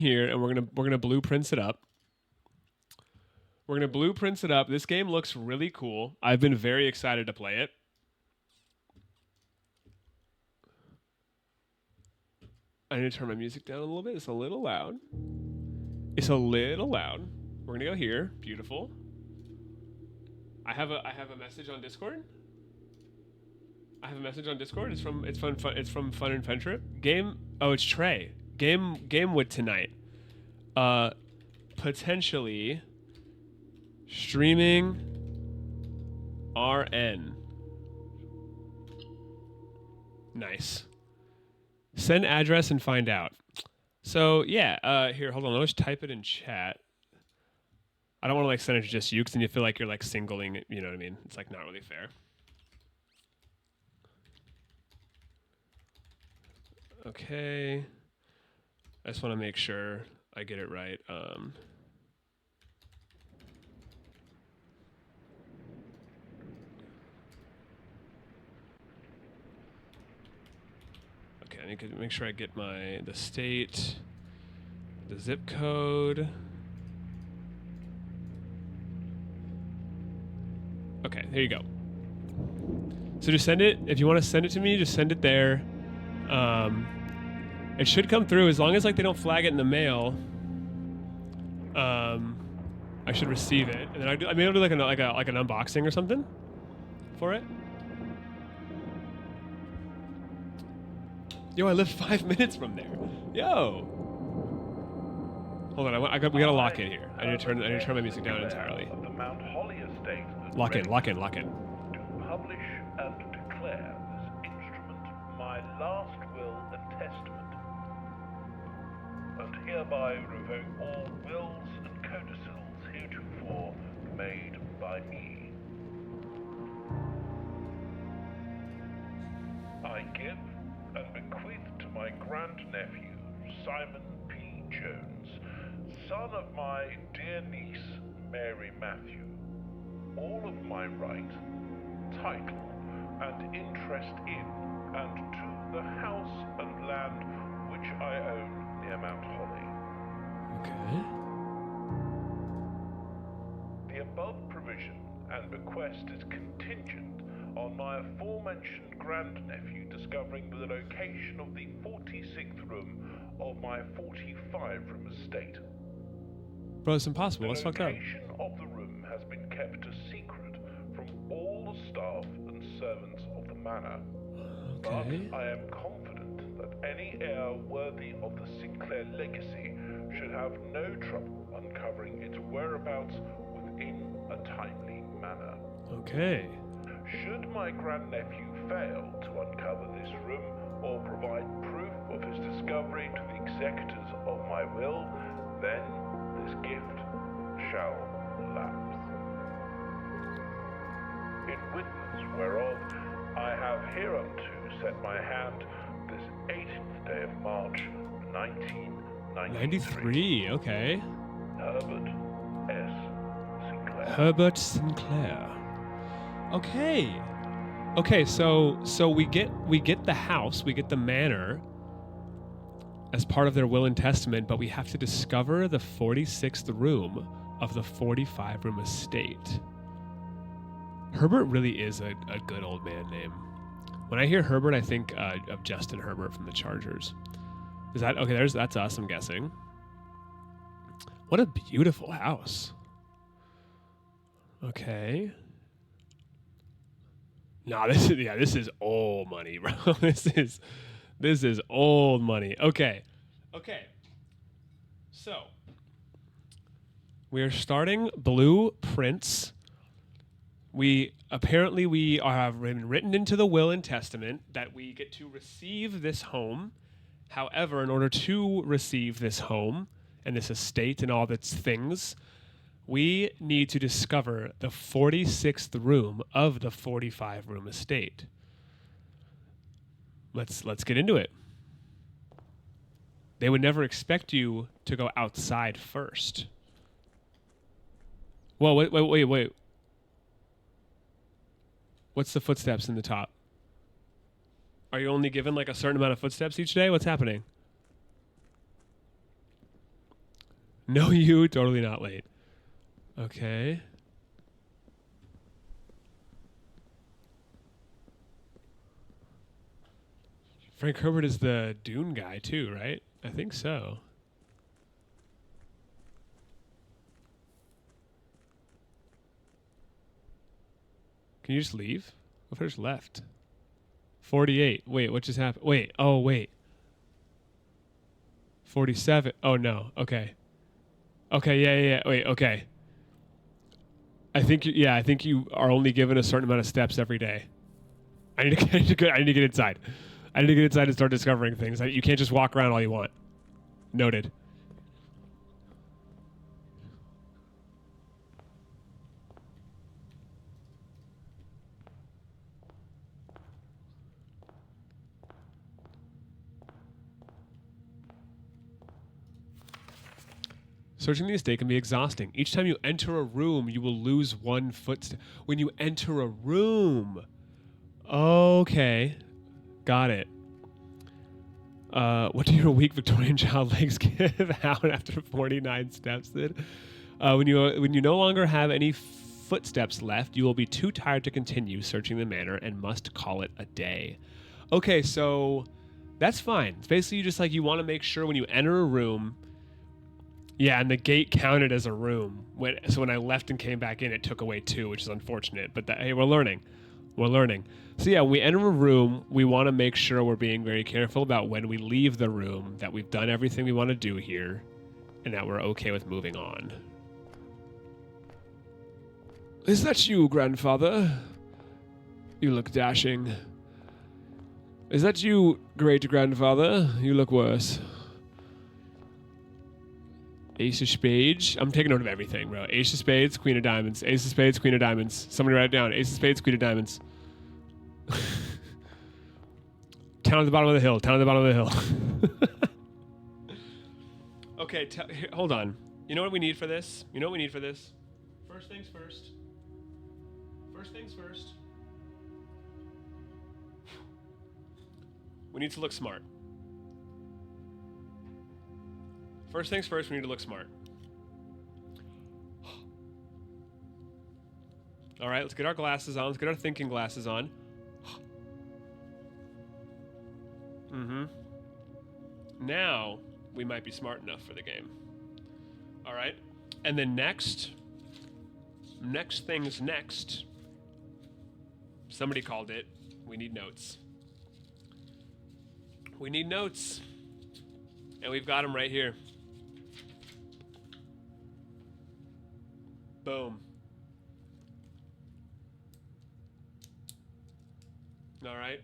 here, and we're gonna blueprints it up. We're gonna blueprints it up. This game looks really cool. I've been very excited to play it. I need to turn my music down a little bit. It's a little loud. It's a little loud. We're gonna go here. Beautiful. I have a message on Discord. I have a message on Discord. It's from Fun and Fun Trip. Game. Oh, it's Trey. Game with tonight. Potentially streaming RN. Nice. Send address and find out. So yeah, here, hold on. Let's type it in chat. I don't want to like send it to just you, because then you feel like you're like singling it. You know what I mean? It's like not really fair. Okay. I just want to make sure I get it right. Okay, I need to make sure I get the state, the zip code. Okay, there you go. So just send it. If you want to send it to me, just send it there. It should come through as long as like they don't flag it in the mail. I should receive it, and then I mean I'll do like an unboxing or something for it. Yo, I live 5 minutes from there. Yo. Hold on, we gotta lock in here. I need to turn my music down entirely. Lock in. To publish and declare this instrument my last will and testament, and hereby revoke all wills and codicils heretofore made by me. I give and bequeath to my grandnephew, Simon P. Jones, son of my dear niece, Mary Matthew, all of my right, title, and interest in and to the house and land which I own near Mount Holly. Okay. The above provision and bequest is contingent on my aforementioned grandnephew discovering the location of the 46th room of my 45-room estate. Bro, it's impossible. That's fucked up. The location of the room has been kept a secret from all the staff and servants of the manor. Okay. But I am confident that any heir worthy of the Sinclair legacy should have no trouble uncovering its whereabouts within a timely manner. Okay. Should my grandnephew fail to uncover this room or provide proof of his discovery to the executors of my will, then this gift shall lapse. In witness whereof, I have hereunto set my hand this 18th day of March, 1993. Okay. Herbert S. Sinclair. Herbert Sinclair. Okay. Okay, so we get the house, we get the manor as part of their will and testament, but we have to discover the 46th room of the 45-room estate. Herbert really is a good old man name. When I hear Herbert, I think of Justin Herbert from the Chargers. Is that okay? That's us, I'm guessing. What a beautiful house. Okay. Nah, this is old money, bro. This is old money. Okay. So we are starting blueprints. We have been written into the will and testament that we get to receive this home. However, in order to receive this home and this estate and all of its things, we need to discover the 46th room of the 45-room estate. Let's get into it. They would never expect you to go outside first. Well, wait. What's the footsteps in the top? Are you only given like a certain amount of footsteps each day? What's happening? No, you totally not late. Okay. Frank Herbert is the Dune guy too, right? I think so. Can you just leave? What if I just left? 48. Wait, what just happened? Wait. Oh, wait. 47. Oh, no. Okay. Okay, yeah. Wait, okay. I think you are only given a certain amount of steps every day. I need to get inside. I need to get inside and start discovering things. You can't just walk around all you want. Noted. Searching the estate can be exhausting. Each time you enter a room, you will lose one footstep. When you enter a room. Okay. Got it. What do your weak Victorian child legs give out after 49 steps then? When you no longer have any footsteps left, you will be too tired to continue searching the manor and must call it a day. Okay, so that's fine. It's basically you just like you want to make sure when you enter a room. Yeah, and the gate counted as a room. So when I left and came back in, it took away 2, which is unfortunate. But hey, we're learning. We're learning. So yeah, when we enter a room, we want to make sure we're being very careful about when we leave the room, that we've done everything we want to do here, and that we're okay with moving on. Is that you, grandfather? You look dashing. Is that you, great-grandfather? You look worse. Ace of spades. I'm taking note of everything, bro. Ace of spades, queen of diamonds. Ace of spades, queen of diamonds. Somebody write it down. Ace of spades, queen of diamonds. Town at the bottom of the hill. Town at the bottom of the hill. Okay, here, hold on. You know what we need for this? You know what we need for this? First things first. First things first. We need to look smart. First things first, we need to look smart. All right, let's get our glasses on. Let's get our thinking glasses on. Now, we might be smart enough for the game. All right. And then next things next. Somebody called it. We need notes. We need notes. And we've got them right here. Boom. All right.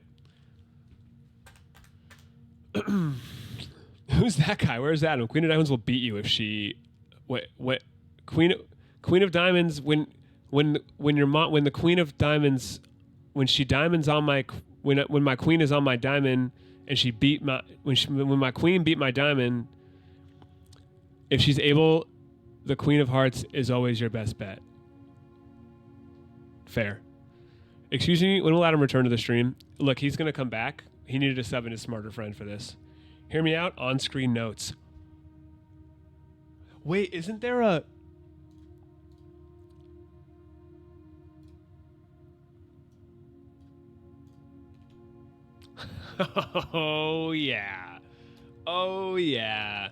Who's that guy? Where's Adam? Queen of Diamonds will beat you if she. What? Queen of Diamonds. When the Queen of Diamonds, when she diamonds on my when my queen is on my diamond and she beat my when my queen beat my diamond. If she's able, the Queen of Hearts is always your best bet. Fair. Excuse me, when will Adam return to the stream? Look, he's going to come back. He needed a sub and his smarter friend for this. Hear me out, on-screen notes. Wait, isn't there a... Oh, yeah. Oh, yeah.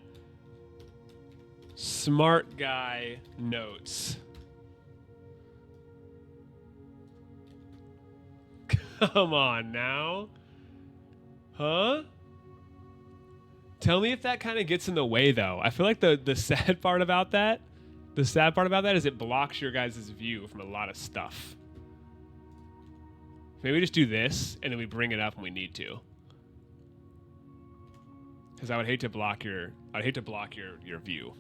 Smart guy notes. Come on now. Huh? Tell me if that kind of gets in the way, though. I feel like the sad part about that, is it blocks your guys' view from a lot of stuff. Maybe we just do this, and then we bring it up when we need to. Because I would hate to block your view.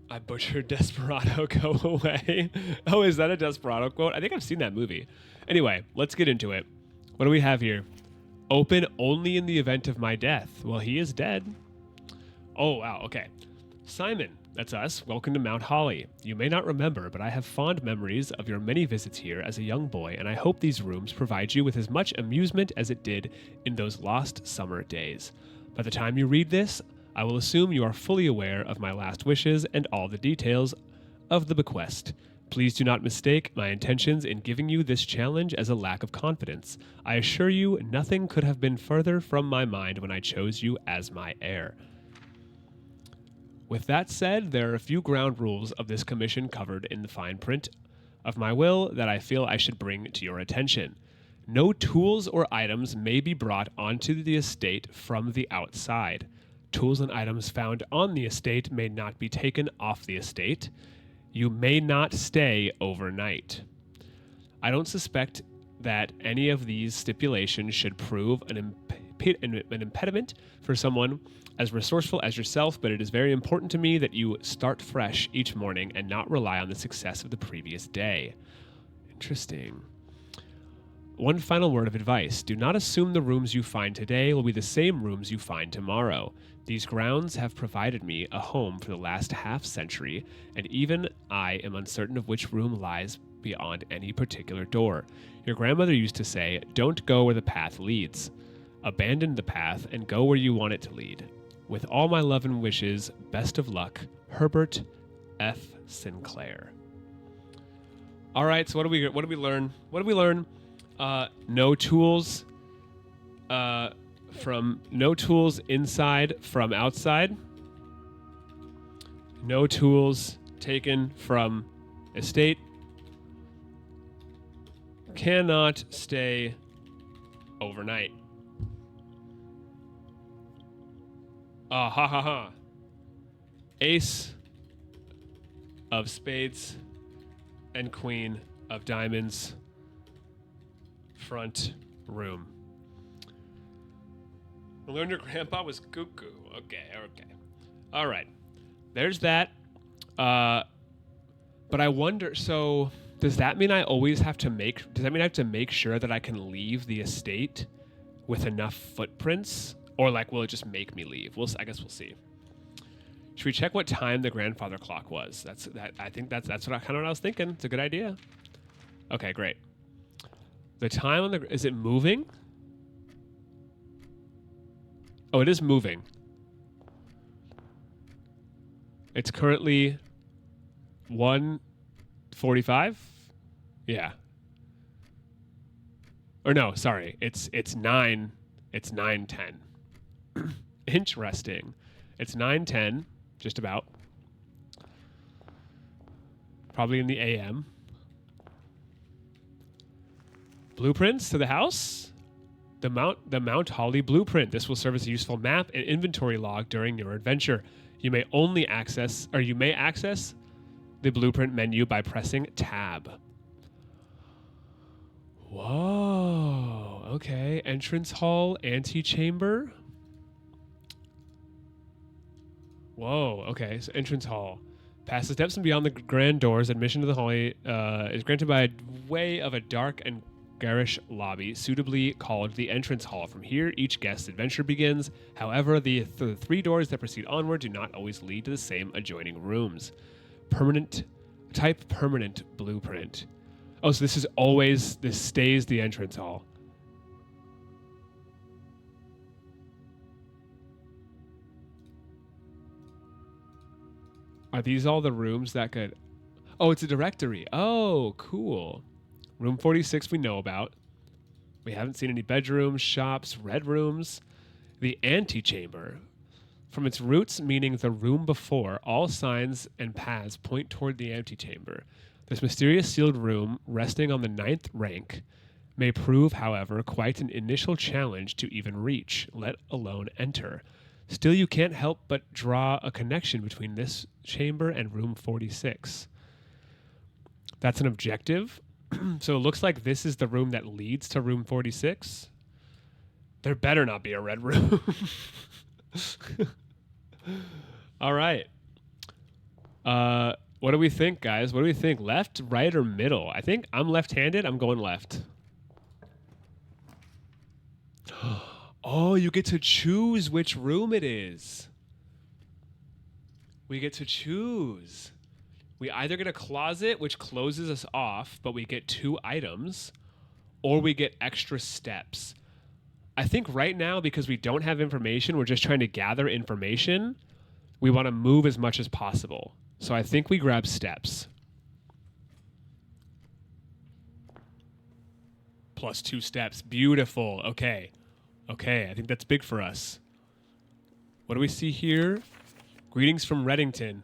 I butchered Desperado, go away. Oh, is that a Desperado quote? I think I've seen that movie. Anyway, let's get into it. What do we have here? Open only in the event of my death. Well, he is dead. Oh, wow, okay. Simon, that's us. Welcome to Mount Holly. You may not remember, but I have fond memories of your many visits here as a young boy, and I hope these rooms provide you with as much amusement as it did in those lost summer days. By the time you read this, I will assume you are fully aware of my last wishes and all the details of the bequest. Please do not mistake my intentions in giving you this challenge as a lack of confidence. I assure you, nothing could have been further from my mind when I chose you as my heir. With that said, there are a few ground rules of this commission covered in the fine print of my will that I feel I should bring to your attention. No tools or items may be brought onto the estate from the outside. Tools and items found on the estate may not be taken off the estate. You may not stay overnight. I don't suspect that any of these stipulations should prove an impediment for someone as resourceful as yourself, but it is very important to me that you start fresh each morning and not rely on the success of the previous day. Interesting. One final word of advice. Do not assume the rooms you find today will be the same rooms you find tomorrow. These grounds have provided me a home for the last half-century, and even I am uncertain of which room lies beyond any particular door. Your grandmother used to say, "Don't go where the path leads. Abandon the path and go where you want it to lead. With all my love and wishes, best of luck, Herbert F. Sinclair." All right, so what do we learn? What do we learn? No tools. No tools inside from outside. No tools taken from estate. Cannot stay overnight. Ha ha ha. Ace of spades and queen of diamonds. Front room. I learned your grandpa was cuckoo. Okay. All right. There's that. But I wonder, so does that mean I always have to make sure that I can leave the estate with enough footprints? Or will it just make me leave? I guess we'll see. Should we check what time the grandfather clock was? I think that's what I was thinking. It's a good idea. Okay, great. The time is it moving? Oh, it is moving. It's currently 1:45. Yeah. Or no, sorry. It's 9. It's 9:10. Interesting. It's 9:10, just about. Probably in the AM. Blueprints to the house? The Mount Holly blueprint. This will serve as a useful map and inventory log during your adventure. You may access the blueprint menu by pressing tab. Whoa. Okay. Entrance hall, antechamber. Whoa. Okay. So entrance hall. Past the steps and beyond the grand doors, admission to the hall is granted by way of a dark and garish lobby, suitably called the entrance hall. From here, each guest's adventure begins. However, the three doors that proceed onward do not always lead to the same adjoining rooms. Permanent blueprint. Oh, so this stays the entrance hall. Are these all the rooms that could... Oh, it's a directory. Oh, cool. Room 46 we know about. We haven't seen any bedrooms, shops, red rooms. The antechamber. From its roots meaning the room before, all signs and paths point toward the antechamber. This mysterious sealed room, resting on the 9th rank, may prove, however, quite an initial challenge to even reach, let alone enter. Still, you can't help but draw a connection between this chamber and room 46. That's an objective. So it looks like this is the room that leads to room 46. There better not be a red room. All right. What do we think, guys? What do we think? Left, right, or middle? I think I'm left-handed. I'm going left. Oh, you get to choose which room it is. We get to choose. We either get a closet, which closes us off, but we get 2 items, or we get extra steps. I think right now, because we don't have information, we're just trying to gather information. We want to move as much as possible. So I think we grab steps. Plus 2 steps. Beautiful. Okay. Okay, I think that's big for us. What do we see here? Greetings from Reddington.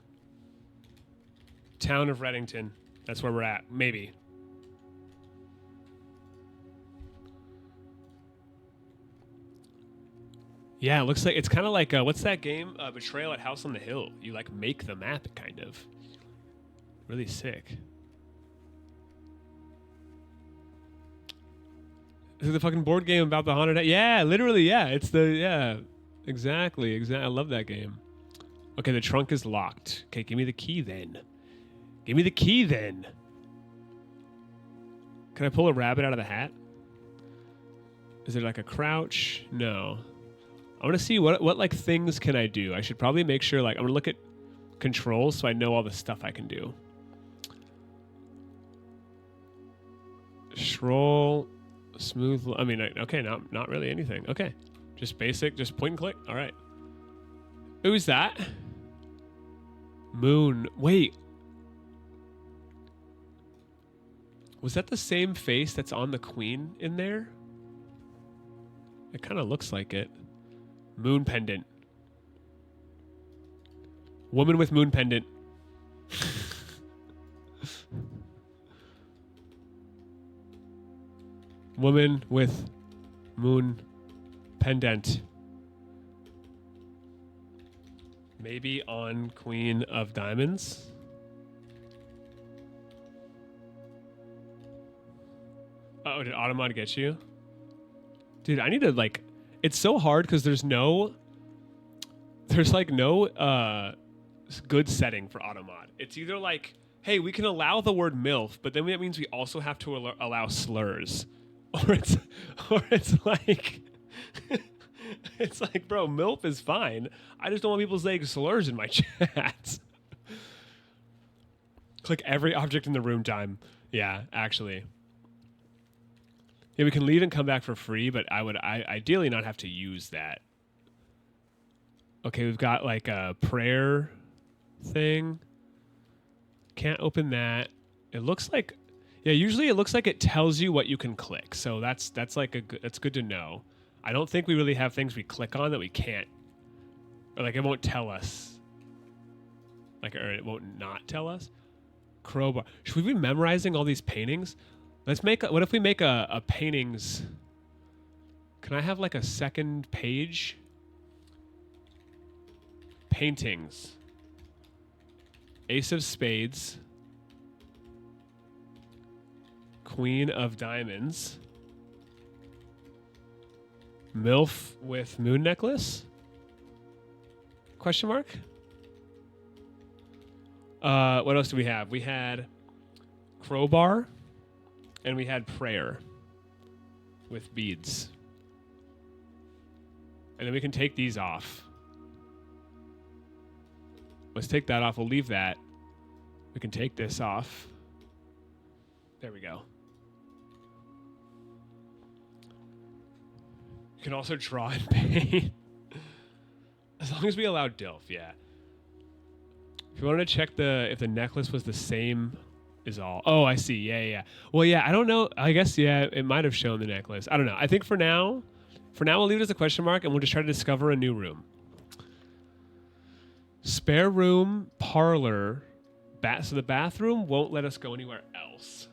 Town of Reddington. That's where we're at. Maybe. Yeah, it looks like it's kind of like what's that game? Betrayal at House on the Hill. You like make the map, kind of. Really sick. Is it the fucking board game about the haunted house? Yeah, literally. Yeah, it's exactly. I love that game. Okay, the trunk is locked. Okay, give me the key then. Give me the key then. Can I pull a rabbit out of the hat? Is there like a crouch? No. I want to see what like things can I do. I should probably make sure like I'm gonna look at controls so I know all the stuff I can do. Scroll, smooth. I mean, okay, not really anything. Okay, just basic, just point and click. All right. Who's that? Moon. Wait. Was that the same face that's on the queen in there? It kind of looks like it. Moon pendant. Woman with moon pendant. Woman with moon pendant. Maybe on Queen of Diamonds. Oh, did Automod get you? Dude, I need to like... It's so hard because there's like no good setting for Automod. It's either like, hey, we can allow the word MILF, but then that means we also have to allow slurs. Or it's like... It's like, bro, MILF is fine. I just don't want people saying slurs in my chat. Click every object in the room time. Yeah, actually. Yeah, we can leave and come back for free, but I ideally not have to use that. Okay, we've got like a prayer thing. Can't open that. It looks like, yeah, usually it looks like it tells you what you can click. So that's like that's good to know. I don't think we really have things we click on that we can't, or like it won't tell us. Like, or it won't not tell us. Crowbar. Should we be memorizing all these paintings? Let's make. What if we make a paintings? Can I have like a second page? Paintings. Ace of Spades. Queen of Diamonds. MILF with moon necklace? Question mark? What else do we have? We had crowbar. And we had prayer with beads. And then we can take these off. Let's take that off. We'll leave that. We can take this off. There we go. You can also draw and paint. As long as we allow DILF, yeah. If you wanted to check if the necklace was the same... is all. Oh, I see. Yeah. Well, yeah, I don't know. I guess, yeah, it might have shown the necklace. I don't know. I think for now we'll leave it as a question mark and we'll just try to discover a new room. Spare room, parlor, so the bathroom won't let us go anywhere else.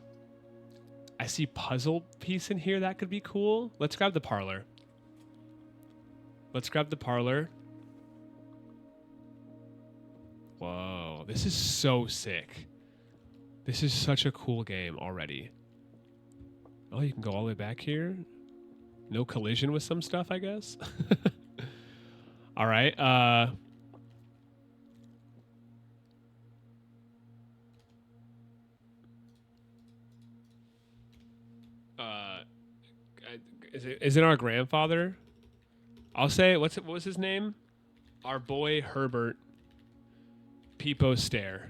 I see puzzle piece in here. That could be cool. Let's grab the parlor. Whoa, this is so sick. This is such a cool game already. Oh, you can go all the way back here. No collision with some stuff, I guess. All right. Is it our grandfather? I'll say what was his name? Our boy Herbert. Peepo Stare.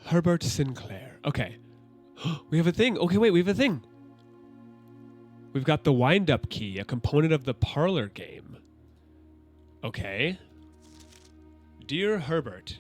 Herbert Sinclair. Okay. We have a thing. Okay, wait, we have a thing. We've got the wind-up key, a component of the parlor game. Okay. Dear Herbert,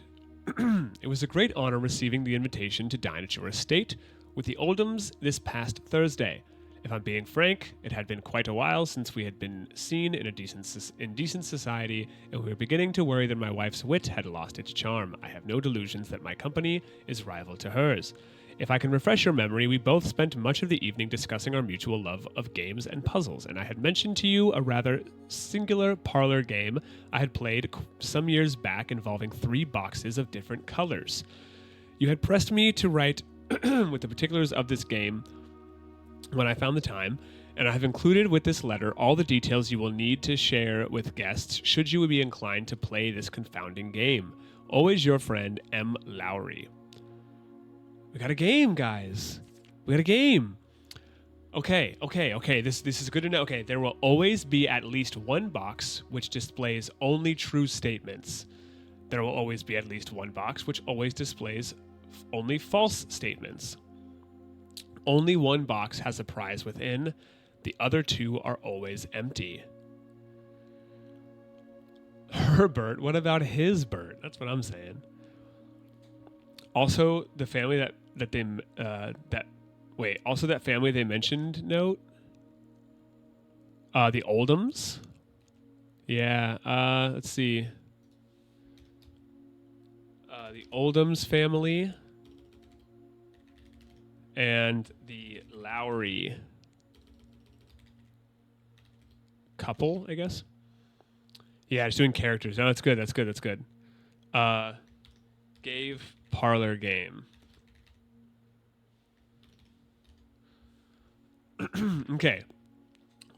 it was a great honor receiving the invitation to dine at your estate with the Oldhams this past Thursday. If I'm being frank, it had been quite a while since we had been seen in decent society, and we were beginning to worry that my wife's wit had lost its charm. I have no delusions that my company is rival to hers. If I can refresh your memory, we both spent much of the evening discussing our mutual love of games and puzzles, and I had mentioned to you a rather singular parlor game I had played some years back involving 3 boxes of different colors. You had pressed me to write with the particulars of this game when I found the time, and I have included with this letter all the details you will need to share with guests should you be inclined to play this confounding game. Always your friend, M. Lowry. We got a game, guys. We got a game. Okay. This is good to know. Okay, there will always be at least one box which displays only true statements. There will always be at least one box which always displays only false statements. Only one box has a prize within. The other 2 are always empty. Herbert, what about his Bert? That's what I'm saying. Also, the family that family they mentioned note. The Oldhams. Yeah. Let's see. The Oldhams family. And the Lowry couple, I guess. Yeah, just doing characters. No, that's good. Gave parlor game. Okay.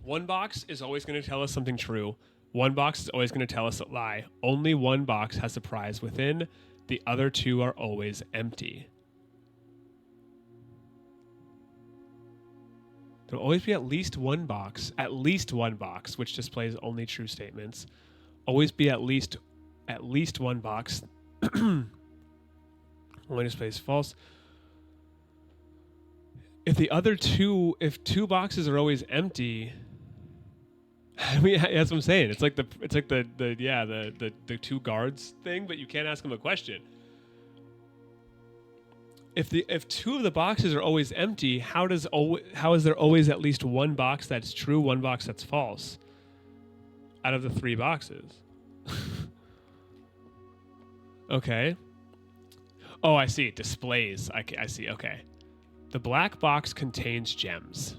One box is always going to tell us something true. One box is always going to tell us a lie. Only one box has a prize within. The other 2 are always empty. There'll always be at least one box, which displays only true statements. Always be at least one box, only displays false. If 2 boxes are always empty, I mean, that's what I'm saying. It's like the 2 guards thing, but you can't ask them a question. If 2 of the boxes are always empty, how is there always at least one box that's true, one box that's false out of the 3 boxes? Okay. Oh, I see. Displays. I see. Okay. The black box contains gems.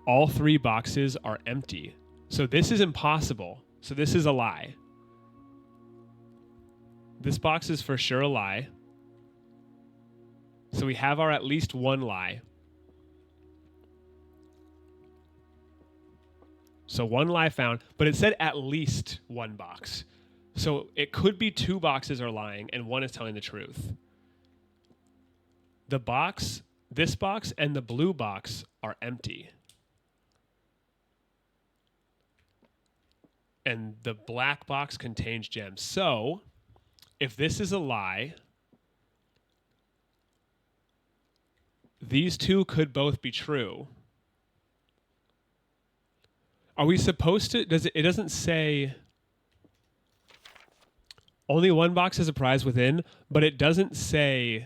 All 3 boxes are empty. So this is impossible. So this is a lie. This box is for sure a lie. So we have our at least one lie. So one lie found, but it said at least one box. So it could be 2 boxes are lying and one is telling the truth. This box and the blue box are empty. And the black box contains gems. So if this is a lie, these 2 could both be true. Are we supposed to? It doesn't say only one box has a prize within, but it doesn't say.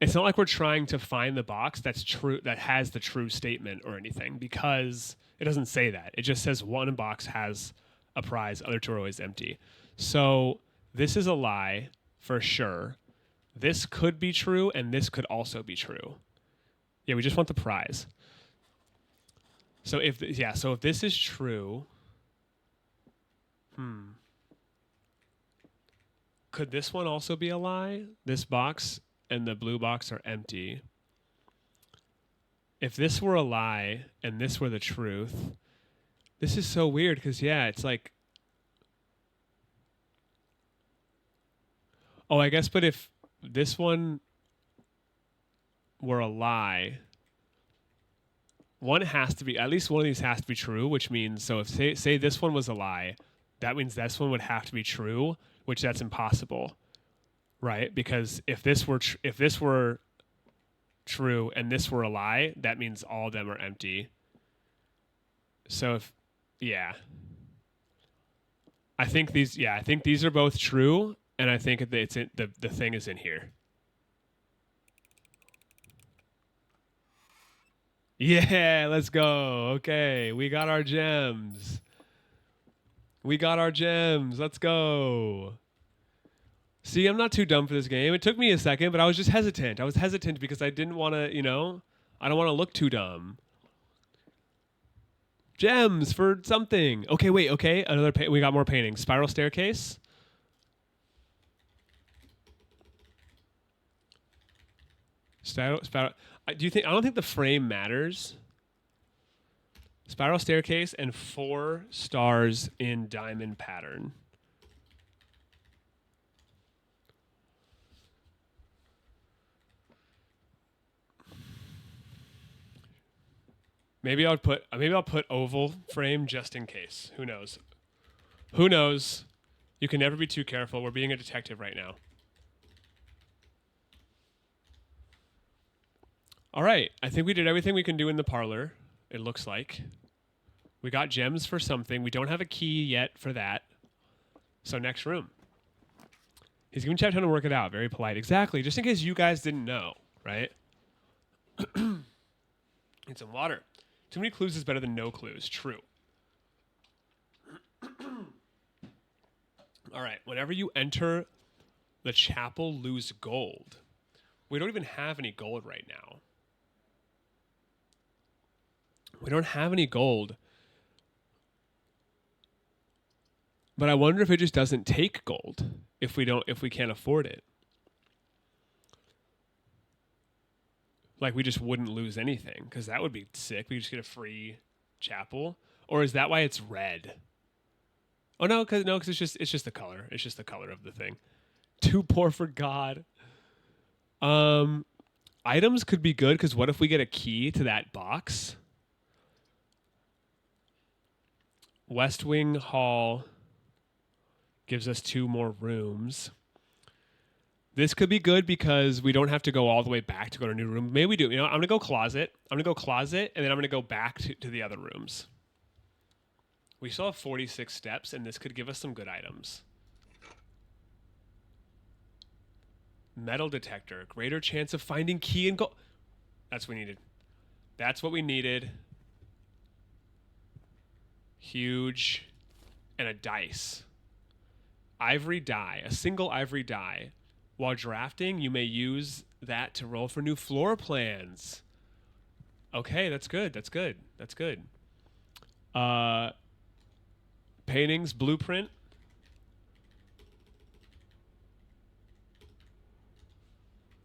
It's not like we're trying to find the box that's true, that has the true statement or anything, because it doesn't say that. It just says one box has a prize, other 2 are always empty. So this is a lie for sure. This could be true, and this could also be true. Yeah, we just want the prize. So if this is true, could this one also be a lie? This box and the blue box are empty. If this were a lie and this were the truth, this is so weird because, yeah, it's like, oh, I guess, but if this one were a lie, one has to be, at least one of these has to be true, which means, so if say this one was a lie, that means this one would have to be true, which that's impossible. right? Because if this were true and this were a lie, that means all of them are empty. So if, yeah, I think these are both true, and I think it's in, the thing is in here. Yeah, let's go. Okay, we got our gems. We got our gems. Let's go. See, I'm not too dumb for this game. It took me a second, but I was just hesitant. I was hesitant because I didn't want to, I don't want to look too dumb. Gems for something. Okay, wait. Okay, we got more paintings. Spiral staircase. Spiral. Do you think? I don't think the frame matters. Spiral staircase and 4 stars in diamond pattern. Maybe I'll put oval frame just in case. Who knows? Who knows? You can never be too careful. We're being a detective right now. All right. I think we did everything we can do in the parlor. It looks like. We got gems for something. We don't have a key yet for that. So next room. He's giving chat time to work it out. Very polite. Exactly. Just in case you guys didn't know, right? Need some water. Too many clues is better than no clues. True. All right. Whenever you enter the chapel, lose gold. We don't even have any gold right now. We don't have any gold. But I wonder if it just doesn't take gold if we can't afford it. Like we just wouldn't lose anything because that would be sick. We just get a free chapel, or is that why it's red? Oh no, because it's just the color. It's just the color of the thing. Too poor for God. Items could be good because what if we get a key to that box? West Wing Hall gives us 2 more rooms. This could be good because we don't have to go all the way back to go to a new room. Maybe we do. I'm going to go closet. And then I'm going to go back to the other rooms. We still have 46 steps, and this could give us some good items. Metal detector. Greater chance of finding key and gold. That's what we needed. That's what we needed. Huge. And a dice. Ivory die. A single ivory die. While drafting, you may use that to roll for new floor plans. Okay, that's good. That's good. That's good. Paintings, blueprint.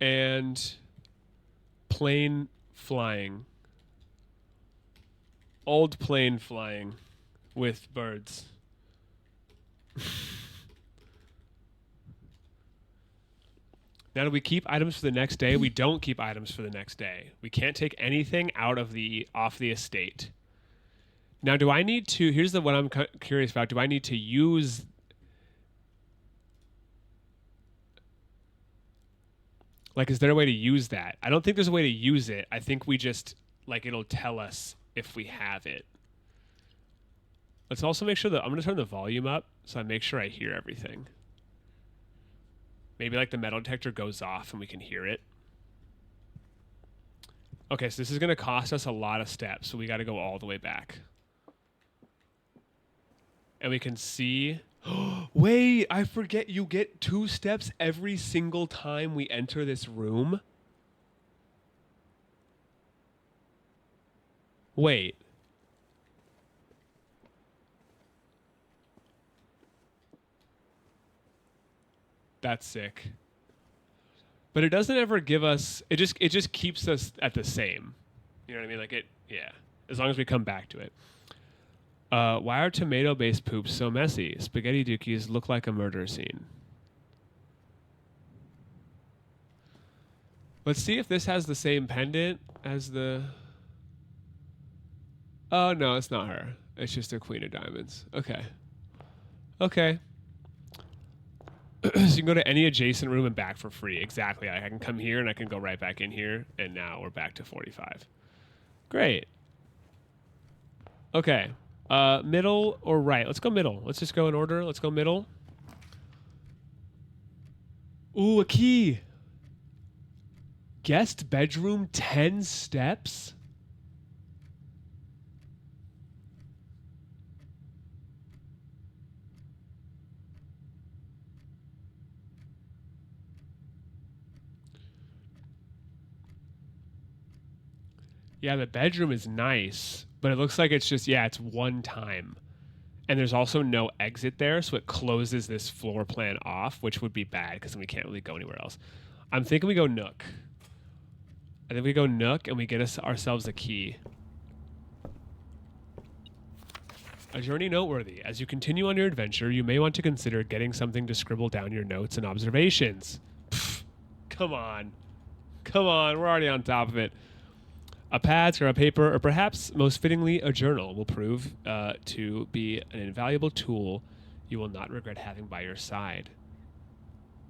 And plane flying. Old plane flying with birds. Now, do we keep items for the next day? We don't keep items for the next day. We can't take anything off the estate. Now, do I need to? Here's what I'm curious about. Do I need to use? Like, is there a way to use that? I don't think there's a way to use it. I think we just it'll tell us if we have it. Let's also make sure that I'm going to turn the volume up so I make sure I hear everything. Maybe the metal detector goes off and we can hear it. Okay, so this is going to cost us a lot of steps, so we got to go all the way back. And we can see... Wait, I forget you get 2 steps every single time we enter this room. Wait. That's sick. But it doesn't ever give us... It just keeps us at the same. You know what I mean? Yeah. As long as we come back to it. Why are tomato-based poops so messy? Spaghetti dookies look like a murder scene. Let's see if this has the same pendant as the... Oh, no, it's not her. It's just a queen of diamonds. Okay. Okay. So you can go to any adjacent room and back for free. Exactly. I can come here and I can go right back in here, and now we're back to 45. Great. Okay. Middle or right? Let's go middle. Let's just go in order. Let's go middle. Ooh, a key. Guest bedroom, 10 steps? Yeah, the bedroom is nice, but it looks like it's just, yeah, it's one time. And there's also no exit there, so it closes this floor plan off, which would be bad because then we can't really go anywhere else. I'm thinking we go Nook. I think we go Nook and we get ourselves a key. A journey noteworthy. As you continue on your adventure, you may want to consider getting something to scribble down your notes and observations. Pfft, come on. Come on, we're already on top of it. A pad, scrap paper, or perhaps, most fittingly, a journal will prove to be an invaluable tool you will not regret having by your side.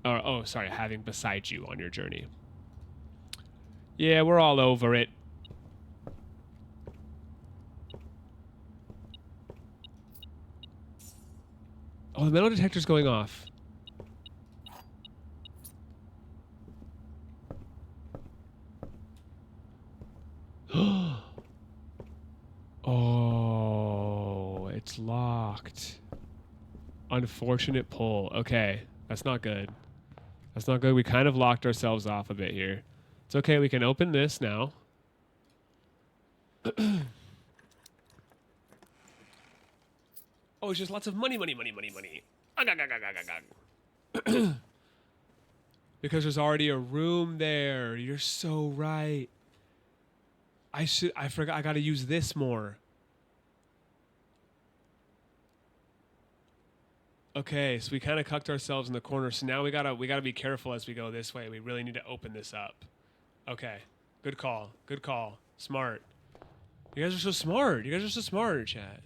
Having beside you on your journey. Yeah, we're all over it. Oh, the metal detector's going off. Oh, it's locked. Unfortunate pull. Okay, that's not good. That's not good. We kind of locked ourselves off a bit here. It's okay. We can open this now. Oh, it's just lots of money. Because there's already a room there. You're so right. I forgot. I gotta use this more. Okay, so we kind of cucked ourselves in the corner. So now we gotta be careful as we go this way. We really need to open this up. Okay, good call. Good call. Smart. You guys are so smart. You guys are so smart, chat.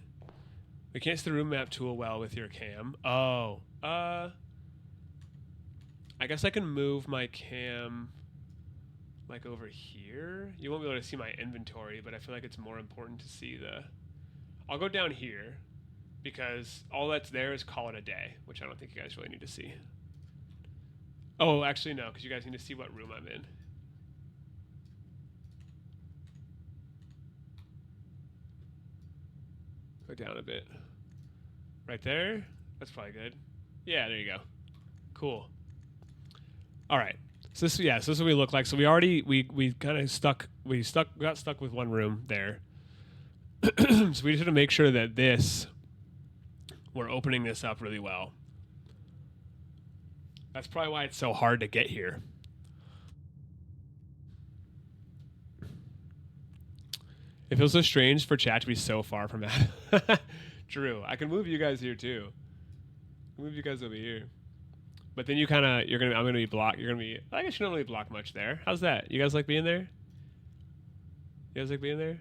We can't see the room map tool well with your cam. Oh, I guess I can move my cam like over here. You won't be able to see my inventory, but I feel like it's more important to see the... I'll go down here because all that's there is call it a day, which I don't think you guys really need to see. Oh, actually no, because you guys need to see what room I'm in. Go down a bit. Right there? That's probably good. Yeah, there you go. Cool. All right. So this is what we look like. So we kind of got stuck with one room there. So we just have to make sure that we're opening this up really well. That's probably why it's so hard to get here. It feels so strange for chat to be so far from that. True. I can move you guys here too. Move you guys over here. But then I'm gonna be blocked. I guess you don't really block much there. How's that? You guys like being there? You guys like being there?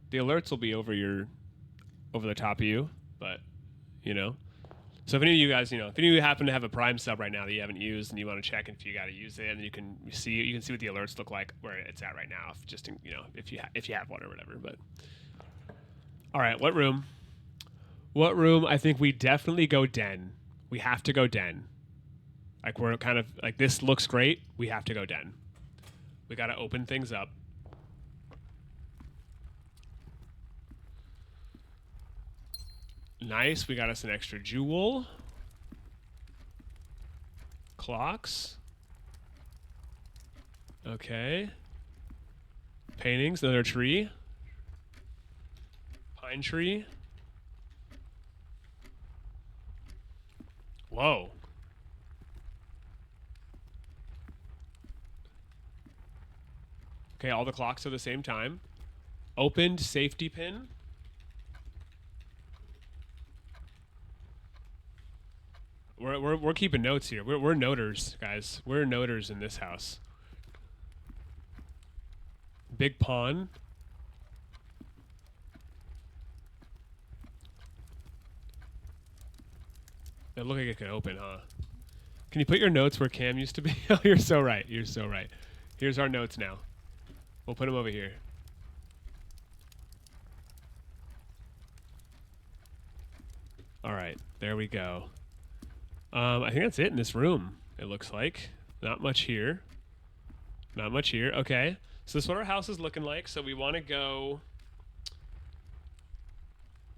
The alerts will be over the top of you, but you know. So if any of you guys, if any of you happen to have a Prime sub right now that you haven't used and you want to check if you got to use it, and you can see what the alerts look like where it's at right now, if you have one or whatever. But all right, what room? What room? I think we definitely go den. We have to go den. Like we're kind of like this looks great. We have to go den. We got to open things up. Nice. We got us an extra jewel. Clocks. Okay. Paintings. Another tree. Pine tree. Whoa. Okay, all the clocks are the same time. Opened safety pin. We're keeping notes here. We're noters, guys. We're noters in this house. Big pawn. It looked like it could open, huh? Can you put your notes where Cam used to be? Oh, you're so right. You're so right. Here's our notes now. We'll put them over here. All right, there we go. I think that's it in this room, it looks like. Not much here. Not much here. Okay, so this is what our house is looking like. So we want to go...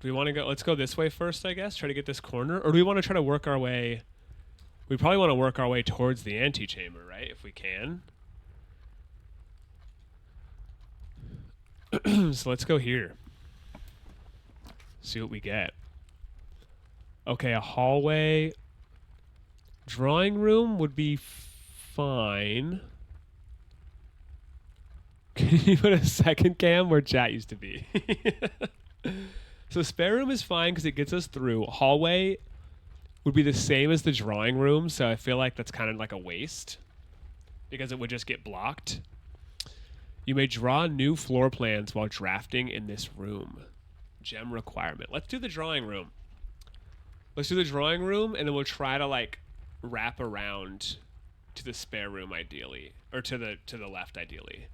Do we want to go... Let's go this way first, I guess. Try to get this corner. Or do we want to try to work our way... We probably want to work our way towards the antechamber, right? If we can. So let's go here. See what we get. Okay, a hallway. Drawing room would be fine. Can you put a second cam where chat used to be? So spare room is fine because it gets us through. Hallway would be the same as the drawing room, so I feel like that's kind of like a waste because it would just get blocked. You may draw new floor plans while drafting in this room. Gem requirement. Let's do the drawing room. Let's do the drawing room, and then we'll try to like wrap around to the spare room ideally, or to the left ideally.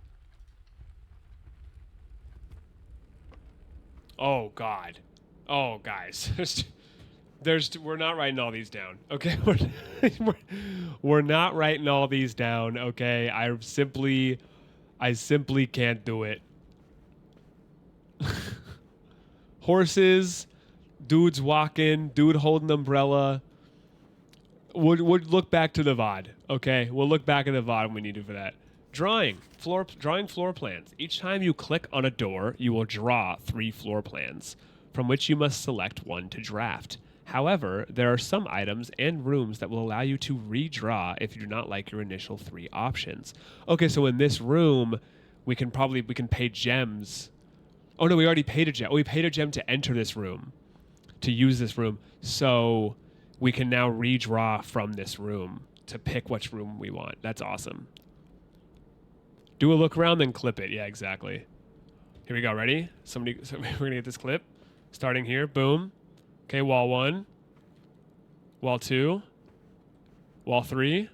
Oh God. Oh guys. We're not writing all these down. Okay. We're not writing all these down. Okay. I simply can't do it. Horses, dudes walking, dude holding umbrella. We'll look back to the VOD. Okay. We'll look back at the VOD when we need to for that. Drawing floor plans. Each time you click on a door, you will draw 3 floor plans, from which you must select one to draft. However, there are some items and rooms that will allow you to redraw if you do not like your initial 3 options. Okay, so in this room, we can pay gems. Oh no, we already paid a gem. Oh, we paid a gem to enter this room, to use this room. So we can now redraw from this room to pick which room we want. That's awesome. Do a look around, then clip it. Yeah, exactly. Here we go. Ready? So we're going to get this clip. Starting here. Boom. Okay, wall 1. Wall 2. Wall 3.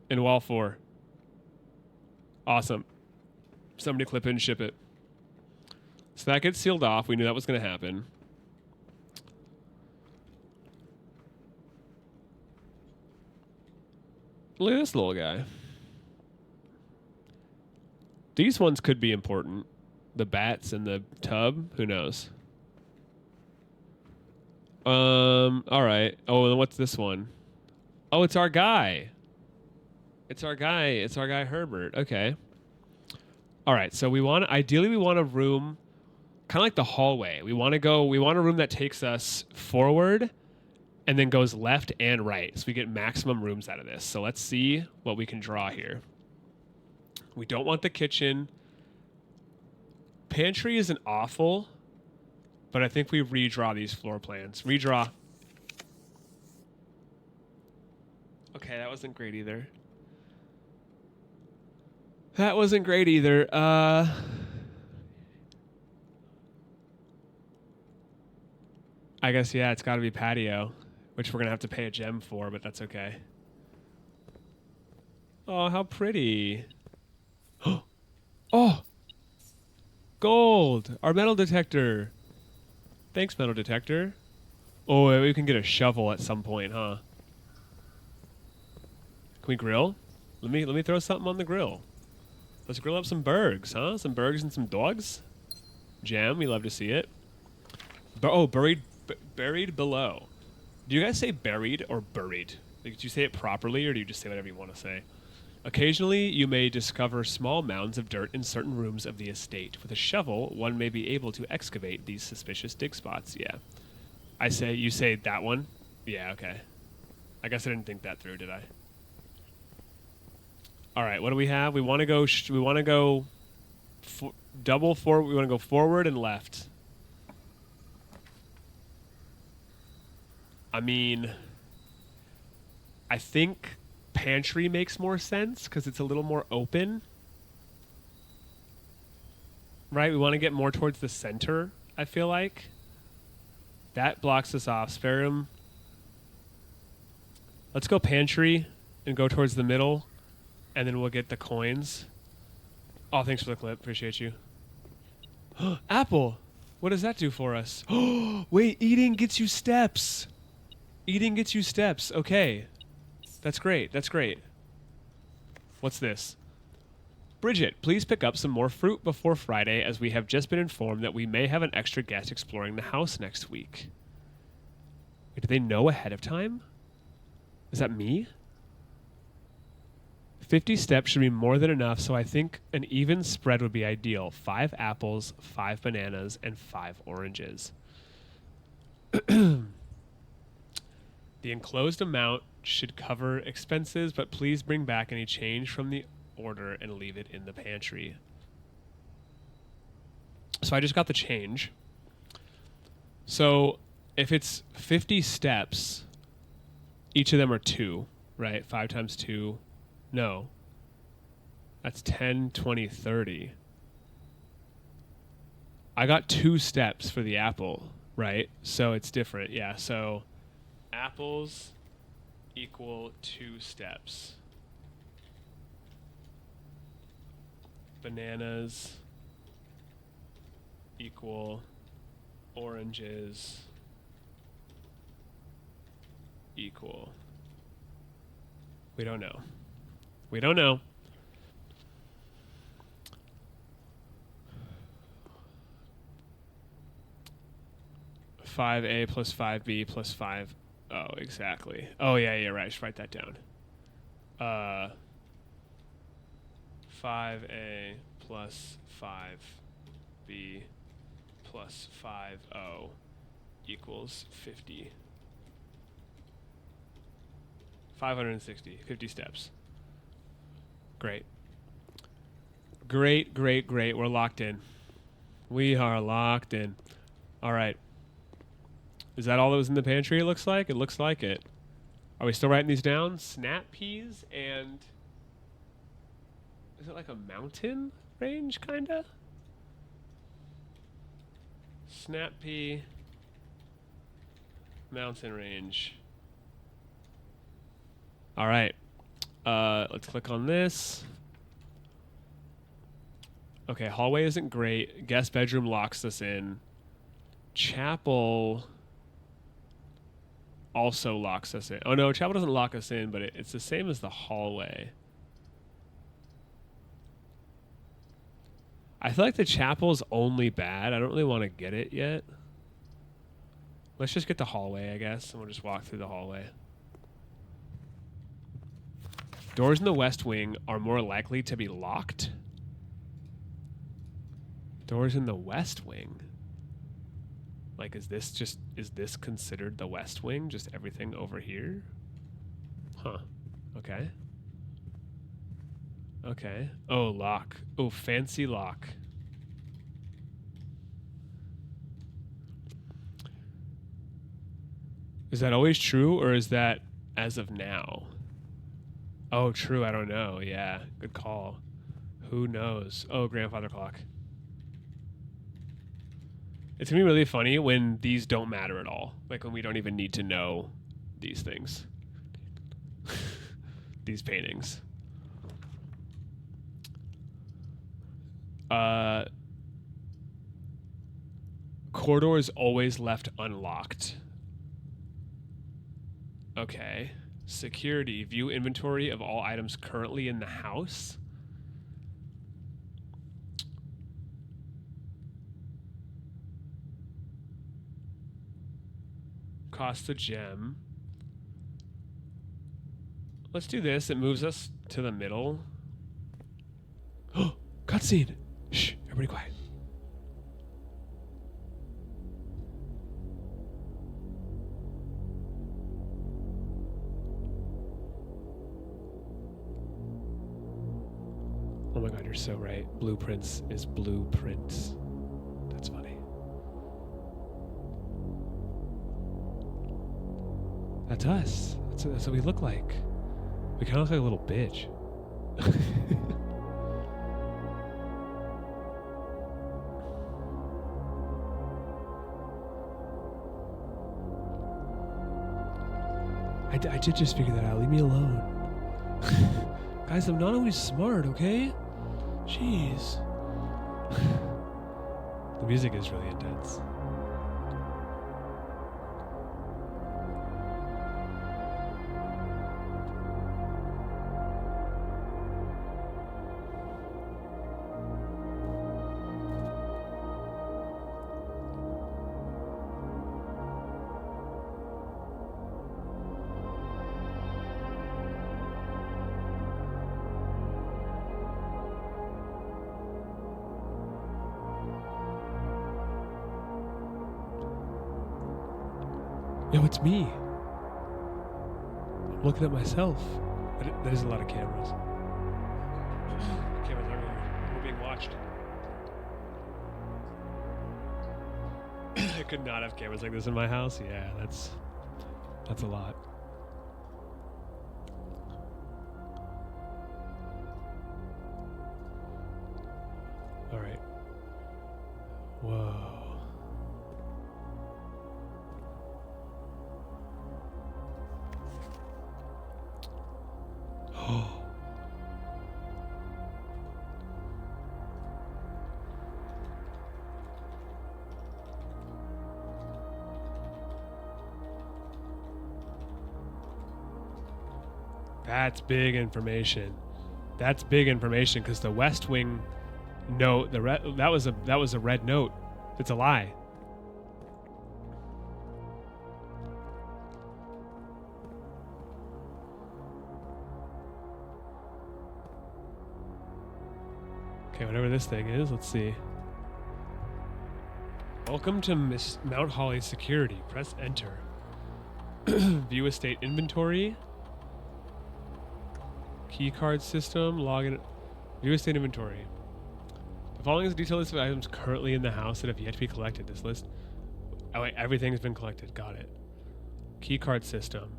And wall 4. Awesome. Somebody clip it and ship it. So that gets sealed off. We knew that was going to happen. Look at this little guy. These ones could be important. The bats in the tub. Who knows? All right. Oh, and what's this one? Oh, it's our guy. It's our guy Herbert. Okay. All right. So ideally we want a room kind of like the hallway. We want a room that takes us forward and then goes left and right. So we get maximum rooms out of this. So let's see what we can draw here. We don't want the kitchen. Pantry isn't awful, but I think we redraw these floor plans. Redraw. Okay, that wasn't great either. That wasn't great either. I guess, yeah, it's got to be patio, which we're going to have to pay a gem for, but that's okay. Oh, how pretty. Oh, gold. Our metal detector. Thanks, metal detector. Oh, we can get a shovel at some point, huh? Can we grill? Let me throw something on the grill. Let's grill up some burgers, huh? Some burgers and some dogs. Jam, we love to see it. Buried below. Do you guys say buried or buried? Like, do you say it properly, or do you just say whatever you want to say? Occasionally, you may discover small mounds of dirt in certain rooms of the estate. With a shovel, one may be able to excavate these suspicious dig spots. Yeah. You say that one? Yeah, okay. I guess I didn't think that through, did I? All right, what do we have? We want to go we want to go forward and left. I mean, I think pantry makes more sense because it's a little more open. Right? We want to get more towards the center, I feel like. That blocks us off. Spare room. Let's go pantry and go towards the middle, and then we'll get the coins. Oh, thanks for the clip. Appreciate you. Apple. What does that do for us? Wait, eating gets you steps. Eating gets you steps. Okay. That's great. That's great. What's this? Bridget, please pick up some more fruit before Friday, as we have just been informed that we may have an extra guest exploring the house next week. Wait, do they know ahead of time? Is that me? 50 steps should be more than enough, so I think an even spread would be ideal. 5 apples, 5 bananas, and 5 oranges. The enclosed amount should cover expenses, but please bring back any change from the order and leave it in the pantry. So I just got the change. So if it's 50 steps, each of them are 2, right? 5 times 2. No. That's 10, 20, 30. I got 2 steps for the apple, right? So it's different. Yeah, so apples equal 2 steps. Bananas equal oranges equal. We don't know. We don't know. $5A plus 5B plus 5. Oh, exactly. Oh, yeah, yeah, right. I should write that down. 5A plus 5B plus 5O equals 50. 560. 50 steps. Great. Great, great, great. We're locked in. We are locked in. All right. Is that all that was in the pantry, it looks like? It looks like it. Are we still writing these down? Snap peas and... Is it like a mountain range, kind of? Snap pea... Mountain range. All right. Let's click on this. Okay, hallway isn't great. Guest bedroom locks us in. Chapel also locks us in. Oh no, chapel doesn't lock us in, but it's the same as the hallway. I feel like the chapel's only bad. I don't really want to get it yet. Let's just get the hallway, I guess, and we'll just walk through the hallway. Doors in the west wing are more likely to be locked. Doors in the west wing. Like, is this considered the west wing? Just everything over here? Huh. Okay. Okay. Oh, lock. Oh, fancy lock. Is that always true, or is that as of now? Oh, true. I don't know. Yeah. Good call. Who knows? Oh, grandfather clock. It's going to be really funny when these don't matter at all. Like when we don't even need to know these things. These paintings. Corridor is always left unlocked. Okay. Security. View inventory of all items currently in the house. Cost a gem. Let's do this. It moves us to the middle. Oh, cutscene. Shh, everybody quiet. Oh my god, you're so right. Blueprints is blueprints. That's funny. That's us. That's what we look like. We kind of look like a little bitch. I did just figure that out. Leave me alone. Guys, I'm not always smart, okay? Jeez. The music is really intense. Yo, it's me. I'm looking at myself. There's a lot of cameras. Cameras everywhere. We're being watched. I could not have cameras like this in my house. Yeah, that's a lot. All right. Whoa. That's big information. That's big information because the West Wing note, that was a red note. It's a lie. Okay, whatever this thing is, let's see. Welcome to Mount Holly Security. Press enter. View estate inventory. Keycard system. Login. View estate inventory. The following is a detailed list of items currently in the house that have yet to be collected. This list. Oh wait, everything's been collected. Got it. Keycard system.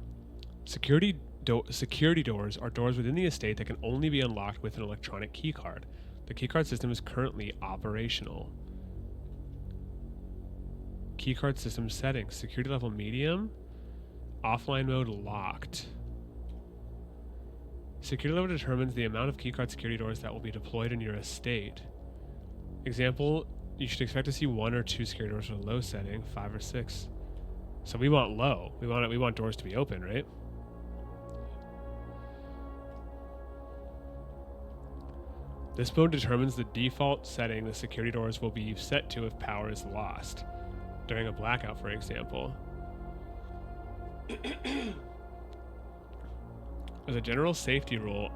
Security doors are doors within the estate that can only be unlocked with an electronic keycard. The keycard system is currently operational. Keycard system settings. Security level medium. Offline mode locked. Security level determines the amount of keycard security doors that will be deployed in your estate. Example, you should expect to see 1 or 2 security doors with a low setting, 5 or 6. So we want low. We want doors to be open, right? This mode determines the default setting the security doors will be set to if power is lost. During a blackout, for example. As a general safety rule,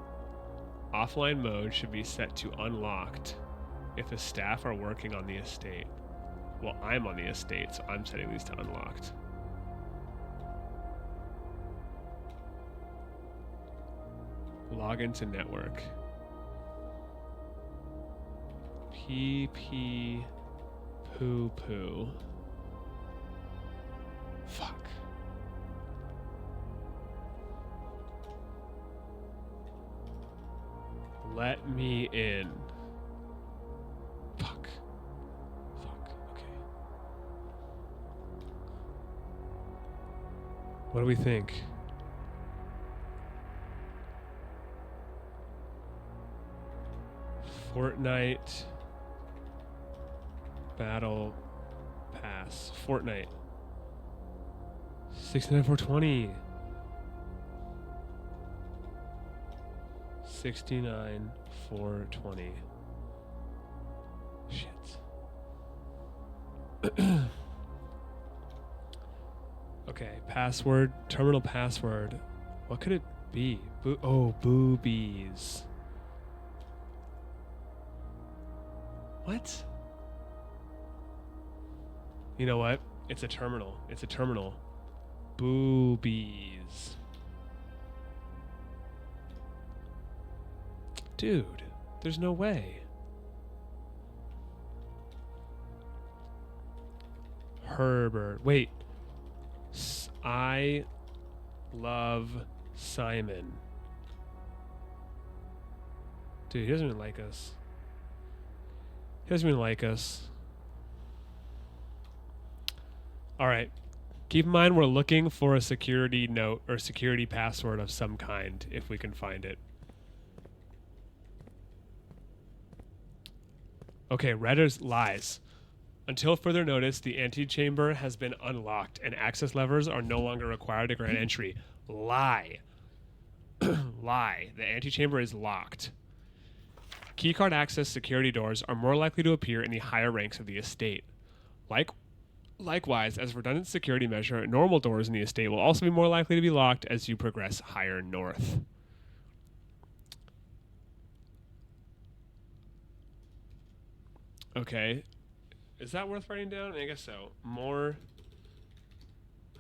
offline mode should be set to unlocked if the staff are working on the estate. Well, I'm on the estate, so I'm setting these to unlocked. Log into network. PP poo poo. Fuck. Let me in. Fuck. Fuck. Okay. What do we think? Fortnite Battle Pass. Fortnite. 69420. 69420. Shit. Okay, password, terminal password. What could it be? Boobies. What? You know what? It's a terminal. It's a terminal. Boobies. Dude, there's no way. Herbert. Wait. I love Simon. Dude, he doesn't even like us. He doesn't even like us. All right. Keep in mind we're looking for a security note or security password of some kind if we can find it. Okay, Redders lies. Until further notice, the antechamber has been unlocked and access levers are no longer required to grant entry. Lie. Lie. The antechamber is locked. Keycard access security doors are more likely to appear in the higher ranks of the estate. Likewise, as a redundant security measure, normal doors in the estate will also be more likely to be locked as you progress higher north. Okay. Is that worth writing down? I guess so. More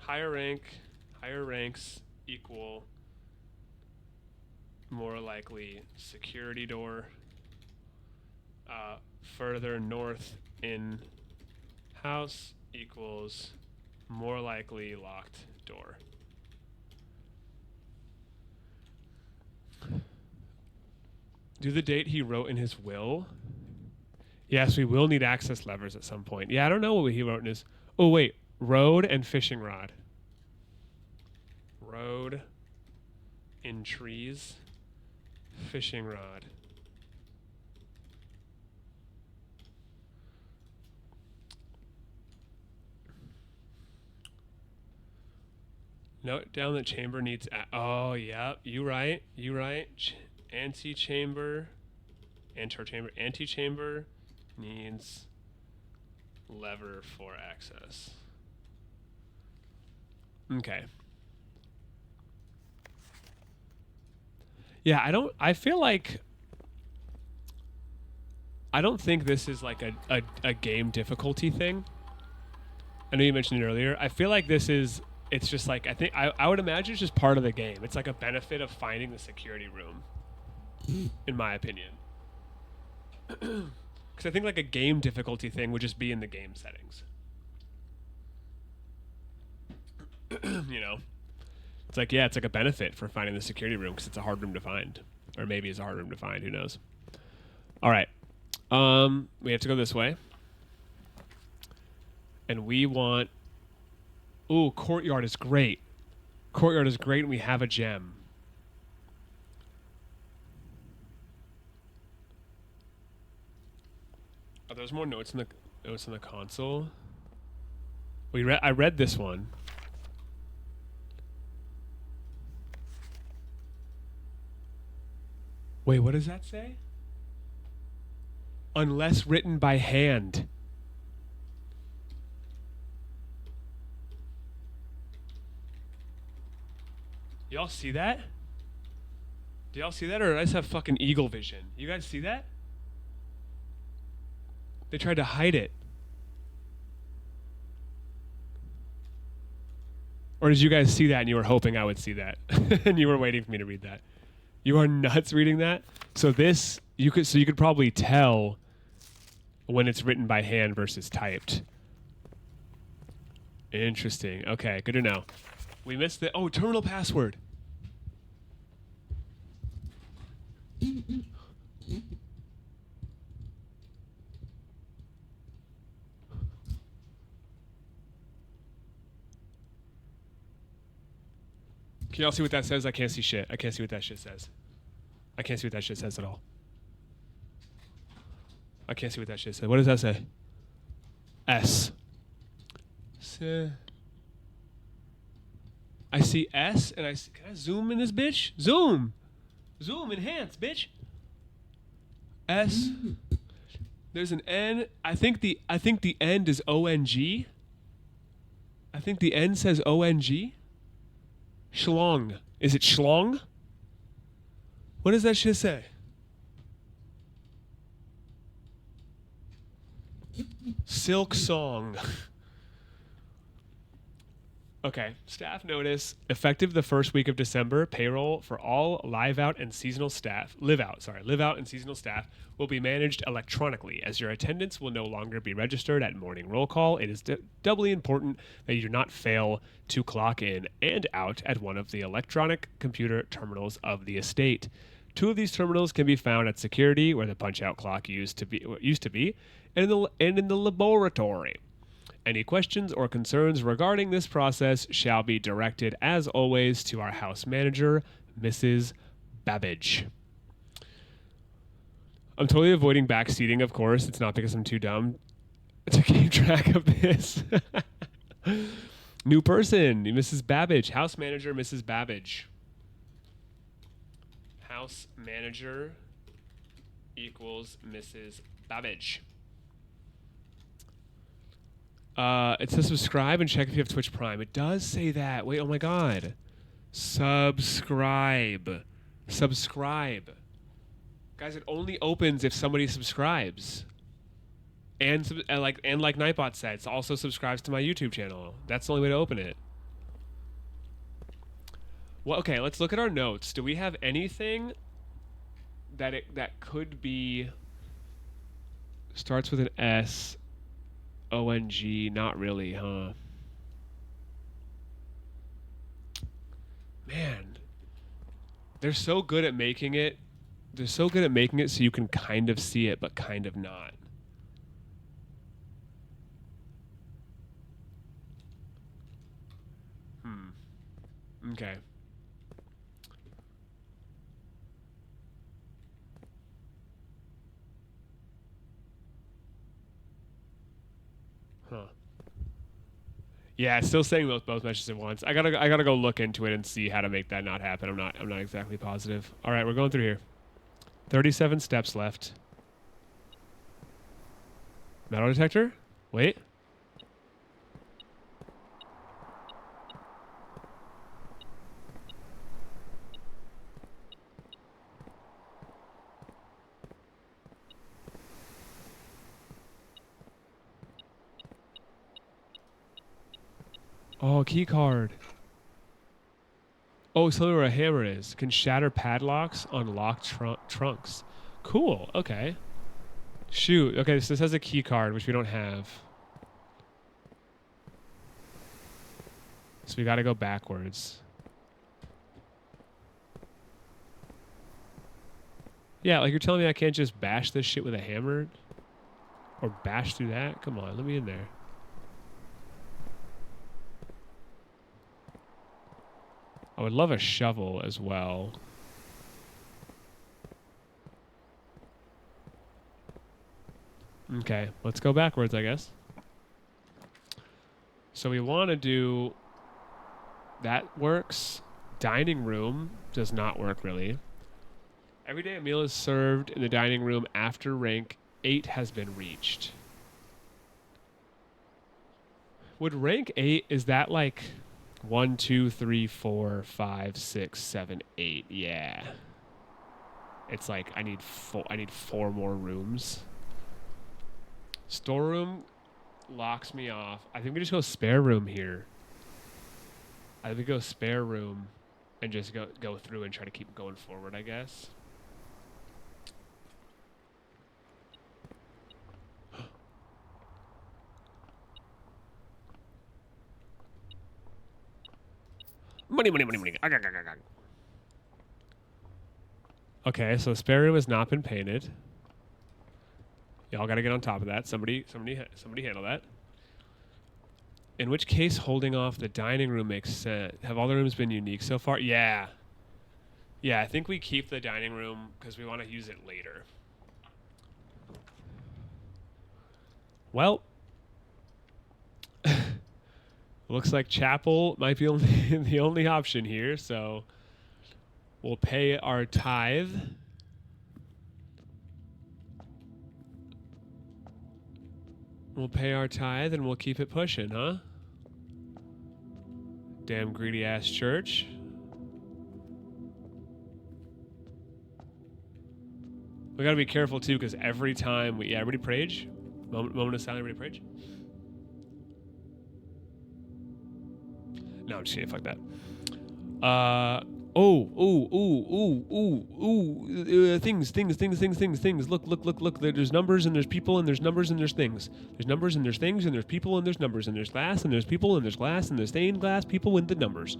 higher ranks equal more likely security door. Further north in house equals more likely locked door. Do the date he wrote in his will? Yes, we will need access levers at some point. Yeah, I don't know what he wrote in his... Oh, wait. Road and fishing rod. Road in trees. Fishing rod. Note down that chamber needs... oh, yeah. You right. Antechamber needs lever for access. Okay. Yeah, I feel like I don't think this is like a game difficulty thing. I know you mentioned it earlier. I feel like it's just like, I would imagine it's just part of the game. It's like a benefit of finding the security room, in my opinion. Because I think like a game difficulty thing would just be in the game settings. You know? It's like, yeah, it's like a benefit for finding the security room because it's a hard room to find. Or maybe it's a hard room to find, who knows. All right. We have to go this way. And we want... Ooh, courtyard is great. Courtyard is great and we have a gem. Oh, there's more notes in the console. I read this one. Wait, what does that say? Unless written by hand. Y'all see that? Do y'all see that, or did I just have fucking eagle vision? You guys see that? They tried to hide it. Or did you guys see that and you were hoping I would see that? And you were waiting for me to read that? You are nuts reading that? So you could probably tell when it's written by hand versus typed. Interesting. Okay, good to know. We missed the... Oh, terminal password. Can y'all see what that says? I can't see shit. I can't see what that shit says. I can't see what that shit says at all. I can't see what that shit says. What does that say? S. I see S, and can I zoom in this bitch? Zoom! Zoom, enhance, bitch! S. There's an N. I think the end is O-N-G. I think the N says O-N-G. Schlong. Is it schlong? What does that shit say? Silk song. Okay, staff notice. Effective the first week of December, payroll for all live out and seasonal staff will be managed electronically, as your attendance will no longer be registered at morning roll call. It is doubly important that you do not fail to clock in and out at one of the electronic computer terminals of the estate. 2 of these terminals can be found at security, where the punch-out clock used to be, and in the laboratory. Any questions or concerns regarding this process shall be directed, as always, to our house manager, Mrs. Babbage. I'm totally avoiding backseating, of course. It's not because I'm too dumb to keep track of this. New person, Mrs. Babbage. House manager, Mrs. Babbage. House manager equals Mrs. Babbage. It says subscribe and check if you have Twitch Prime. It does say that. Wait, oh my god. Subscribe. Subscribe. Guys, it only opens if somebody subscribes. And like Nightbot said, it also subscribes to my YouTube channel. That's the only way to open it. Well, okay, let's look at our notes. Do we have anything that could be starts with an S? ONG, not really, huh? Man, they're so good at making it. They're so good at making it so you can kind of see it, but kind of not. Okay. Huh. Yeah, it's still saying both messages at once. I gotta go look into it and see how to make that not happen. I'm not exactly positive. All right, we're going through here. 37 steps left. Metal detector? Wait. Oh, key card. Oh, so where a hammer is. Can shatter padlocks on locked trunks. Cool. Okay. Shoot. Okay, so this has a key card, which we don't have. So we got to go backwards. Yeah, like you're telling me I can't just bash this shit with a hammer? Or bash through that? Come on, let me in there. I would love a shovel as well. Okay, let's go backwards, I guess. So we want to do... That works. Dining room does not work, really. Every day a meal is served in the dining room after rank 8 has been reached. Would rank 8, is that like 1, 2, 3, 4, 5, 6, 7, 8? Yeah. It's like I need 4 more rooms. Storeroom locks me off. I think we just go spare room here. I think we go spare room and just go through and try to keep going forward, I guess. Money. Okay, so spare room has not been painted. Y'all gotta get on top of that. Somebody handle that. In which case, holding off the dining room makes sense. Have all the rooms been unique so far? Yeah. Yeah, I think we keep the dining room because we want to use it later. Well, looks like chapel might be the only option here, so we'll pay our tithe. We'll pay our tithe and we'll keep it pushing, huh? Damn greedy ass church. We gotta be careful too, because every time we everybody prayed. Moment of silence, everybody prayed. No, I'm just kidding. Fuck that. Things. Look. There's numbers and there's people and there's numbers and there's things. There's numbers and there's things and there's people and there's numbers and there's glass and there's people and there's glass and there's stained glass, people with the numbers.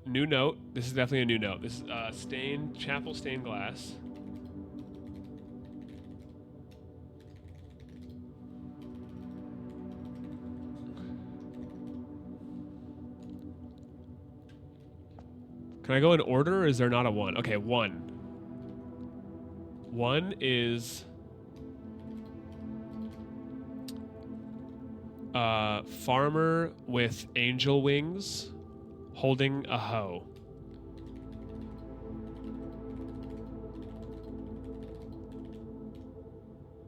New note. This is definitely a new note. This is chapel stained glass. Can I go in order, or is there not a 1? Okay, 1. 1 is farmer with angel wings holding a hoe.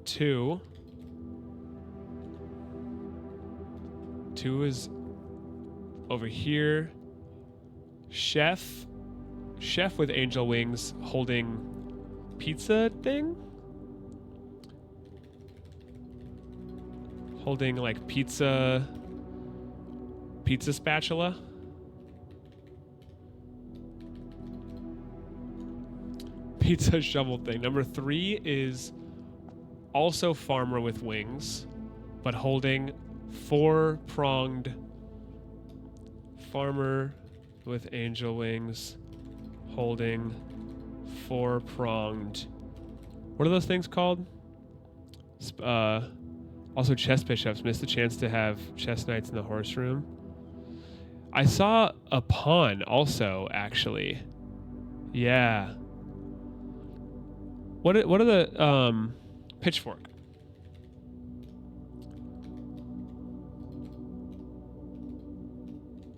Two is over here. Chef with angel wings holding pizza thing? Holding like pizza spatula. Pizza shovel thing. Number 3 is also farmer with wings, but holding 4-pronged farmer with angel wings holding 4-pronged. What are those things called? Also, chess bishops missed the chance to have chess knights in the horse room. I saw a pawn also, actually. Yeah. What are the pitchfork?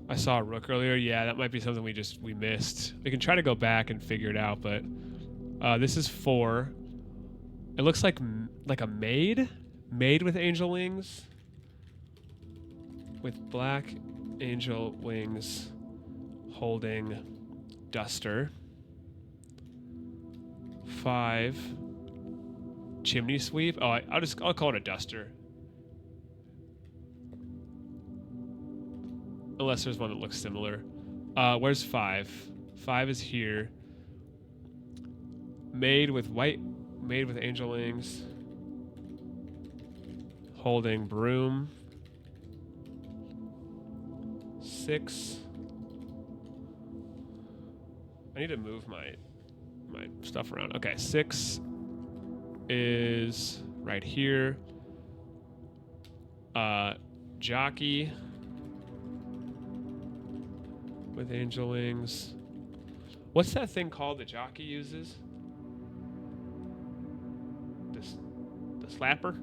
I saw a rook earlier. Yeah, that might be something we missed. We can try to go back and figure it out, but this is 4. It looks like a maid with angel wings, with black angel wings holding duster. 5, chimney sweep. Oh, I'll call it a duster. Unless there's one that looks similar. Where's 5? 5 is here. Maid with angel wings holding broom. 6. I need to move my stuff around. Okay, 6 is right here. Jockey with angel wings. What's that thing called the jockey uses? The slapper?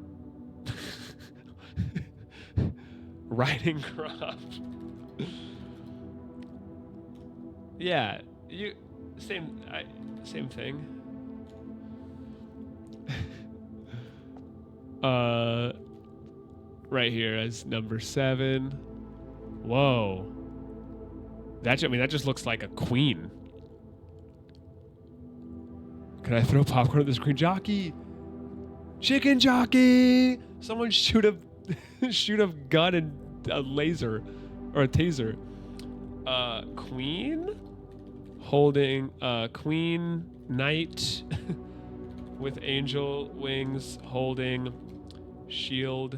Riding crop. Yeah, same thing. Right here as number 7. Whoa. That just looks like a queen. Can I throw popcorn at the screen? Jockey! Chicken jockey! Someone shoot a gun and a laser or a taser. Queen holding queen knight with angel wings holding shield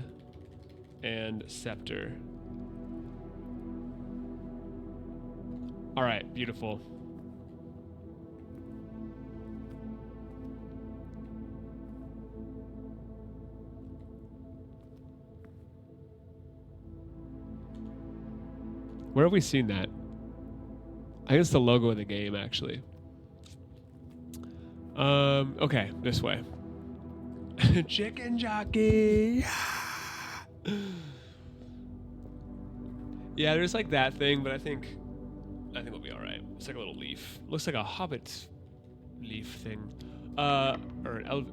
and scepter. All right, beautiful. Where have we seen that? I think it's the logo of the game, actually. Okay, this way. Chicken jockey. Yeah, there's like that thing, but I think we'll be all right. It's like a little leaf. Looks like a hobbit leaf thing. Or an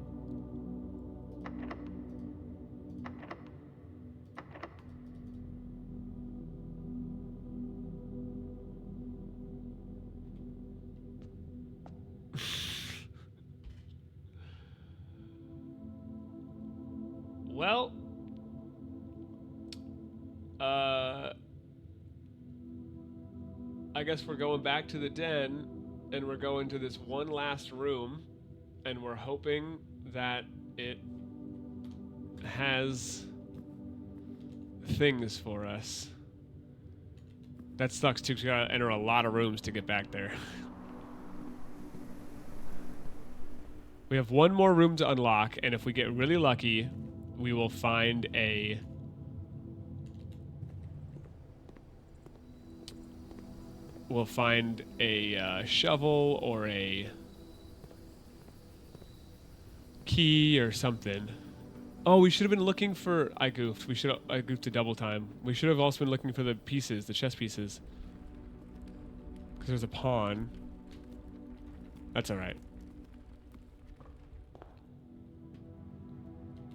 Well, I guess we're going back to the den, and we're going to this one last room, and we're hoping that it has things for us. That sucks too, because we gotta enter a lot of rooms to get back there. We have one more room to unlock, and if we get really lucky, we will find a... we'll find a shovel or a key or something. Oh, we should have been looking for... I goofed. I goofed a double time. We should have also been looking for the pieces, the chess pieces. Because there's a pawn. That's alright.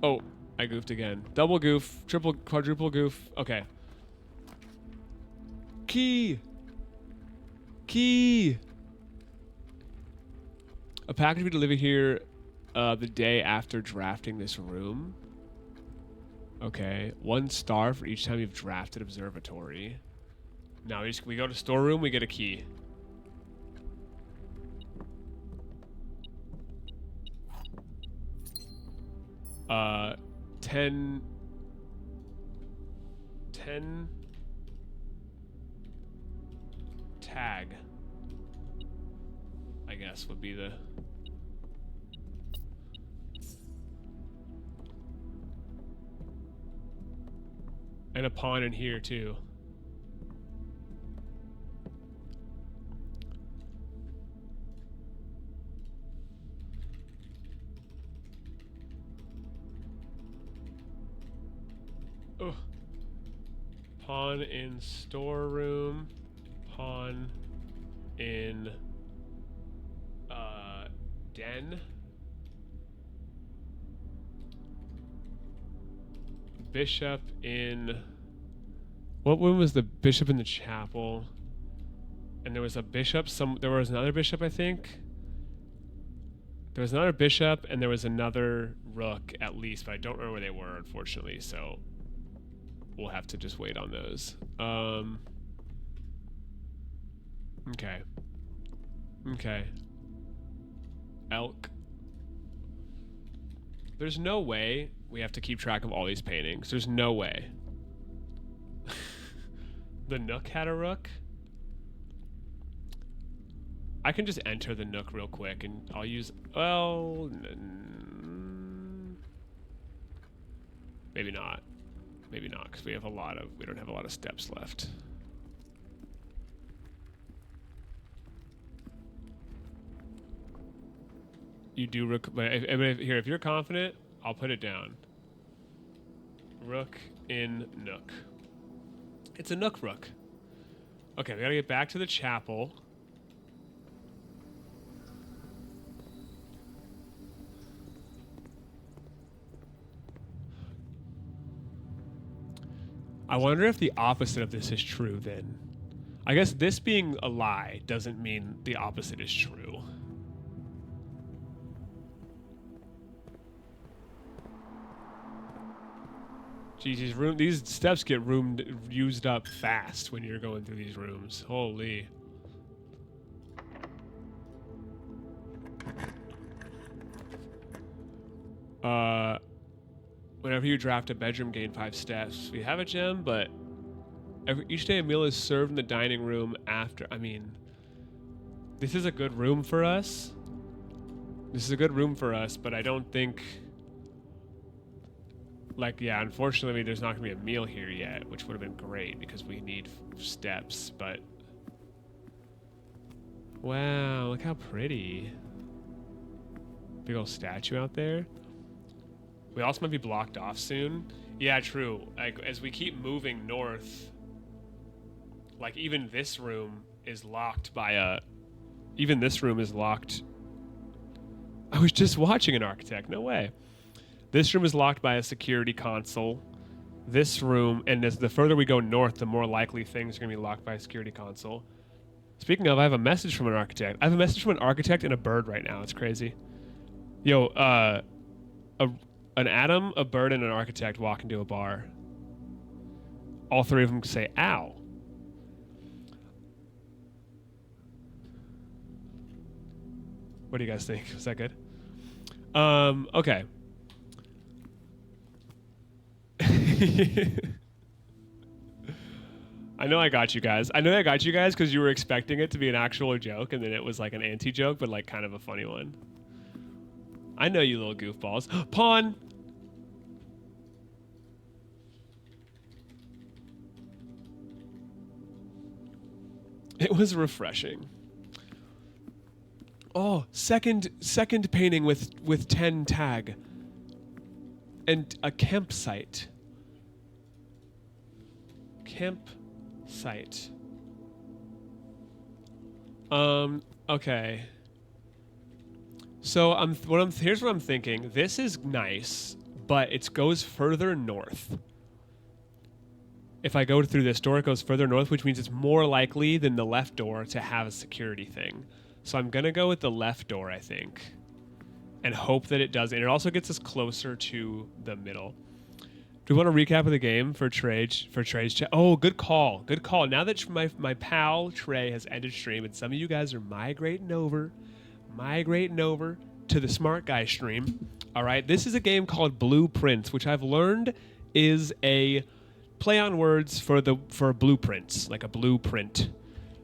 Oh, I goofed again. Double goof, triple, quadruple goof. Okay. Key! Key! A package will be delivered here the day after drafting this room. Okay. 1 star for each time you've drafted observatory. Now we go to storeroom, we get a key. Uh, 10 tag, I guess, would be the... And a pawn in here, too. Ugh. Pawn in storeroom. Pawn in den. Bishop in... What one was the bishop in the chapel? And there was a bishop, there was another bishop, I think. There was another bishop and there was another rook at least, but I don't remember where they were, unfortunately, so we'll have to just wait on those. Okay. Okay. Elk. There's no way we have to keep track of all these paintings. There's no way. The Nook had a rook? I can just enter the Nook real quick and I'll use... Well... Maybe not. Maybe not, because we don't have a lot of steps left. You do rook, but if you're confident, I'll put it down. Rook in Nook. It's a Nook rook. Okay, we gotta get back to the chapel. I wonder if the opposite of this is true then. I guess this being a lie doesn't mean the opposite is true. Jeez, these steps get used up fast when you're going through these rooms. Holy. Whenever you draft a bedroom, gain 5 steps. We have a gem, but each day a meal is served in the dining room after. I mean, this is a good room for us. This is a good room for us, but I don't think... Like, yeah, unfortunately, there's not going to be a meal here yet, which would have been great because we need steps, but... Wow, look how pretty. Big old statue out there. We also might be blocked off soon. Yeah, true. Like, as we keep moving north, like, even this room is locked by a... Even this room is locked... I was just watching an architect. No way. This room is locked by a security console. This room, and as the further we go north, the more likely things are going to be locked by a security console. Speaking of, I have a message from an architect. I have a message from an architect and a bird right now. It's crazy. Yo, an Adam, a bird, and an architect walk into a bar. All 3 of them say, ow. What do you guys think? Is that good? Okay. I know I got you guys. I know I got you guys because you were expecting it to be an actual joke, and then it was like an anti-joke, but like kind of a funny one. I know you little goofballs. Pawn! It was refreshing. Oh, second painting with 10 tag. And a campsite. Campsite. Okay. So here's what I'm thinking. This is nice, but it goes further north. If I go through this door, it goes further north, which means it's more likely than the left door to have a security thing. So I'm gonna go with the left door, I think, and hope that it does. And it also gets us closer to the middle. Do we want to recap of the game for Trey's chat? Oh, good call. Good call. Now that my pal Trey has ended stream and some of you guys are migrating over to the smart guy stream. All right, this is a game called Blueprints, which I've learned is a play on words for blueprints, like a blueprint.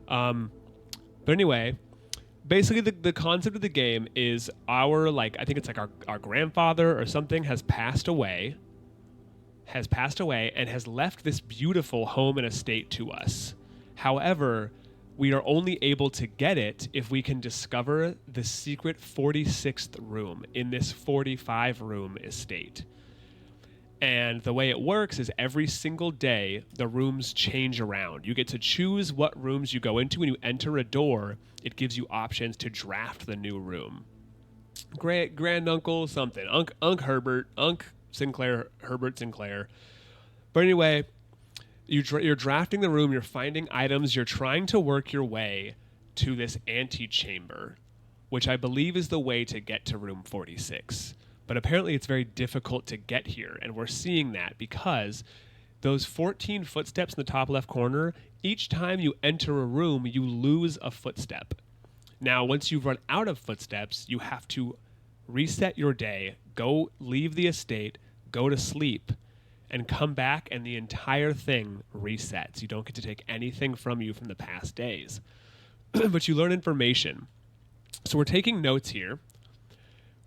But anyway, basically the concept of the game is I think it's like our grandfather or something has passed away and has left this beautiful home and estate to us. However, we are only able to get it if we can discover the secret 46th room in this 45-room estate. And the way it works is every single day, the rooms change around. You get to choose what rooms you go into. When you enter a door, it gives you options to draft the new room. Granduncle something. Unc Herbert. Unc Sinclair, Herbert Sinclair. But anyway, you're drafting the room, you're finding items, you're trying to work your way to this antechamber, which I believe is the way to get to room 46. But apparently it's very difficult to get here, and we're seeing that because those 14 footsteps in the top left corner, each time you enter a room, you lose a footstep. Now, once you've run out of footsteps, you have to reset your day, go leave the estate, go to sleep, and come back, and the entire thing resets. You don't get to take anything from you from the past days. But you learn information. So we're taking notes here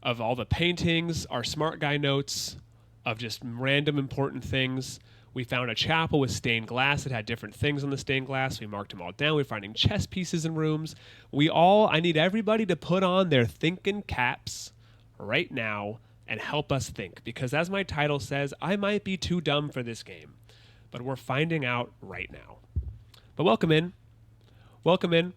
of all the paintings, our smart guy notes, of just random important things. We found a chapel with stained glass that had different things on the stained glass. We marked them all down. We're finding chess pieces in rooms. I need everybody to put on their thinking caps right now and help us think. Because as my title says, I might be too dumb for this game. But we're finding out right now. But welcome in. Welcome in.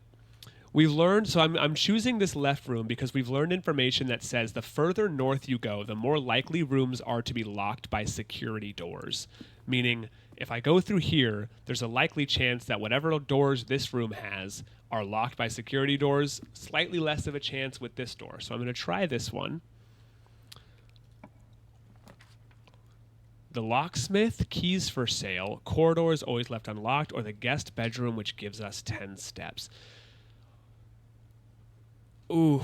We've learned, so I'm choosing this left room because we've learned information that says the further north you go, the more likely rooms are to be locked by security doors. Meaning, if I go through here, there's a likely chance that whatever doors this room has are locked by security doors. Slightly less of a chance with this door. So I'm going to try this one. The locksmith, keys for sale, corridors always left unlocked, or the guest bedroom, which gives us 10 steps. Ooh.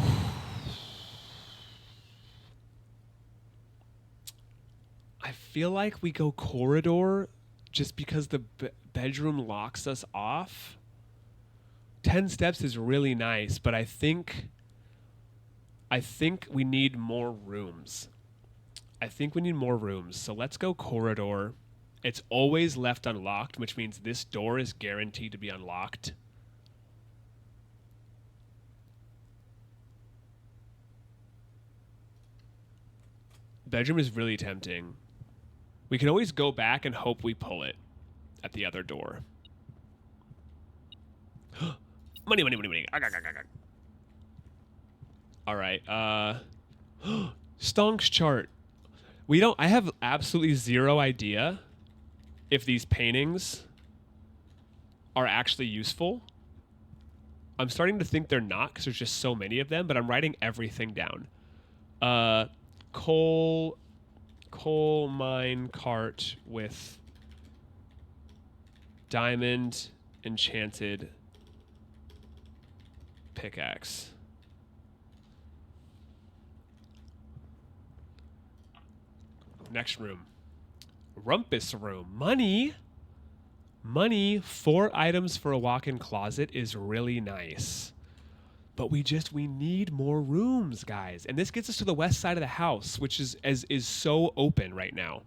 I feel like we go corridor just because the bedroom locks us off. 10 steps is really nice, but I think we need more rooms. So let's go corridor. It's always left unlocked, which means this door is guaranteed to be unlocked. Bedroom is really tempting. We can always go back and hope we pull it at the other door. Money. All right. Stonk's chart. I have absolutely zero idea if these paintings are actually useful. I'm starting to think they're not because there's just so many of them, but I'm writing everything down. Coal mine cart with diamond enchanted pickaxe. Next room. Rumpus room. Money. 4 items for a walk-in closet is really nice. But we need more rooms, guys. And this gets us to the west side of the house, which is so open right now.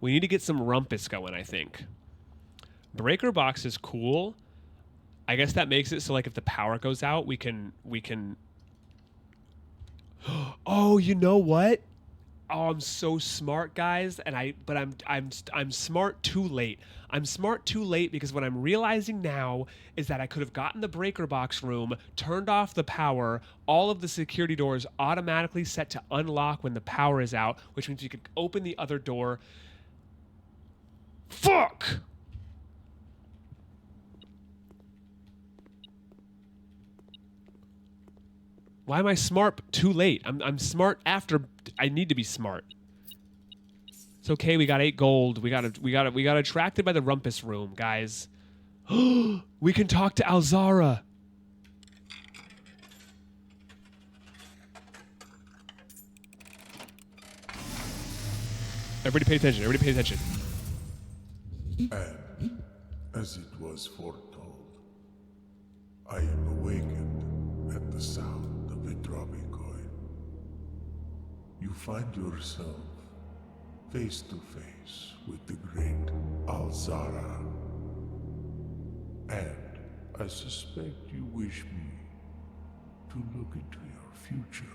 We need to get some rumpus going, I think. Breaker box is cool. I guess that makes it so like if the power goes out, we can. Oh, you know what? Oh, I'm so smart, guys, but I'm smart too late. I'm smart too late because what I'm realizing now is that I could have gotten the breaker box room, turned off the power, all of the security doors automatically set to unlock when the power is out, which means we could open the other door. Fuck! Why am I smart too late? I'm smart after I need to be smart. It's okay. We got 8 gold. We got attracted by the rumpus room, guys. We can talk to Alzara. Everybody pay attention. Everybody pay attention. And, as it was foretold, I am awakened at the sound of a dropping coin. You find yourself face to face with the great Alzara. And I suspect you wish me to look into your future.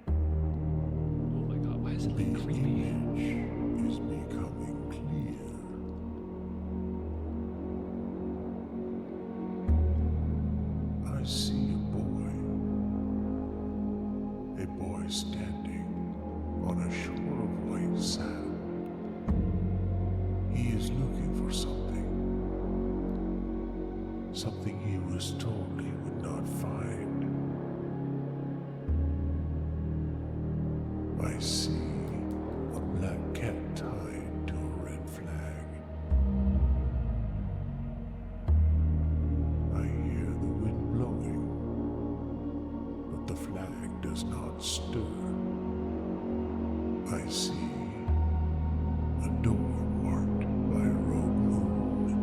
Oh my god, why is it like creepy? Image is becoming clear. I see a boy standing on a shore of white sand. He is looking for something he was told he would not find. I see a black cat tied to a red flag. I hear the wind blowing, but the flag does not stir. I see a door marked by a rogue moon.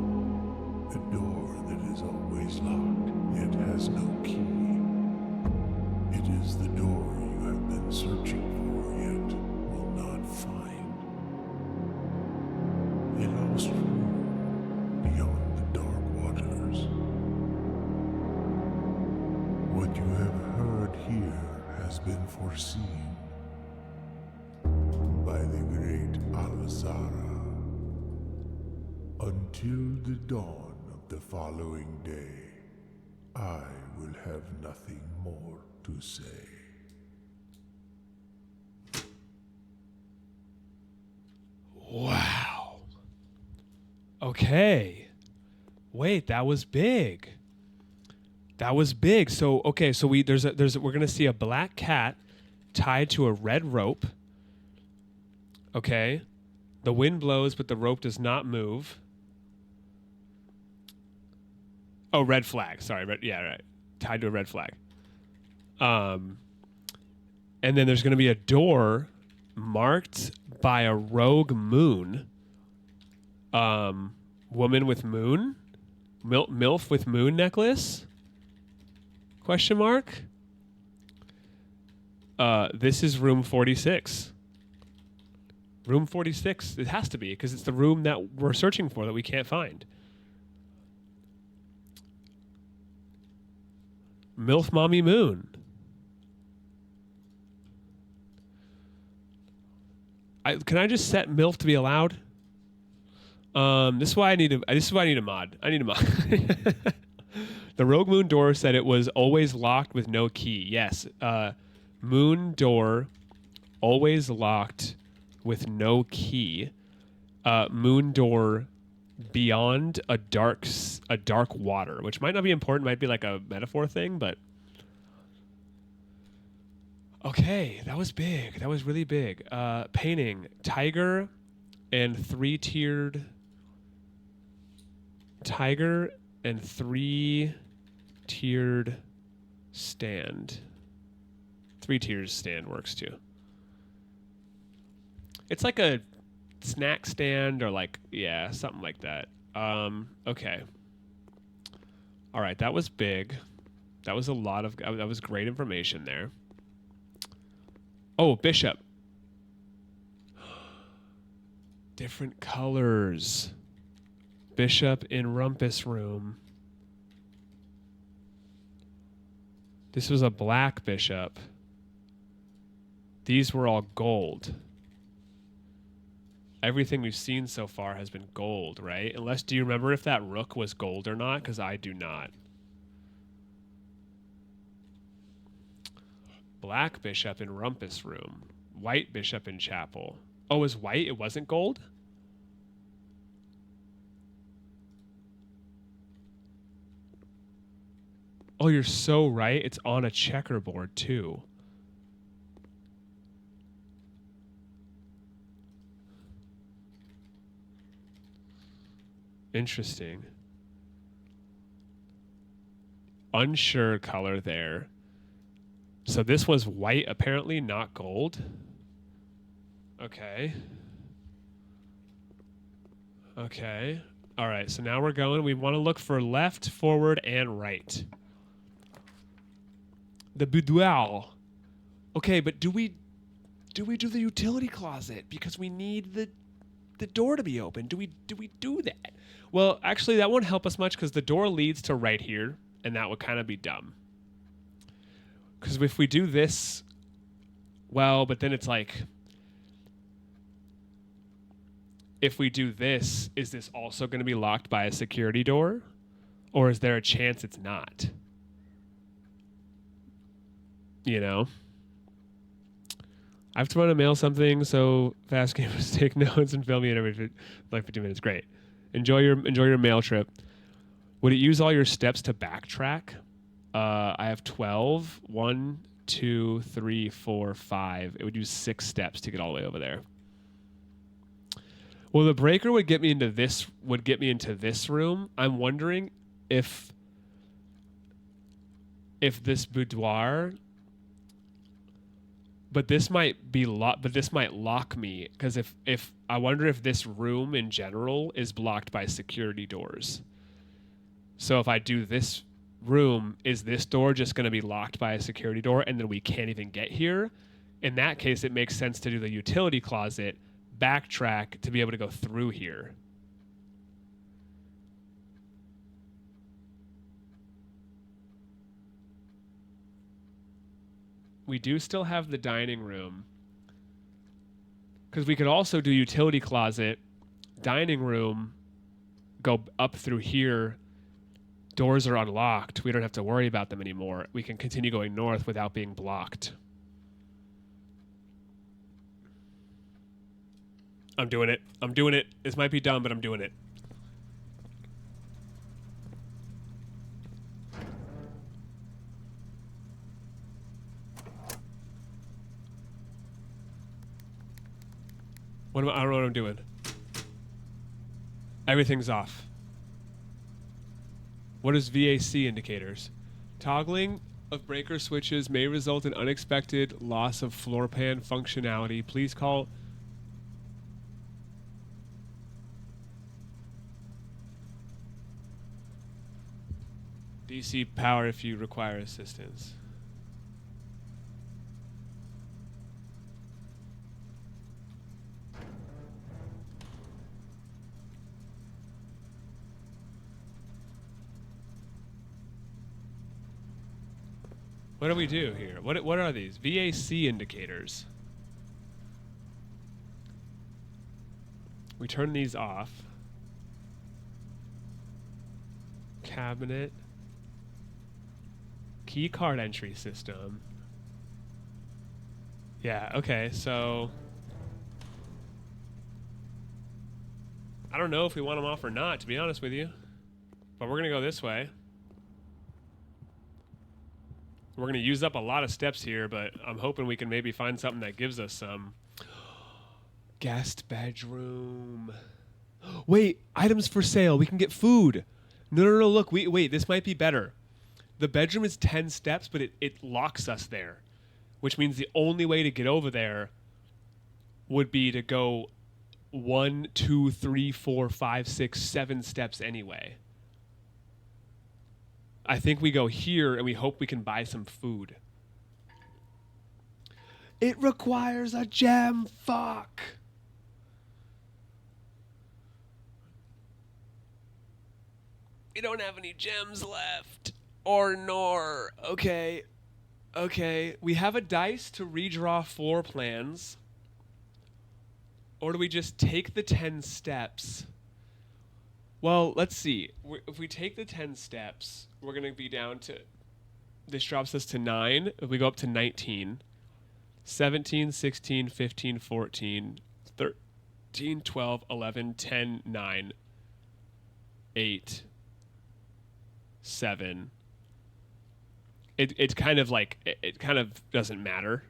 A door that is always locked, yet has no key. It is the door you have been searching for, yet will not find. A lost room beyond the dark waters. What you have heard here has been foreseen by the great Alzara. Until the dawn of the following day, I will have nothing more to say. Wow. Okay. Wait, that was big. That was big. So okay, so we're gonna see a black cat tied to a red rope. Okay. The wind blows, but the rope does not move. Oh, red flag. Sorry, yeah, right. Tied to a red flag. And then there's going to be a door marked by a rogue moon. Woman with moon? MILF with moon necklace? Question mark? This is room 46. Room 46. It has to be, because it's the room that we're searching for that we can't find. MILF Mommy Moon. Can I just set MILF to be allowed? This is why I need a mod. I need a mod. The Rogue Moon door said it was always locked with no key. Yes. Moon door always locked with no key. Moon door beyond a dark water, which might not be important, might be like a metaphor thing, but okay, that was big. That was really big. Painting tiger and 3-tiered stand. 3 tiers stand works too. It's like a snack stand or like, yeah, something like that. Okay. All right, that was big. That was that was great information there. Oh, Bishop. Different colors. Bishop in Rumpus Room. This was a black bishop. These were all gold. Everything we've seen so far has been gold, right? Unless, do you remember if that rook was gold or not? Because I do not. Black bishop in rumpus room. White bishop in chapel. Oh, it was white? It wasn't gold? Oh, you're so right. It's on a checkerboard, too. Interesting. Unsure color there. So this was white, apparently, not gold. Okay. Okay. All right, so now we're going. We want to look for left, forward, and right. The boudoir. Okay, but do we do the utility closet? Because we need the door to be open. Do we do that? Well, actually, that won't help us much because the door leads to right here, and that would kind of be dumb. Because if we do this, well, but then it's like, if we do this, is this also going to be locked by a security door? Or is there a chance it's not? You know? I have to run and mail something, so fast gamers take notes and film me in every like 15 minutes. Great. Enjoy your mail trip. Would it use all your steps to backtrack? I have 12. 1, 2, 3, 4, 5. It would use 6 steps to get all the way over there. Well, the breaker would get me into this room. I'm wondering if this boudoir, but this might lock me, because if I wonder if this room in general is blocked by security doors. So if I do this room, is this door just going to be locked by a security door and then we can't even get here? In that case, it makes sense to do the utility closet, backtrack to be able to go through here. We do still have the dining room, because we could also do utility closet, dining room, go up through here. Doors are unlocked. We don't have to worry about them anymore. We can continue going north without being blocked. I'm doing it. I'm doing it. This might be dumb, but I'm doing it. I don't know what I'm doing. Everything's off. What is VAC indicators? Toggling of breaker switches may result in unexpected loss of floor pan functionality. Please call... DC power if you require assistance. What do we do here? What are these? VAC indicators. We turn these off. Cabinet. Key card entry system. Yeah, okay, so... I don't know if we want them off or not, to be honest with you. But we're going to go this way. We're going to use up a lot of steps here, but I'm hoping we can maybe find something that gives us some. Guest bedroom. Wait, items for sale. We can get food. No, look. Wait, this might be better. The bedroom is 10 steps, but it locks us there, which means the only way to get over there would be to go 1, 2, 3, 4, 5, 6, 7 steps anyway. I think we go here and we hope we can buy some food. It requires a gem. Fuck. We don't have any gems left. Or nor. Okay. Okay, we have a dice to redraw floor plans. Or do we just take the 10 steps? Well, let's see. If we take the 10 steps, we're going to be down to... This drops us to 9. If we go up to 19, 17, 16, 15, 14, 13, 12, 11, 10, 9, 8, 7. It's kind of like... It kind of doesn't matter.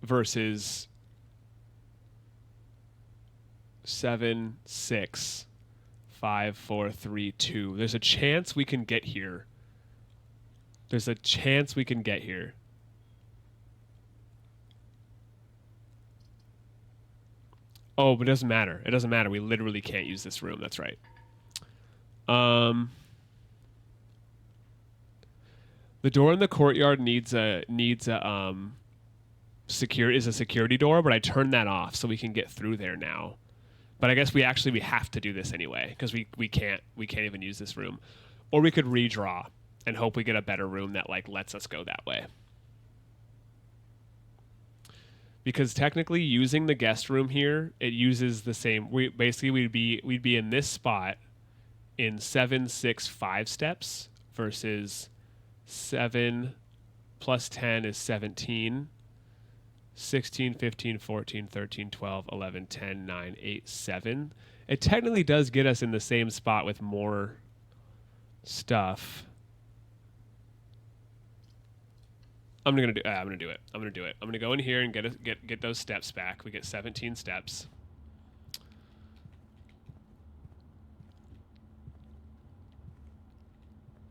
Versus 7, 6, 5, 4, 3, 2. There's a chance we can get here. There's a chance we can get here. Oh, but it doesn't matter. It doesn't matter. We literally can't use this room. That's right. The door in the courtyard needs a security door, but I turned that off so we can get through there now. But I guess we have to do this anyway because we can't even use this room. Or we could redraw and hope we get a better room that like lets us go that way. Because technically using the guest room here, it uses the same we'd be in this spot in 7, 6, 5 steps versus 7 plus 10 is 17. 16, 15, 14, 13, 12, 11, 10, 9, 8, 7. It technically does get us in the same spot with more stuff. I'm gonna do it. I'm gonna go in here and get those steps back. We get 17 steps.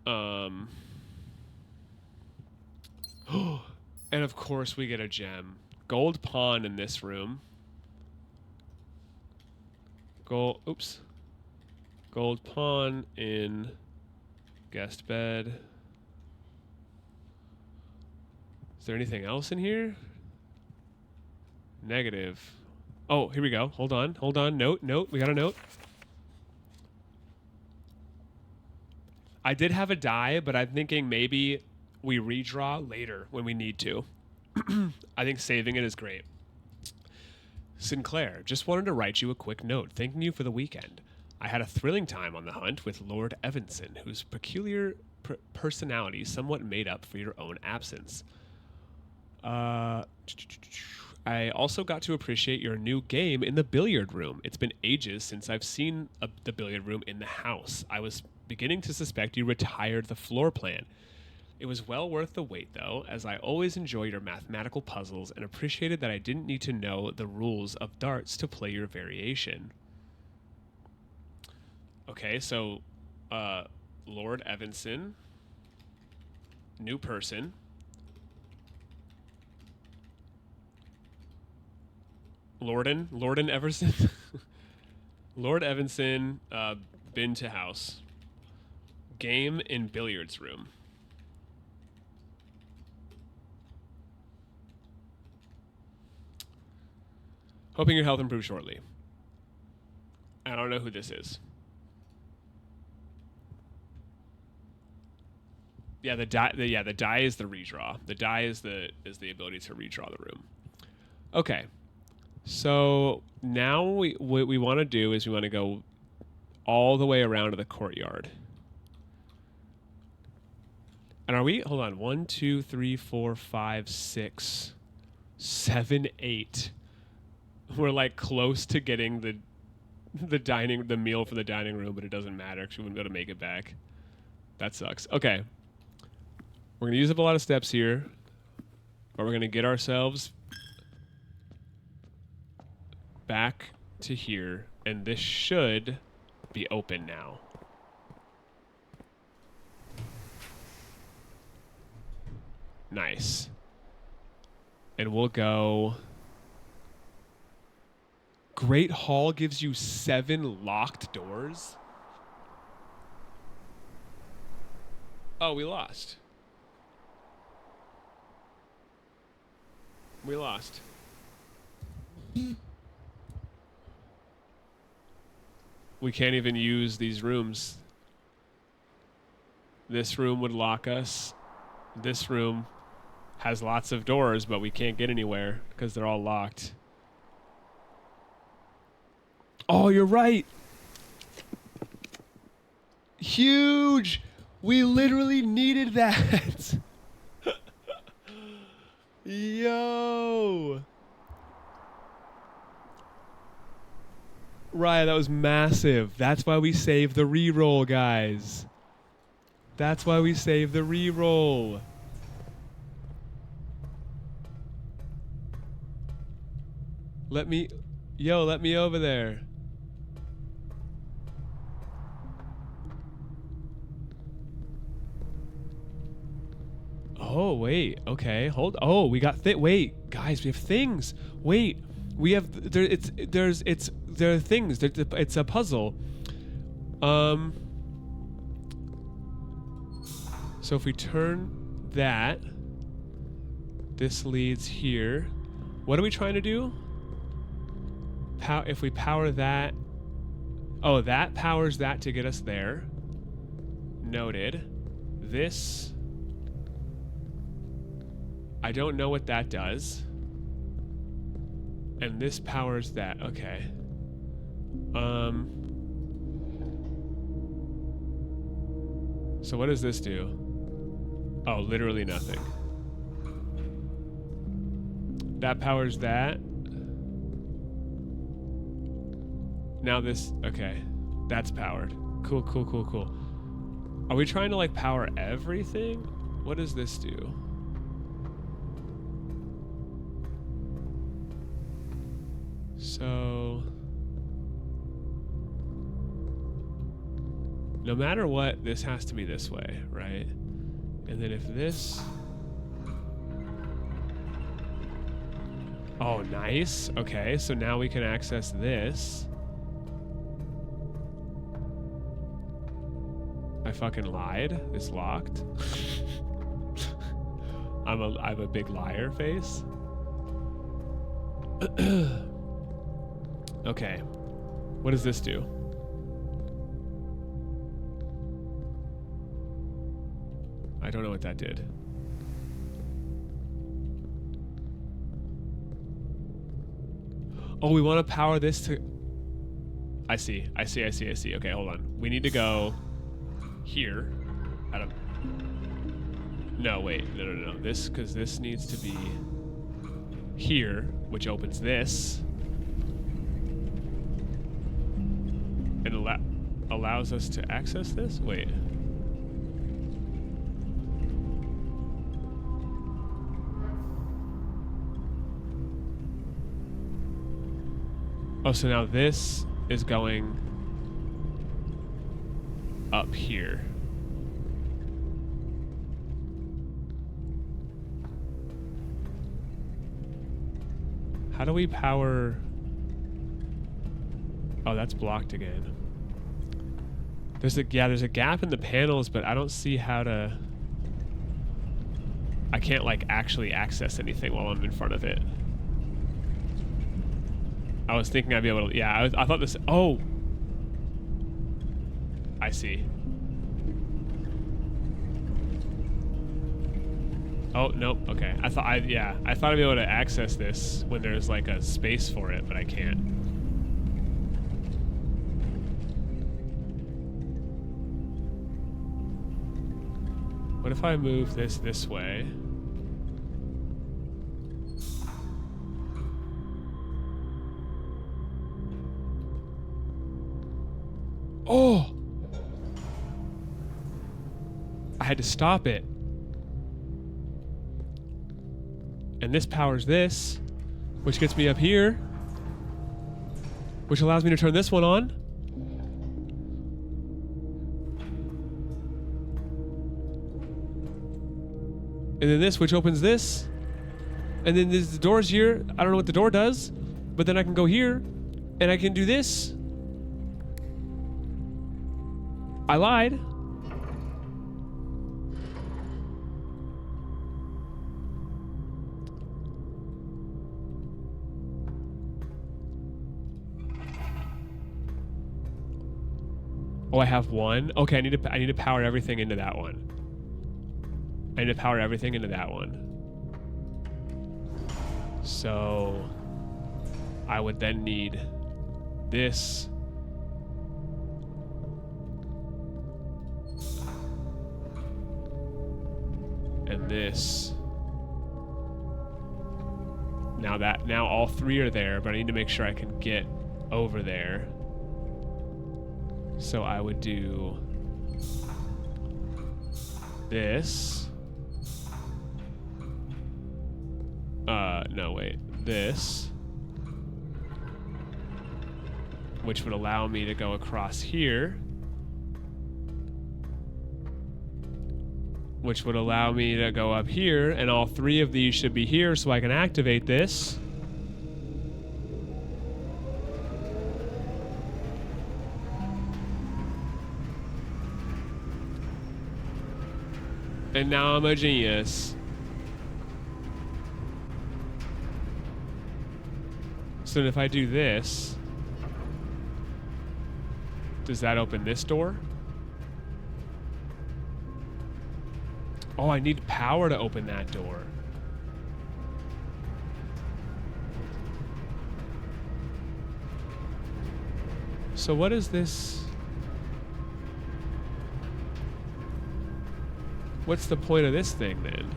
And of course we get a gem. Gold pawn in this room. Gold pawn in guest bed. Is there anything else in here? Negative. Oh, here we go. Hold on. Note. We got a note. I did have a die, but I'm thinking maybe we redraw later when we need to. I think saving it is great. Sinclair, just wanted to write you a quick note thanking you for the weekend. I had a thrilling time on the hunt with Lord Evanson, whose peculiar personality somewhat made up for your own absence. I also got to appreciate your new game in the billiard room. It's been ages since I've seen the billiard room in the house. I was beginning to suspect you retired the floor plan. It was well worth the wait, though, as I always enjoy your mathematical puzzles and appreciated that I didn't need to know the rules of darts to play your variation. Okay, so Lord Evanson, new person. Lorden Everson? Lord Evanson, been to house. Game in billiards room. Hoping your health improves shortly. I don't know who this is. Yeah, the die is the redraw. The die is the ability to redraw the room. Okay. So now what we want to do is we want to go all the way around to the courtyard. And are we? Hold on. 1, 2, 3, 4, 5, 6, 7, 8. We're like close to getting the meal for the dining room, but it doesn't matter because we wouldn't be able to make it back. That sucks. Okay. We're going to use up a lot of steps here, but we're going to get ourselves back to here, and this should be open now. Nice. And we'll go... Great Hall gives you 7 locked doors? Oh, we lost. We lost. We can't even use these rooms. This room would lock us. This room has lots of doors, but we can't get anywhere because they're all locked. Oh, you're right. Huge. We literally needed that. Yo. Right, that was massive. That's why we saved the reroll, guys. That's why we saved the reroll. Let me over there. Oh, wait. Okay, hold. Oh, we got wait, guys, we have things. Wait. We have there are things. It's a puzzle. So if we turn that, this leads here. What are we trying to do? If we power that, oh, that powers that to get us there. Noted. This, I don't know what that does. And this powers that. Okay. So what does this do? Oh, literally nothing. That powers that. Now this, okay. That's powered. Cool, cool, cool, cool. Are we trying to like power everything? What does this do? So no matter what, this has to be this way, right? And then if this, oh, nice. Okay, so now we can access this. I fucking lied. It's locked. I have a big liar face. Okay. What does this do? I don't know what that did. Oh, we want to power this to... I see. Okay, hold on. We need to go here. Adam. No, wait. No. This, because this needs to be here, which opens this. And allows us to access this? Wait. Oh, so now this is going up here. How do we power... Oh, that's blocked again. There's a gap in the panels, but I don't see how to... I can't like actually access anything while I'm in front of it. I was thinking I'd be able to... Yeah, I thought this... Oh! I see. Oh, nope. Okay. I thought I'd be able to access this when there's like a space for it, but I can't. What if I move this way? Oh! I had to stop it. And this powers this, which gets me up here, which allows me to turn this one on. And then this, which opens this. And then there's the doors here. I don't know what the door does, but then I can go here and I can do this. I lied. Oh, I have one? Okay, I need to power everything into that one. I need to power everything into that one. So I would then need this. And this. Now all three are there, but I need to make sure I can get over there. So I would do this. No, wait. This. Which would allow me to go across here. Which would allow me to go up here, and all three of these should be here so I can activate this. And now I'm a genius. So if I do this, does that open this door? Oh, I need power to open that door. So what is this? What's the point of this thing then?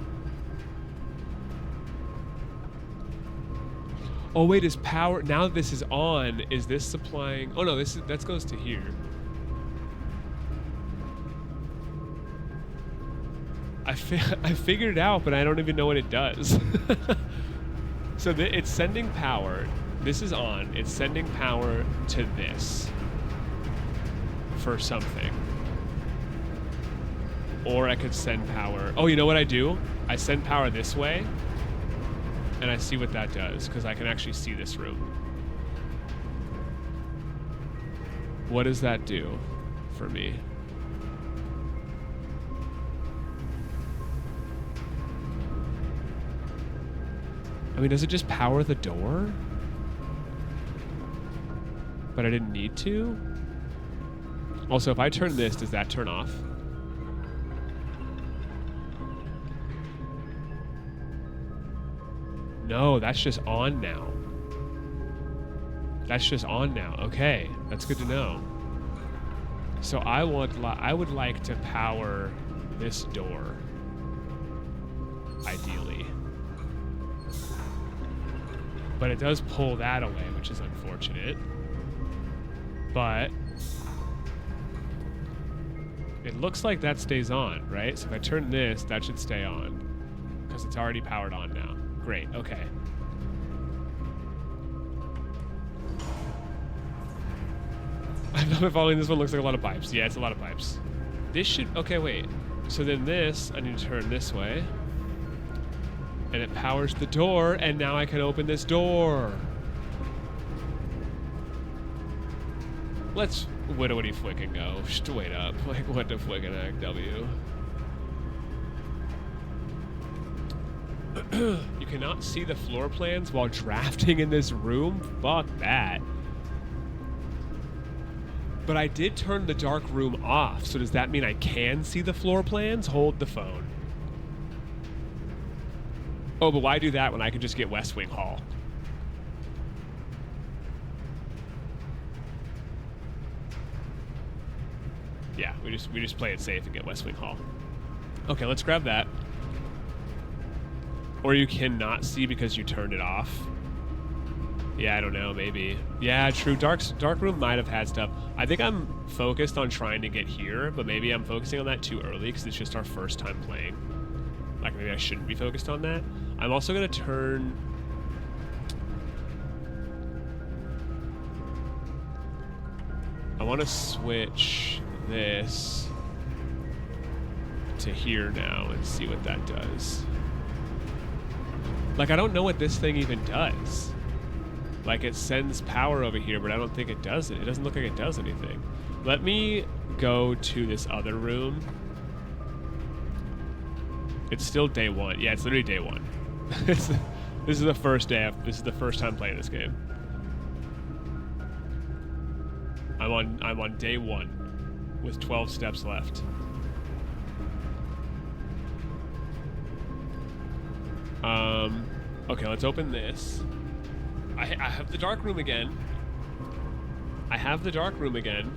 Oh wait, is power, now that this is on, is this supplying, oh no, that goes to here. I figured it out, but I don't even know what it does. So it's sending power, this is on, it's sending power to this for something. Or I could send power, oh, you know what I do? I send power this way, and I see what that does, because I can actually see this room. What does that do for me? I mean, does it just power the door? But I didn't need to? Also, if I turn this, does that turn off? No, that's just on now. That's just on now. Okay, that's good to know. So I would like to power this door, ideally. But it does pull that away, which is unfortunate. But it looks like that stays on, right? So if I turn this, that should stay on, because it's already powered on now. Great, okay. I'm not following this one, looks like a lot of pipes. Yeah, it's a lot of pipes. This should, okay, wait. So then this, I need to turn this way. And it powers the door, and now I can open this door. Let's widdowity flick and go. Straight up. Like, what the flickin' heck, W? You cannot see the floor plans while drafting in this room? Fuck that. But I did turn the dark room off, so does that mean I can see the floor plans? Hold the phone. Oh, but why do that when I can just get West Wing Hall? Yeah, we just play it safe and get West Wing Hall. Okay, let's grab that. Or you cannot see because you turned it off. Yeah, I don't know, maybe. Yeah, true. Dark room might have had stuff. I think I'm focused on trying to get here, but maybe I'm focusing on that too early because it's just our first time playing. Like, maybe I shouldn't be focused on that. I'm also going to turn... I want to switch this to here now and see what that does. Like, I don't know what this thing even does. Like, it sends power over here, but I don't think it does it. It doesn't look like it does anything. Let me go to this other room. It's still day one. Yeah, it's literally day one. This is the first day. This is the first time playing this game. I'm on day one. with 12 steps left. Okay, let's open this. I have the dark room again. I have the dark room again.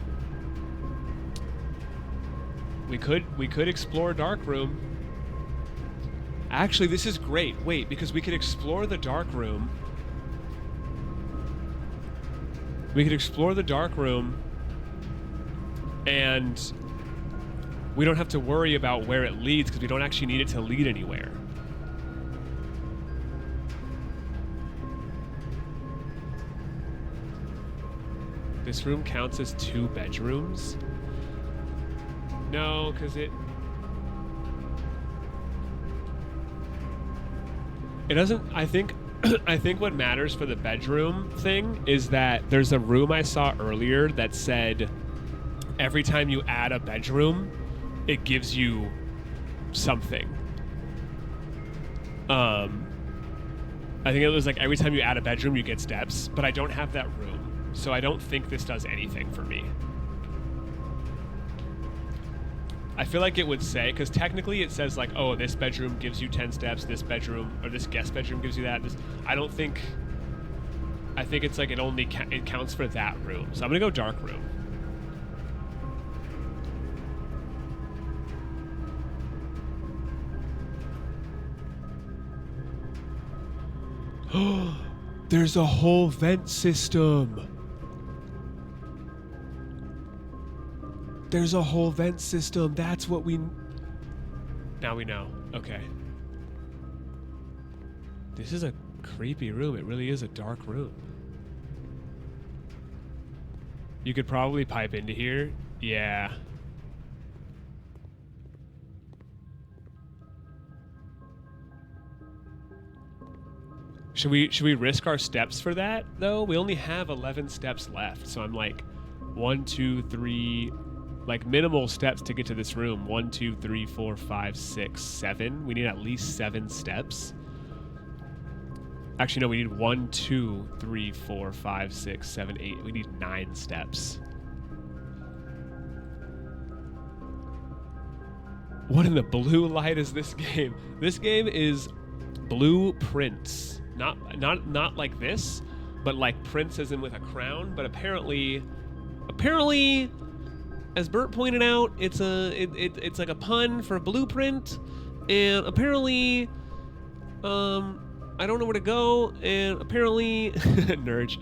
We could explore dark room. Actually, this is great. Wait, because we could explore the dark room. We could explore the dark room, and we don't have to worry about where it leads because we don't actually need it to lead anywhere. This room counts as 2 bedrooms? No, because it doesn't. I think what matters for the bedroom thing is that there's a room I saw earlier that said every time you add a bedroom, it gives you something. I think it was like every time you add a bedroom, you get steps, but I don't have that room, so I don't think this does anything for me. I feel like it would say, because technically it says like, oh, this bedroom gives you 10 steps, this bedroom, or this guest bedroom gives you that. I think it's like it counts for that room. So I'm gonna go dark room. There's a whole vent system. There's a whole vent system. That's what we... Now we know. Okay. This is a creepy room. It really is a dark room. You could probably pipe into here. Yeah. Should we risk our steps for that, though? We only have 11 steps left, so I'm like 1, 2, 3... like minimal steps to get to this room. 1, 2, 3, 4, 5, 6, 7. We need at least 7 steps. Actually, no, we need 1, 2, 3, 4, 5, 6, 7, 8. We need 9 steps. What in the blue light is this game? This game is blueprints. Not like this, but like Prince as in with a crown. But apparently, as Bert pointed out, it's like a pun for blueprint, and apparently, I don't know where to go, and apparently, nerd.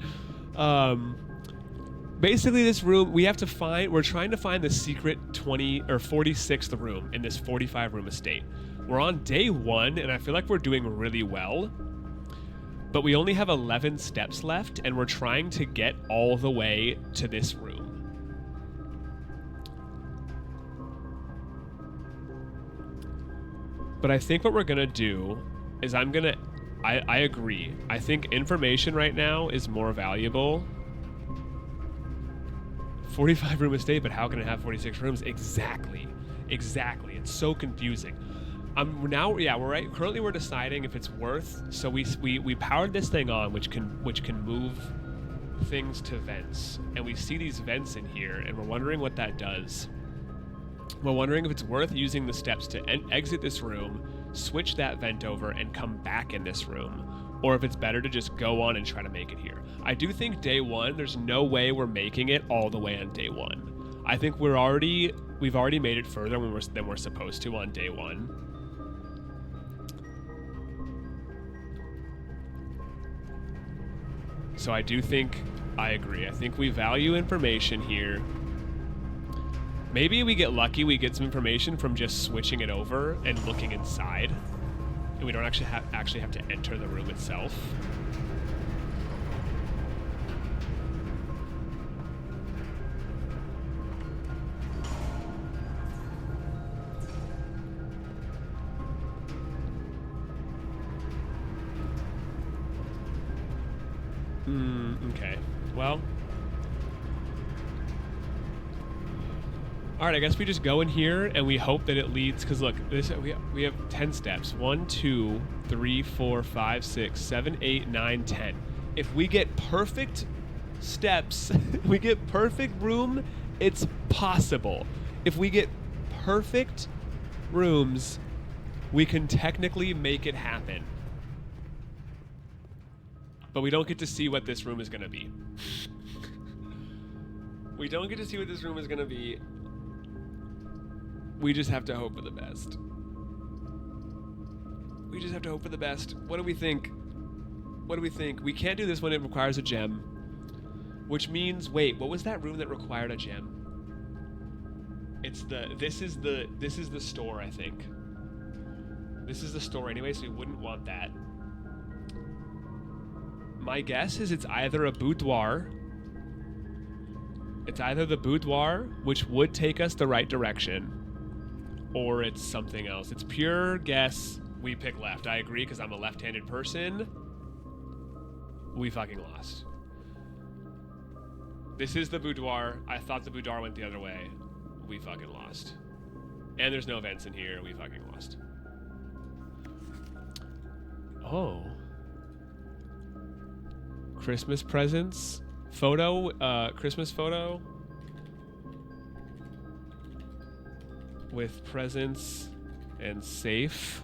Basically, this room we're trying to find the secret 20 or 46th room in this 45 room estate. We're on day 1, and I feel like we're doing really well, but we only have 11 steps left, and we're trying to get all the way to this room. But I think what we're gonna do is I agree. I think information right now is more valuable. 45 room estate, but how can it have 46 rooms? Exactly. It's so confusing. Currently we're deciding if it's worth. So we powered this thing on, which can move things to vents, and we see these vents in here, and we're wondering what that does. We're wondering if it's worth using the steps to exit this room, switch that vent over, and come back in this room, or if it's better to just go on and try to make it here. I do think day 1, there's no way we're making it all the way on day 1. I think we've already made it further than we're supposed to on day 1. So I agree. I think we value information here. Maybe we get lucky, we get some information from just switching it over and looking inside, and we don't actually have to enter the room itself. Okay. Well. All right, I guess we just go in here and we hope that it leads, because look, we have 10 steps. 1, 2, 3, 4, 5, 6, 7, 8, 9, 10. If we get perfect steps, we get perfect room, it's possible. If we get perfect rooms, we can technically make it happen. But we don't get to see what this room is going to be. We don't get to see what this room is going to be. We just have to hope for the best. We just have to hope for the best. What do we think? What do we think? We can't do this when it requires a gem. Which means, wait, what was that room that required a gem? It's this is the store, I think. This is the store anyway, so we wouldn't want that. My guess is it's either a boudoir. It's either the boudoir, which would take us the right direction, or it's something else. It's pure guess. We pick left. I agree, because I'm a left-handed person. We fucking lost. This is the boudoir. I thought the boudoir went the other way. We fucking lost. And there's no vents in here. We fucking lost. Oh. Christmas presents. Photo. Christmas photo. With presents and safe.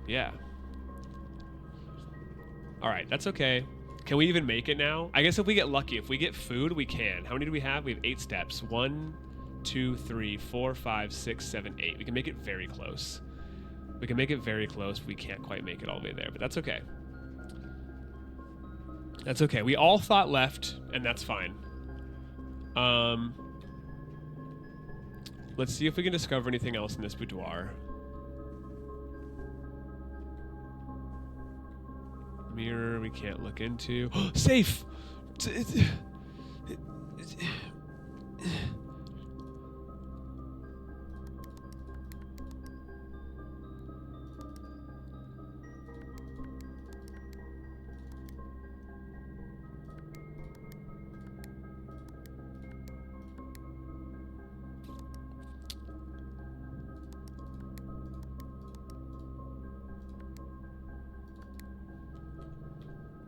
Yeah. All right, that's okay. Can we even make it now? I guess if we get lucky, if we get food, we can. How many do we have? We have 8 steps. 1, 2, 3, 4, 5, 6, 7, 8. We can make it very close. We can make it very close. We can't quite make it all the way there, but that's okay. That's okay. We all thought left, and that's fine. Let's see if we can discover anything else in this boudoir. Mirror we can't look into. Safe!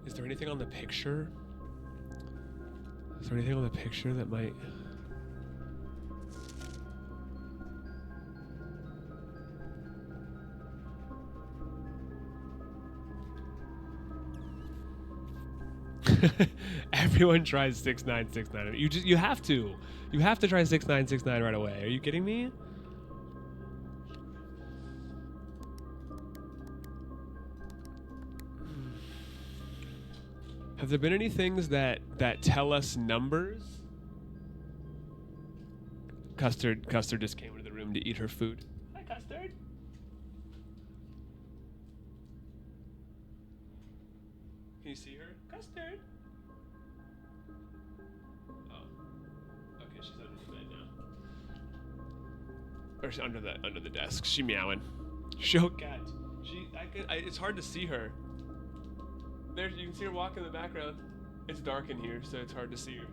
Is there anything on the picture? Is there anything on the picture that might... Everyone tries 6969. You have to. You have to try 6969 right away. Are you kidding me? Have there been any things that tell us numbers? Custard just came into the room to eat her food. Hi, Custard. Can you see her? Custard. Oh. Okay, she's under the bed now. Or she's under the desk. She meowing. Show cat. It's hard to see her. There, you can see her walking in the background. It's dark in here, so it's hard to see her.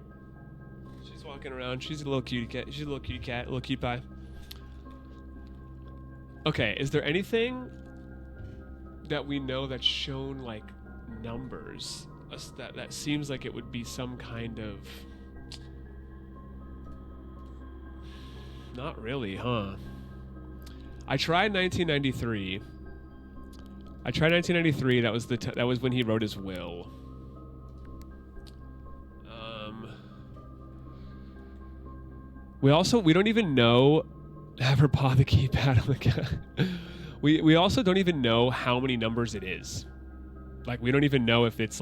She's walking around. She's a little cutie cat. She's a little cutie cat, a little cute pie. Okay, is there anything that we know that's shown like numbers? That seems like it would be some kind of... Not really, huh? I tried 1993. That was when he wrote his will. We don't even know. Have her paw the keypad on the cat. We also don't even know how many numbers it is. Like we don't even know if it's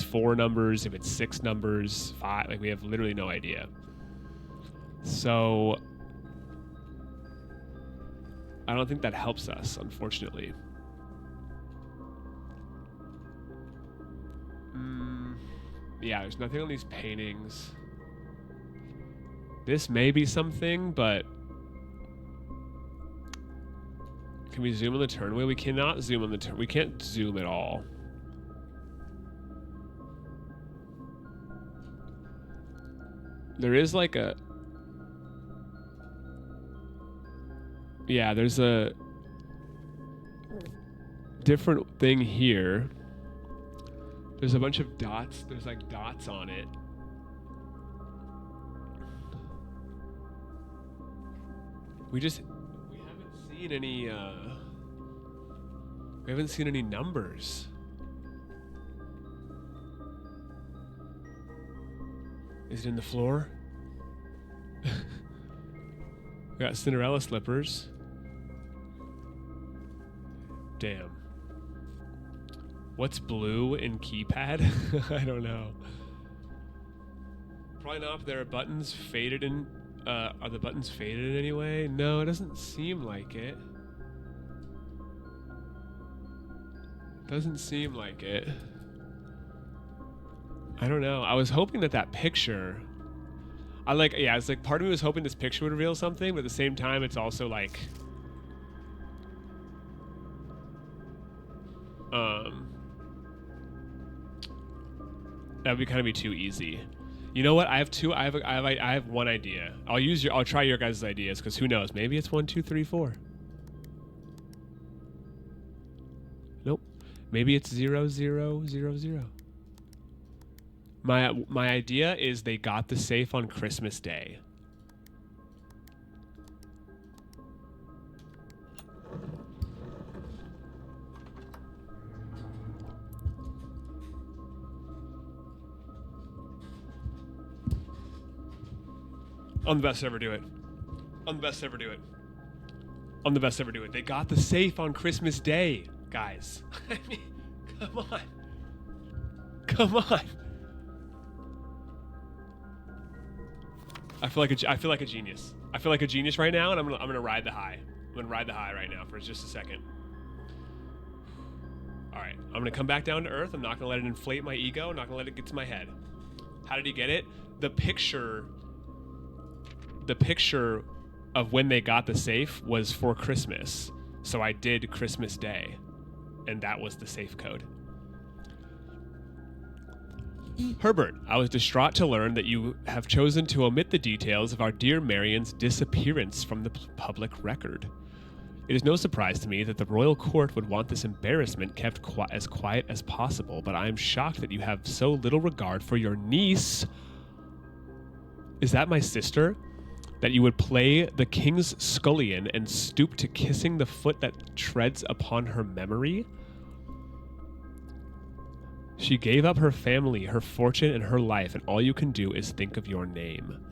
4 numbers, if it's 6 numbers, 5. Like we have literally no idea. So I don't think that helps us, unfortunately. Yeah, there's nothing on these paintings. This may be something, but... Can we zoom on the turn wheel? We cannot zoom on the turn. We can't zoom at all. There is like a... Yeah, there's a different thing here. There's a bunch of dots. There's like dots on it. We haven't seen any we haven't seen any numbers. Is it in the floor? We got Cinderella slippers. Damn. What's blue in keypad? I don't know. Probably not. There are buttons faded in. Are the buttons faded in any way? No, it doesn't seem like it. Doesn't seem like it. I don't know. I was hoping that picture. It's like part of me was hoping this picture would reveal something, but at the same time, it's also like. That would kind of be too easy. You know what? I have one idea. I'll try your guys' ideas because who knows? Maybe it's 1, 2, 3, 4. Nope. Maybe it's 0, 0, 0, 0. My idea is they got the safe on Christmas Day. I'm the best to ever do it. I'm the best to ever do it. I'm the best to ever do it. They got the safe on Christmas Day, guys. I mean, come on. Come on. I feel like a genius. I feel like a genius right now, and I'm gonna ride the high. I'm gonna ride the high right now for just a second. All right, I'm gonna come back down to earth. I'm not gonna let it inflate my ego. I'm not gonna let it get to my head. How did he get it? The picture of when they got the safe was for Christmas. So I did Christmas Day, and that was the safe code. Herbert, I was distraught to learn that you have chosen to omit the details of our dear Marion's disappearance from the public record. It is no surprise to me that the royal court would want this embarrassment kept as quiet as possible, but I am shocked that you have so little regard for your niece. Is that my sister? That you would play the king's scullion and stoop to kissing the foot that treads upon her memory? She gave up her family, her fortune, and her life, and all you can do is think of your name.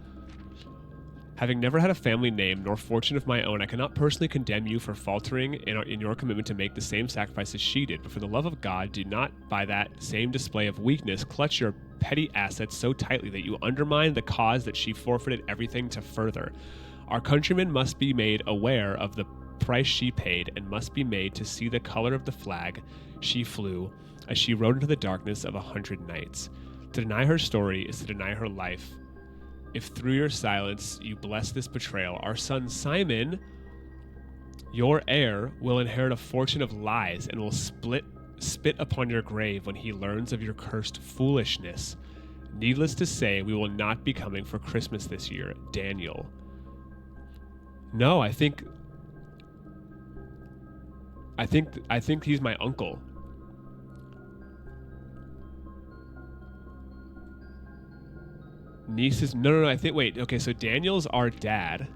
Having never had a family name nor fortune of my own, I cannot personally condemn you for faltering in your commitment to make the same sacrifices she did, but for the love of God, do not, by that same display of weakness, clutch your petty assets so tightly that you undermine the cause that she forfeited everything to further. Our countrymen must be made aware of the price she paid and must be made to see the color of the flag she flew as she rode into the darkness of 100 nights. To deny her story is to deny her life. If through your silence you bless this betrayal, our son Simon, your heir, will inherit a fortune of lies and will spit upon your grave when he learns of your cursed foolishness. Needless to say, we will not be coming for Christmas this year, Daniel. No, I think he's my uncle. Niece is no. I think wait. Okay, so Daniel's our dad.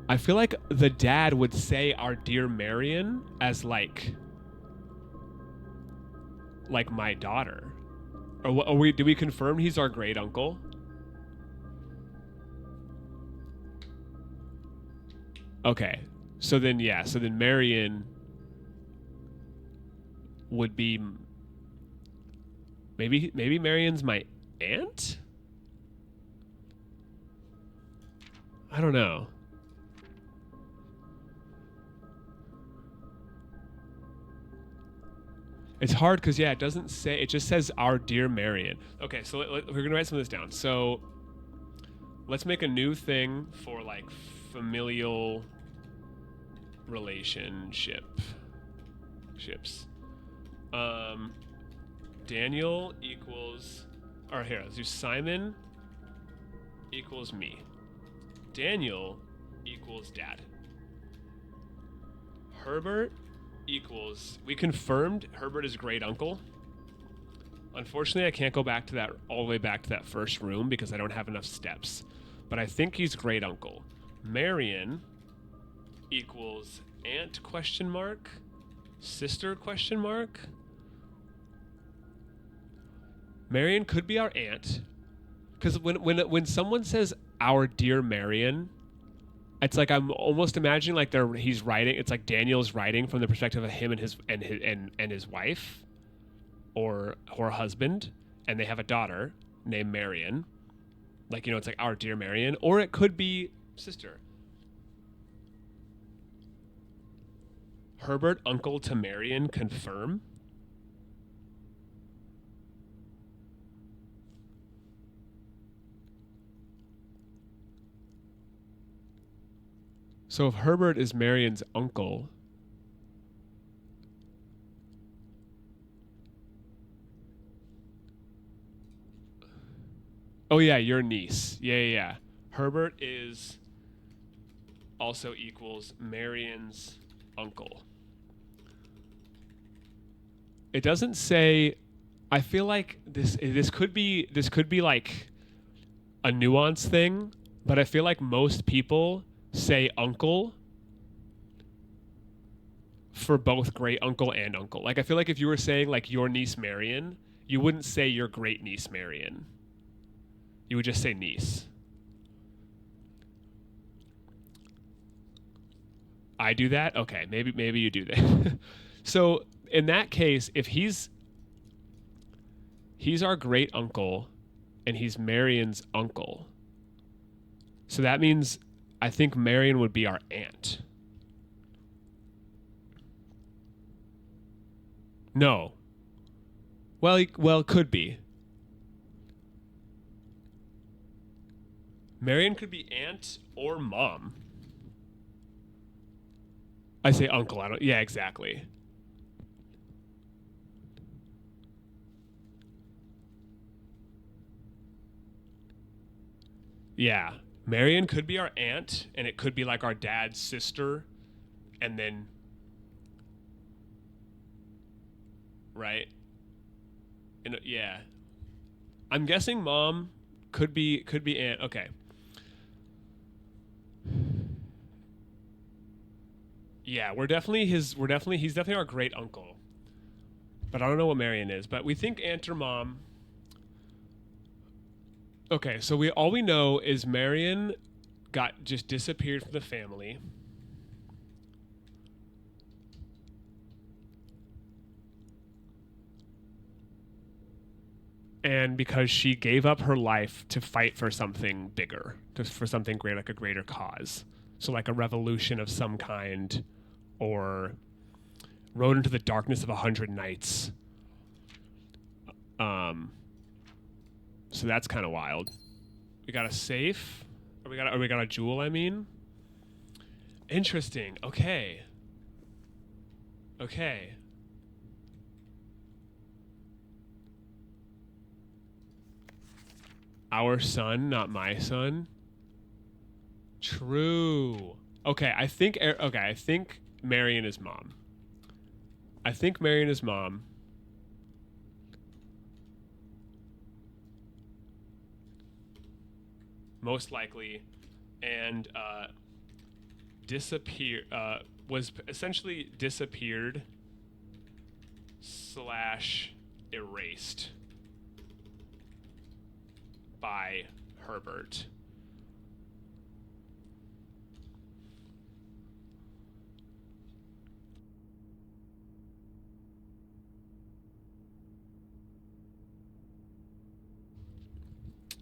I feel like the dad would say our dear Marion as like my daughter. Or do we confirm he's our great uncle? Okay. So then Marion would be maybe Marion's my aunt? I don't know. It's hard because, yeah, it doesn't say, it just says our dear Marion. Okay, so we're going to write some of this down. So let's make a new thing for like familial relationships. Daniel equals, or here, let's do Simon equals me. Daniel equals dad. Herbert equals, we confirmed Herbert is great uncle. Unfortunately, I can't go back to that, all the way back to that first room because I don't have enough steps. But I think he's great uncle. Marion equals aunt question mark, sister question mark. Marion could be our aunt. Because when someone says our dear Marion, it's like I'm almost imagining like he's writing. It's like Daniel's writing from the perspective of him and his wife, or husband, and they have a daughter named Marion. Like, you know, it's like our dear Marion, or it could be sister. Herbert uncle to Marion confirm. So if Herbert is Marion's uncle, oh yeah, your niece. Yeah. Herbert is also equals Marion's uncle. It doesn't say. I feel like this could be like a nuance thing, but I feel like most people say uncle for both great uncle and uncle. Like, I feel like if you were saying like your niece Marion, you wouldn't say your great niece Marion. You would just say niece. I do that? Okay, maybe you do that. So in that case, if he's our great uncle and he's Marion's uncle, so that means I think Marion would be our aunt. No. Well, could be. Marion could be aunt or mom. I say uncle. I don't. Yeah, exactly. Yeah. Marion could be our aunt, and it could be like our dad's sister, and then, right? And yeah, I'm guessing mom could be aunt. Okay. Yeah, he's definitely our great uncle, but I don't know what Marion is. But we think aunt or mom. Okay, so all we know is Marion just disappeared from the family. And because she gave up her life to fight for something bigger, for something greater, like a greater cause. So like a revolution of some kind, or rode into the darkness of 100 nights. So that's kind of wild. We got a safe, or we got a jewel. I mean, interesting. Okay. Our son, not my son. True. Okay, I think Marion is mom. Most likely, and was essentially disappeared / erased by Herbert.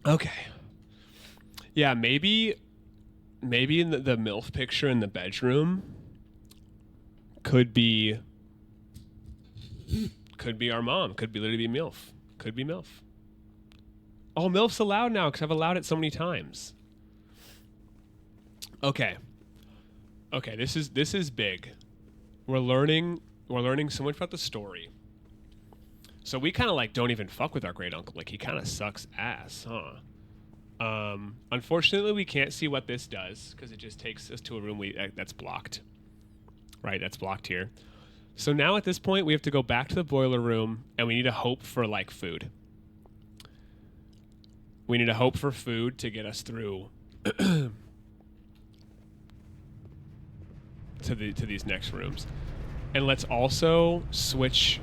Okay. Yeah, maybe in the MILF picture in the bedroom could be our mom. Could be literally be MILF. Could be MILF. Oh, MILF's allowed now because I've allowed it so many times. Okay, this is big. We're learning so much about the story. So we kind of like don't even fuck with our great uncle. Like, he kind of sucks ass, huh? Unfortunately, we can't see what this does because it just takes us to a room that's blocked. right? That's blocked here. So now at this point, we have to go back to the boiler room, and we need to hope for, like, food. We need to hope for food to get us through to these next rooms. And let's also switch...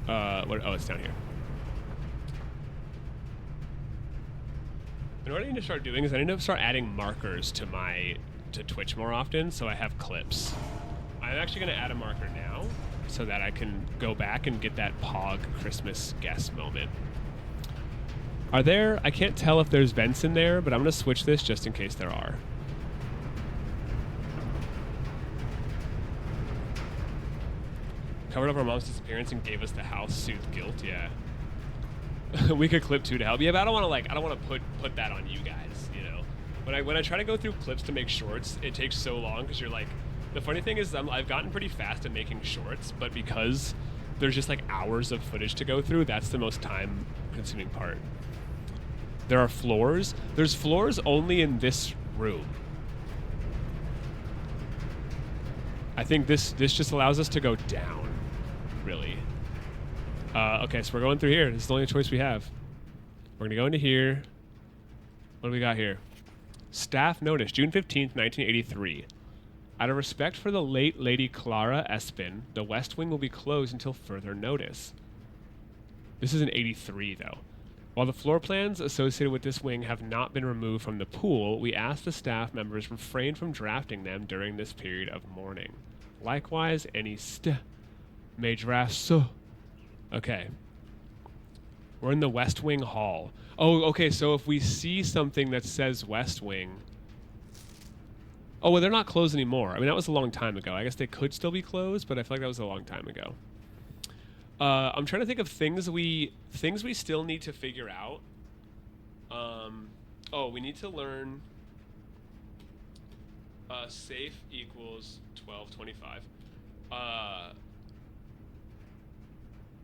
oh, it's down here. And what I need to start doing is I need to start adding markers to Twitch more often, so I have clips. I'm actually going to add a marker now so that I can go back and get that Pog Christmas guest moment. Are there... I can't tell if there's vents in there, but I'm going to switch this just in case there are. Covered up our mom's disappearance and gave us the house, soothed guilt, yeah. We could clip 2 to help. Yeah, but I don't want to put that on you guys, you know. When I try to go through clips to make shorts, it takes so long because you're like... The funny thing is I've gotten pretty fast at making shorts, but because there's just like hours of footage to go through, that's the most time-consuming part. There are floors. There's floors only in this room. I think this just allows us to go down, really. Okay, so we're going through here. This is the only choice we have. We're going to go into here. What do we got here? Staff notice, June 15th, 1983. Out of respect for the late Lady Clara Espin, the West Wing will be closed until further notice. This is in 83, though. While the floor plans associated with this wing have not been removed from the pool, we ask the staff members refrain from drafting them during this period of mourning. Likewise, any may draft so. Okay. We're in the West Wing Hall. Oh, okay, so if we see something that says West Wing... Oh, well, they're not closed anymore. I mean, that was a long time ago. I guess they could still be closed, but I feel like that was a long time ago. I'm trying to think of things we still need to figure out. Oh, we need to learn safe equals 1225.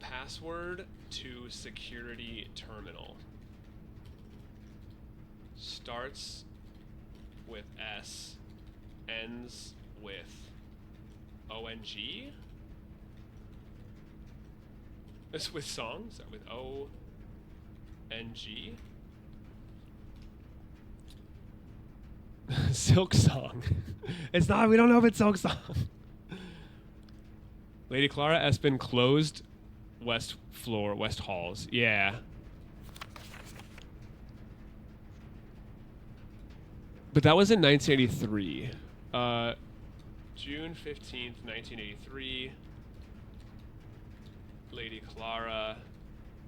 Password to security terminal. Starts with S, ends with ONG. This with songs with O-N-G. Silk Song. It's not. We don't know if it's Silk Song. Lady Clara Espin closed West Halls. Yeah. But that was in 1983. June 15th, 1983. Lady Clara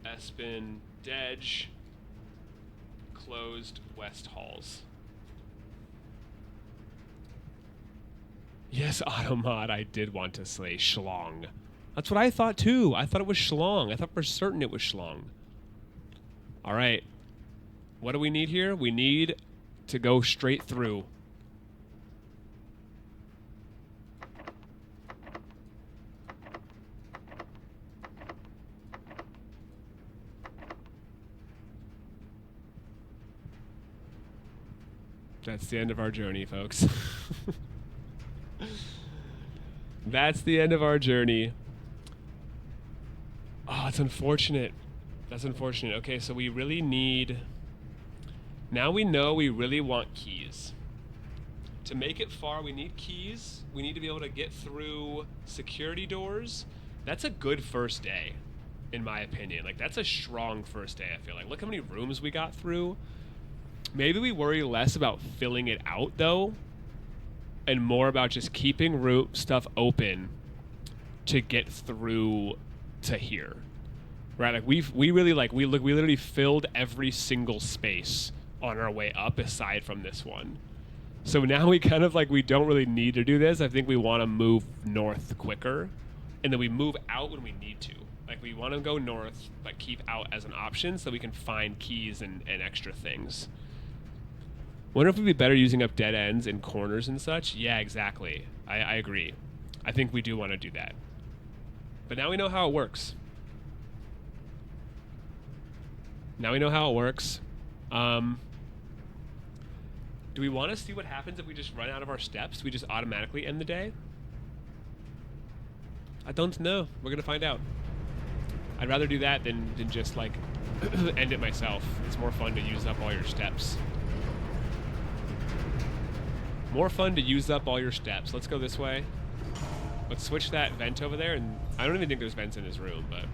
Espin Dedge closed West Halls. Yes, Automod, I did want to say Schlong. That's what I thought too. I thought it was Schlong. I thought for certain it was Schlong. All right. What do we need here? We need to go straight through. That's the end of our journey, folks. That's the end of our journey. Oh, it's unfortunate. That's unfortunate. Okay, so we really need... Now we know we really want keys. To make it far, we need keys. We need to be able to get through security doors. That's a good first day, in my opinion. Like, that's a strong first day, I feel like. Look how many rooms we got through. Maybe we worry less about filling it out, though, and more about just keeping stuff open to get through to here. Right? Like, we literally filled every single space on our way up aside from this one. So now we kind of we don't really need to do this. I think we want to move north quicker, and then we move out when we need to. Like, we want to go north, but keep out as an option so we can find keys and extra things. Wonder if we'd be better using up dead ends and corners and such? Yeah, exactly. I agree. I think we do want to do that. But now we know how it works. Now we know how it works. Do we want to see what happens if we just run out of our steps? We just automatically end the day? I don't know. We're gonna find out. I'd rather do that than just like end it myself. It's more fun to use up all your steps. More fun to use up all your steps. Let's go this way. Let's switch that vent over there, and I don't even think there's vents in this room, but...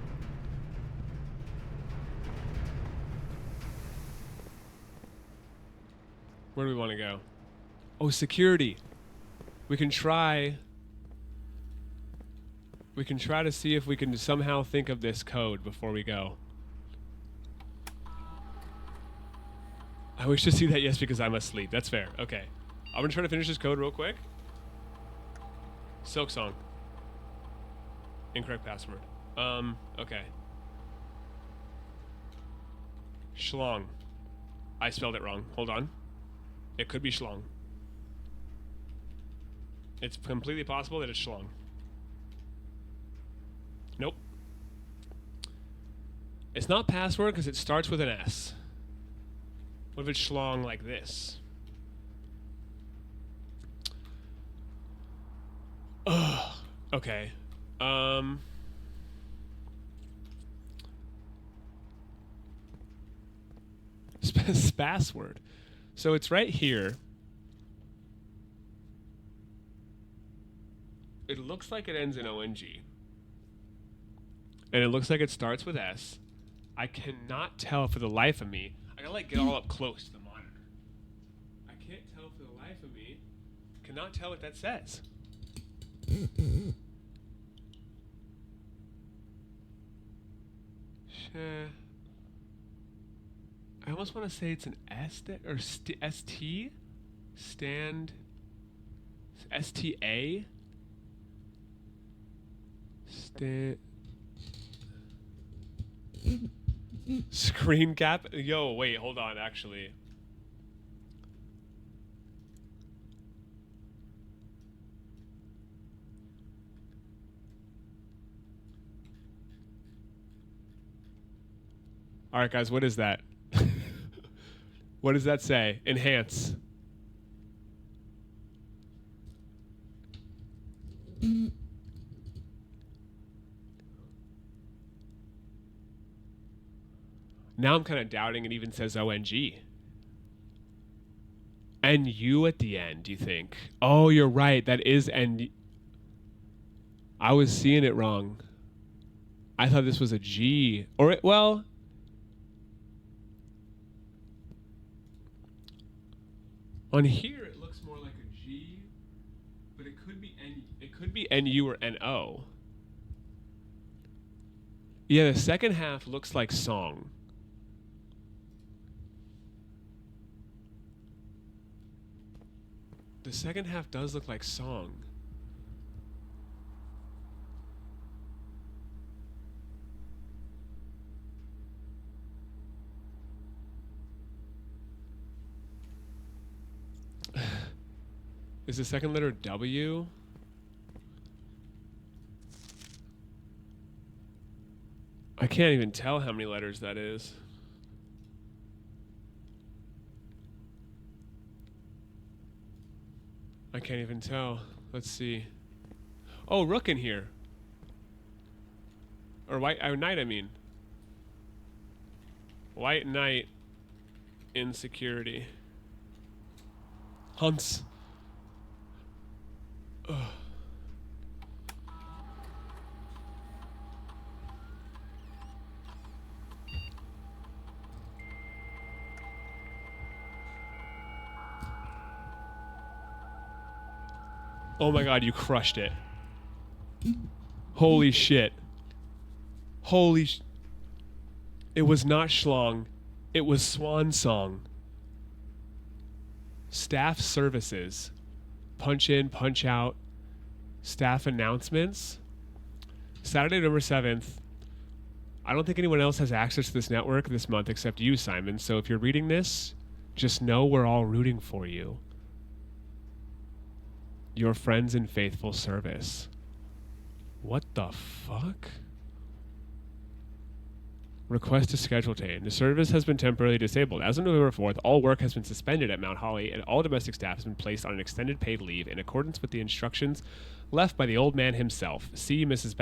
Where do we want to go? Oh, security. We can try to see if we can somehow think of this code before we go. I wish to see that, yes, because I'm asleep. That's fair. Okay. I'm gonna try to finish this code real quick. Silk song. Incorrect password. Okay. Schlong. I spelled it wrong. Hold on. It could be schlong. It's completely possible that it's schlong. Nope. It's not password because it starts with an S. What if it's schlong like this? Ugh. Okay. Spassword. So it's right here. It looks like it ends in ONG. And it looks like it starts with S. I cannot tell for the life of me. I gotta like get all up close to the monitor. I can't tell for the life of me. Cannot tell what that says. I almost want to say it's an S or ST? Stand. STA? Screen cap? Yo, wait, hold on, actually. Alright, guys, what is that? What does that say? Enhance. Now I'm kind of doubting it even says ONG. NU at the end, do you think? Oh, you're right. That is N. I was seeing it wrong. I thought this was a G. Or, well... On here, it looks more like a G, but it could be N. It could be NU or NO. Yeah, the second half looks like song. The second half does look like song. Is the second letter W? I can't even tell how many letters that is. I can't even tell. Let's see. Oh, Rook in here. Or Knight, I mean. White Knight in security. Hunts. Ugh. Oh my god, you crushed it. Holy shit. It was not Schlong. It was Swan Song. Staff services. Punch in, punch out. Staff announcements. Saturday, November 7th. I don't think anyone else has access to this network this month except you, Simon. So if you're reading this, just know we're all rooting for you. Your friends in faithful service. What the fuck? Request to schedule change. The service has been temporarily disabled. As of November 4th, all work has been suspended at Mount Holly, and all domestic staff has been placed on an extended paid leave in accordance with the instructions left by the old man himself. See Mrs.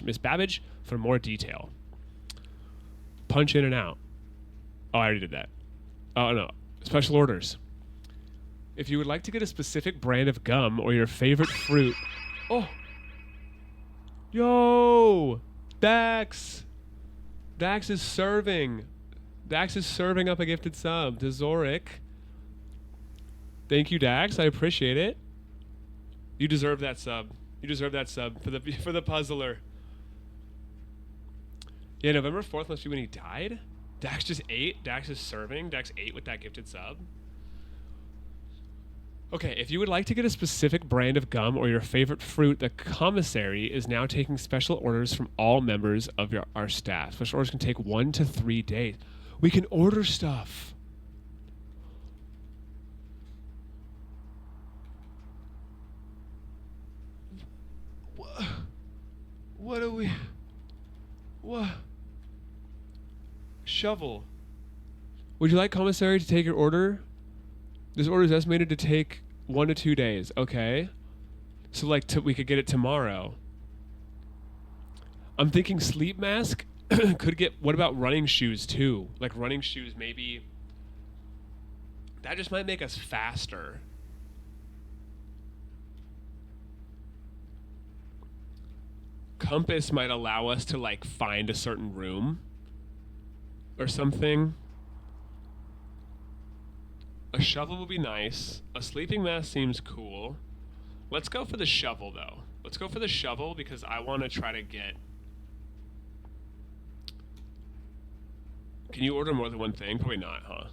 Miss Babbage, for more detail. Punch in and out. Oh, I already did that. Oh, no. Special orders. If you would like to get a specific brand of gum or your favorite fruit... Oh! Yo! Dax! Dax is serving. Dax is serving up a gifted sub to Zorik. Thank you, Dax. I appreciate it. You deserve that sub. You deserve that sub for the puzzler. Yeah, November 4th must be when he died. Dax just ate. Dax is serving. Dax ate with that gifted sub. Okay, if you would like to get a specific brand of gum or your favorite fruit, the commissary is now taking special orders from all members of our staff. Special orders can take 1 to 3 days. We can order stuff. What do we... What? Shovel. Would you like commissary to take your order? This order is estimated to take 1 to 2 days. Okay. So, like, we could get it tomorrow. I'm thinking sleep mask could get... What about running shoes, too? Like, running shoes, maybe... That just might make us faster. Compass might allow us to, like, find a certain room. Or something. A shovel would be nice. A sleeping mask seems cool. Let's go for the shovel, though. Let's go for the shovel because I want to try to get... Can you order more than one thing? Probably not, huh?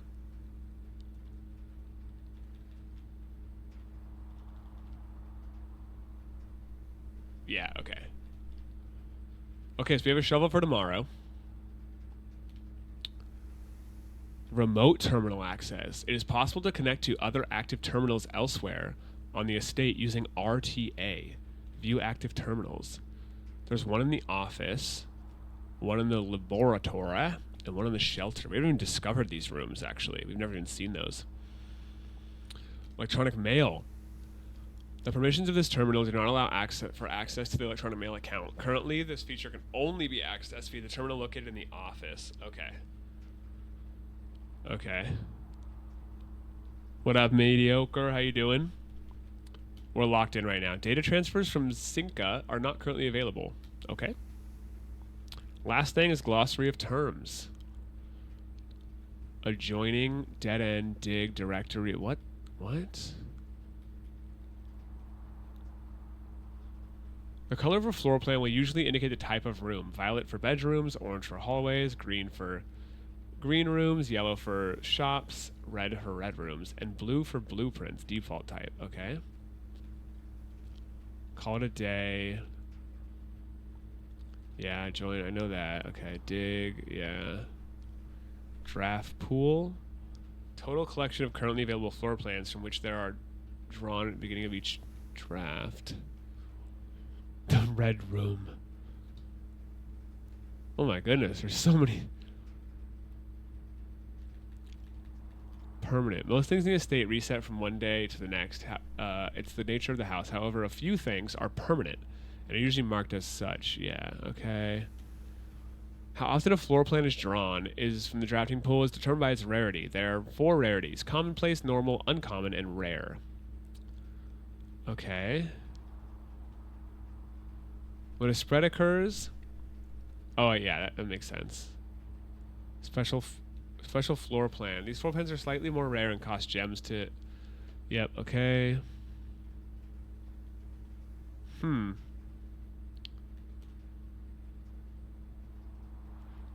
Yeah, okay. Okay, so we have a shovel for tomorrow. Remote terminal access. It is possible to connect to other active terminals elsewhere on the estate using RTA. View active terminals. There's one in the office, one in the laboratory, and one in the shelter. We haven't even discovered these rooms, actually. We've never even seen those. Electronic mail. The permissions of this terminal do not allow access to the electronic mail account. Currently, this feature can only be accessed via the terminal located in the office. Okay. Okay. What up, mediocre? How you doing? We're locked in right now. Data transfers from Cinca are not currently available. Okay. Last thing is glossary of terms. Adjoining, dead end, dig, directory. What? What? The color of a floor plan will usually indicate the type of room. Violet for bedrooms, orange for hallways, green for green rooms, yellow for shops, red for red rooms, and blue for blueprints, default type. Okay. Call it a day. Yeah, join. I know that. Okay, dig. Yeah. Draft pool. Total collection of currently available floor plans from which there are drawn at the beginning of each draft. The red room. Oh my goodness, there's so many. Permanent. Most things in the estate reset from one day to the next. It's the nature of the house. However, a few things are permanent and are usually marked as such. Yeah, okay. How often a floor plan is drawn is from the drafting pool is determined by its rarity. There are 4 rarities: commonplace, normal, uncommon, and rare. Okay. When a spread occurs... Oh, yeah, that makes sense. Special floor plan. These floor plans are slightly more rare and cost gems to... Yep, okay. The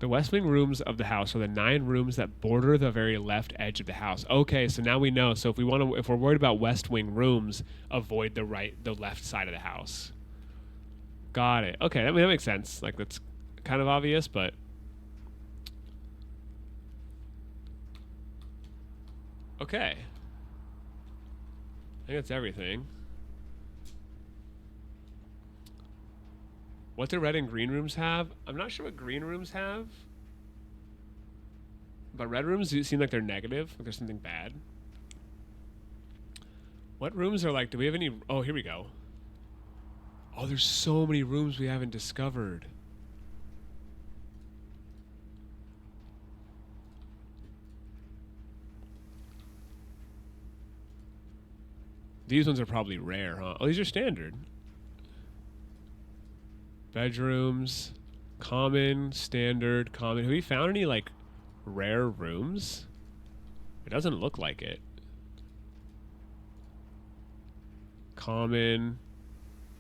west wing rooms of the house are the 9 rooms that border the very left edge of the house. Okay, so now we know. So if we're worried about west wing rooms, avoid the left side of the house. Got it. Okay, that makes sense. Like, that's kind of obvious, but... Okay. I think that's everything. What do red and green rooms have? I'm not sure what green rooms have. But red rooms do seem like they're negative, like there's something bad. What rooms are like, do we have any? Oh, here we go. Oh, there's so many rooms we haven't discovered. These ones are probably rare, huh? Oh, these are standard. Bedrooms, common, standard, common. Have we found any, like, rare rooms? It doesn't look like it. Common,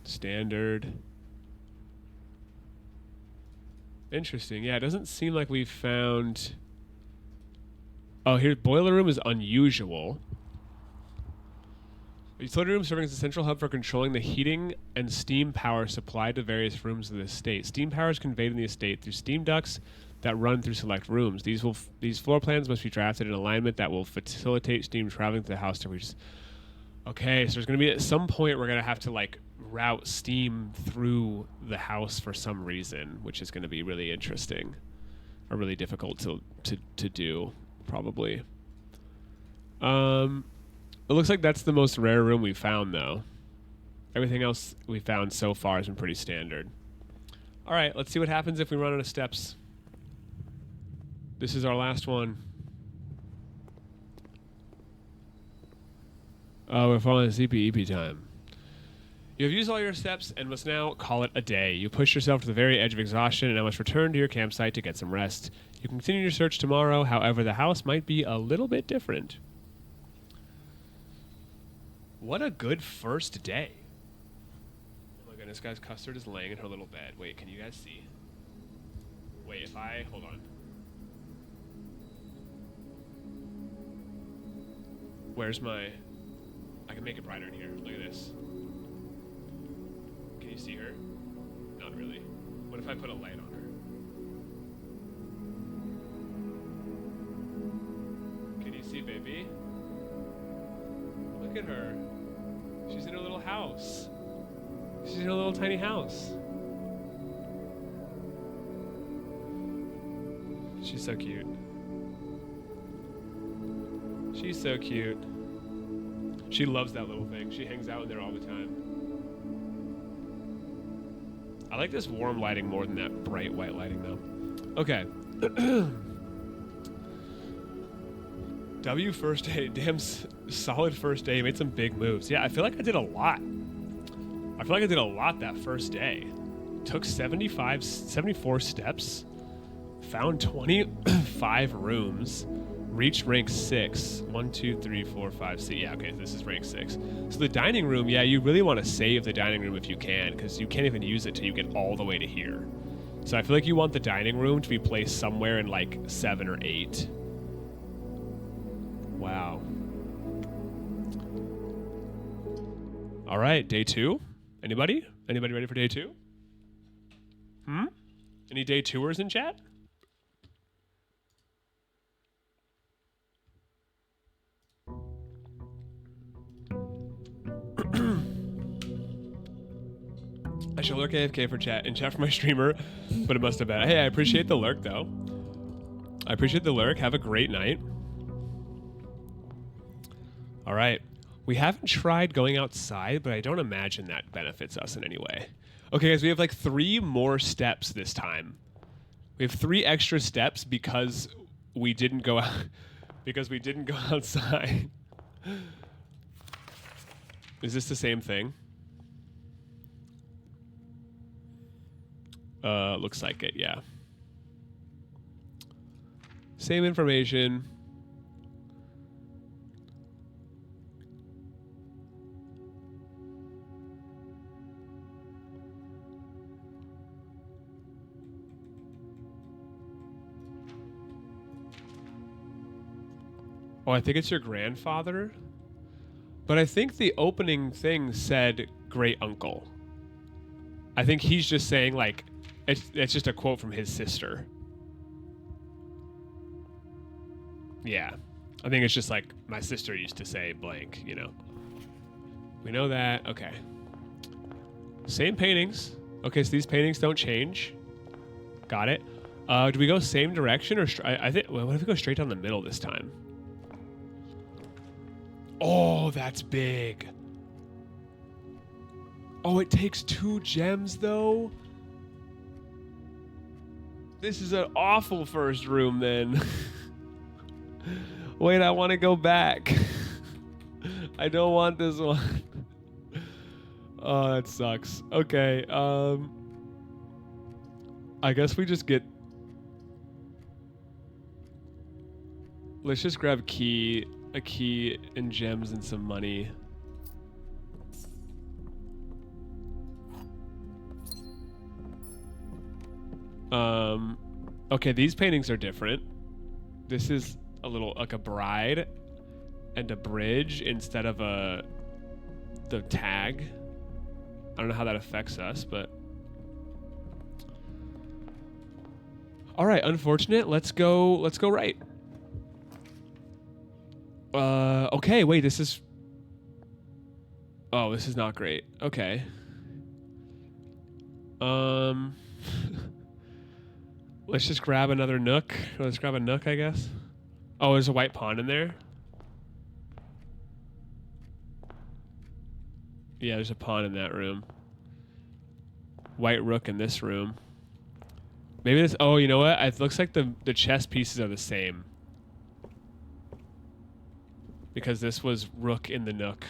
standard. Interesting. Yeah, it doesn't seem like we've found... Oh, here, boiler room is unusual. Utility room serving as a central hub for controlling the heating and steam power supplied to various rooms of the estate. Steam power is conveyed in the estate through steam ducts that run through select rooms. These floor plans must be drafted in alignment that will facilitate steam traveling to the house to reach. Okay, so there's going to be at some point we're going to have to like route steam through the house for some reason, which is going to be really interesting or really difficult to do probably. It looks like that's the most rare room we've found, though. Everything else we found so far has been pretty standard. All right, let's see what happens if we run out of steps. This is our last one. Oh, we're falling CPEP time. You have used all your steps and must now call it a day. You push yourself to the very edge of exhaustion and now must return to your campsite to get some rest. You can continue your search tomorrow, however, the house might be a little bit different. What a good first day. Oh my goodness, guys, Custard is laying in her little bed. Wait, can you guys see? Wait, if I... Hold on. Where's my... I can make it brighter in here. Look at this. Can you see her? Not really. What if I put a light on her? Can you see, baby? Look at her. She's in her little house. She's in her little tiny house. She's so cute. She's so cute. She loves that little thing. She hangs out in there all the time. I like this warm lighting more than that bright white lighting, though. Okay. W first day. Damn solid first day. Made some big moves. Yeah, I feel like I did a lot. I feel like I did a lot that first day. Took 74 steps. Found 25 rooms. Reached rank 6. 1, 2, 3, 4, 5, 6. Yeah, okay, this is rank 6. So the dining room, yeah, you really want to save the dining room if you can, because you can't even use it till you get all the way to here. So I feel like you want the dining room to be placed somewhere in like 7 or 8. Wow. All right, day 2. Anybody? Anybody ready for day 2? Any day 2ers in chat? I should lurk AFK for chat and chat for my streamer, but it must have been. Hey, I appreciate the lurk, though. I appreciate the lurk. Have a great night. All right. We haven't tried going outside, but I don't imagine that benefits us in any way. Okay, guys, we have like 3 more steps this time. We have 3 extra steps because we didn't go out because we didn't go outside. Is this the same thing? Looks like it, yeah. Same information. Oh, I think it's your grandfather. But I think the opening thing said great uncle. I think he's just saying, like, it's just a quote from his sister. Yeah. I think it's just like, my sister used to say blank, you know. We know that. Okay. Same paintings. Okay, so these paintings don't change. Got it. Do we go same direction or I think? Well, what if we go straight down the middle this time? Oh, that's big. Oh, it takes 2 gems though. This is an awful first room then. Wait, I want to go back. I don't want this one. Oh, that sucks. Okay, I guess we just get... Let's just grab a key and gems and some money. Okay, these paintings are different. This is a little like a bride and a bridge instead of the tag. I don't know how that affects us, but all right, unfortunate. Let's go right. Okay, wait, this is... Oh, this is not great. Okay. Let's just grab another nook. Let's grab a nook, I guess. Oh, there's a white pawn in there. Yeah, there's a pawn in that room. White rook in this room. Maybe this... Oh, you know what? It looks like the chess pieces are the same. Because this was rook in the nook.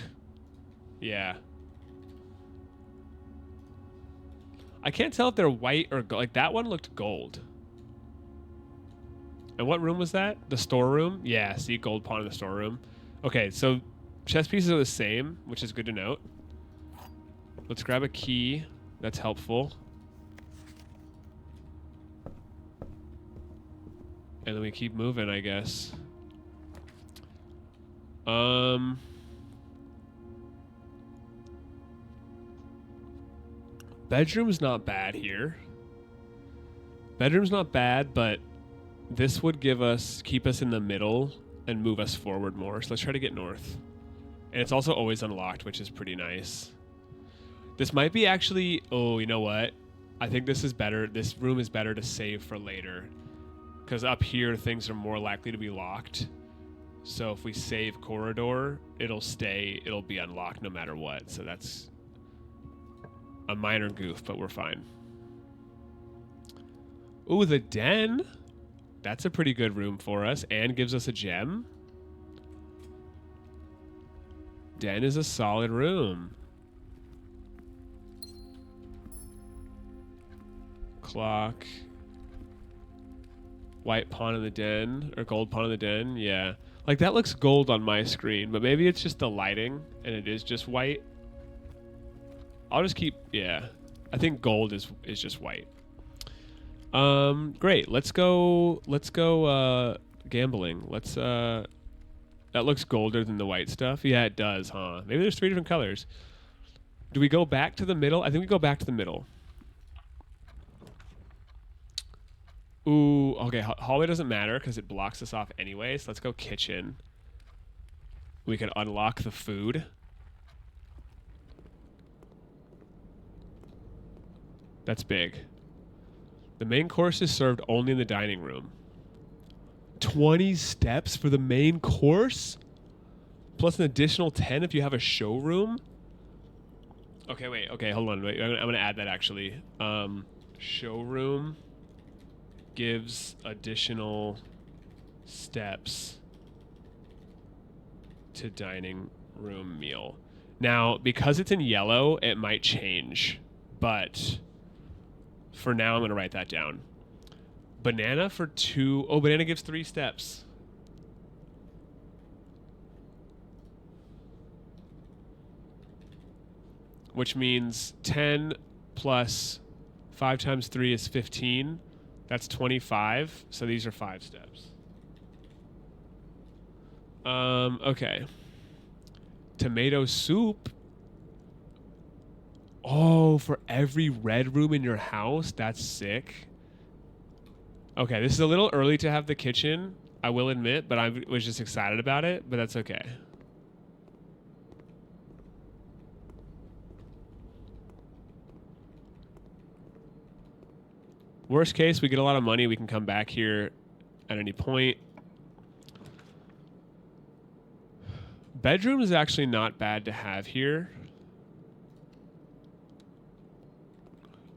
Yeah. I can't tell if they're white or gold. Like, that one looked gold. And what room was that? The storeroom? Yeah, see, gold pawn in the storeroom. Okay, so chess pieces are the same, which is good to note. Let's grab a key. That's helpful. And then we keep moving, I guess. Bedroom's not bad here. Bedroom's not bad, but this would keep us in the middle and move us forward more. So let's try to get north. And it's also always unlocked, which is pretty nice. This might be actually... Oh, you know what? I think this is better. This room is better to save for later. Because up here, things are more likely to be locked. So if we save corridor, it'll be unlocked no matter what. So that's a minor goof, but we're fine. Ooh, the den. That's a pretty good room for us and gives us a gem. Den is a solid room. Clock. White pawn in the den, or gold pawn in the den, yeah. Like, that looks gold on my screen, but maybe it's just the lighting, and it is just white. I'll just keep, yeah. I think gold is just white. Great. Let's go gambling. That looks golder than the white stuff. Yeah, it does, huh? Maybe there's 3 different colors. Do we go back to the middle? I think we go back to the middle. Ooh, okay, hallway doesn't matter because it blocks us off anyway, so let's go kitchen. We can unlock the food. That's big. The main course is served only in the dining room. 20 steps for the main course? Plus an additional 10 if you have a showroom? Okay, wait, okay, hold on, wait, I'm gonna add that actually. Showroom gives additional steps to dining room meal. Now, because it's in yellow, it might change, but for now, I'm going to write that down. Banana for 2. Oh, banana gives 3 steps. Which means 10 plus 5 times 3 is 15. That's 25, so these are 5 steps. Okay. Tomato soup. Oh, for every red room in your house? That's sick. Okay, this is a little early to have the kitchen, I will admit, but I was just excited about it, but that's okay. Worst case, we get a lot of money. We can come back here at any point. Bedroom is actually not bad to have here.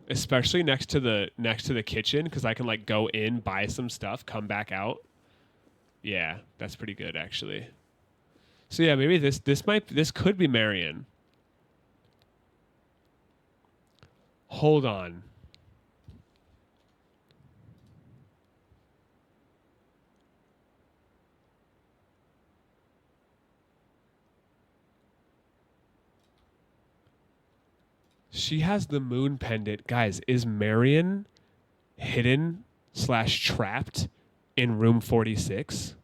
Especially next to the kitchen, because I can like go in, buy some stuff, come back out. Yeah, that's pretty good actually. So yeah, maybe this could be Marion. Hold on. She has the moon pendant. Guys, is Marion hidden / trapped in room 46?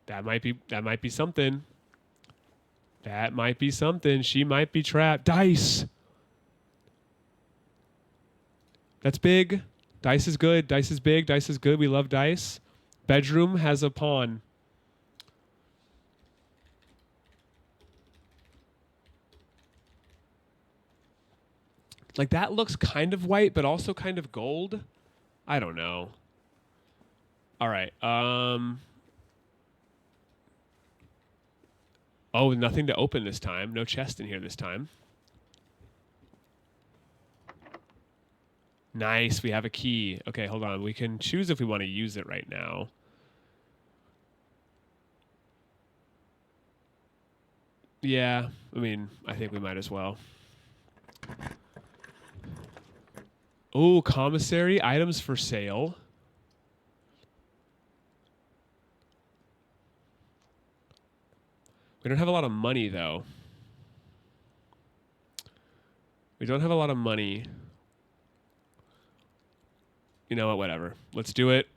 That might be something. That might be something. She might be trapped. Dice. That's big. Dice is good. Dice is big. Dice is good. We love dice. Bedroom has a pawn. Like that looks kind of white, but also kind of gold. I don't know. All right. Oh, nothing to open this time. No chest in here this time. Nice. We have a key. Okay, hold on. We can choose if we want to use it right now. Yeah. I mean, I think we might as well. Oh, commissary. Items for sale. We don't have a lot of money, though. We don't have a lot of money. You know what? Whatever. Let's do it.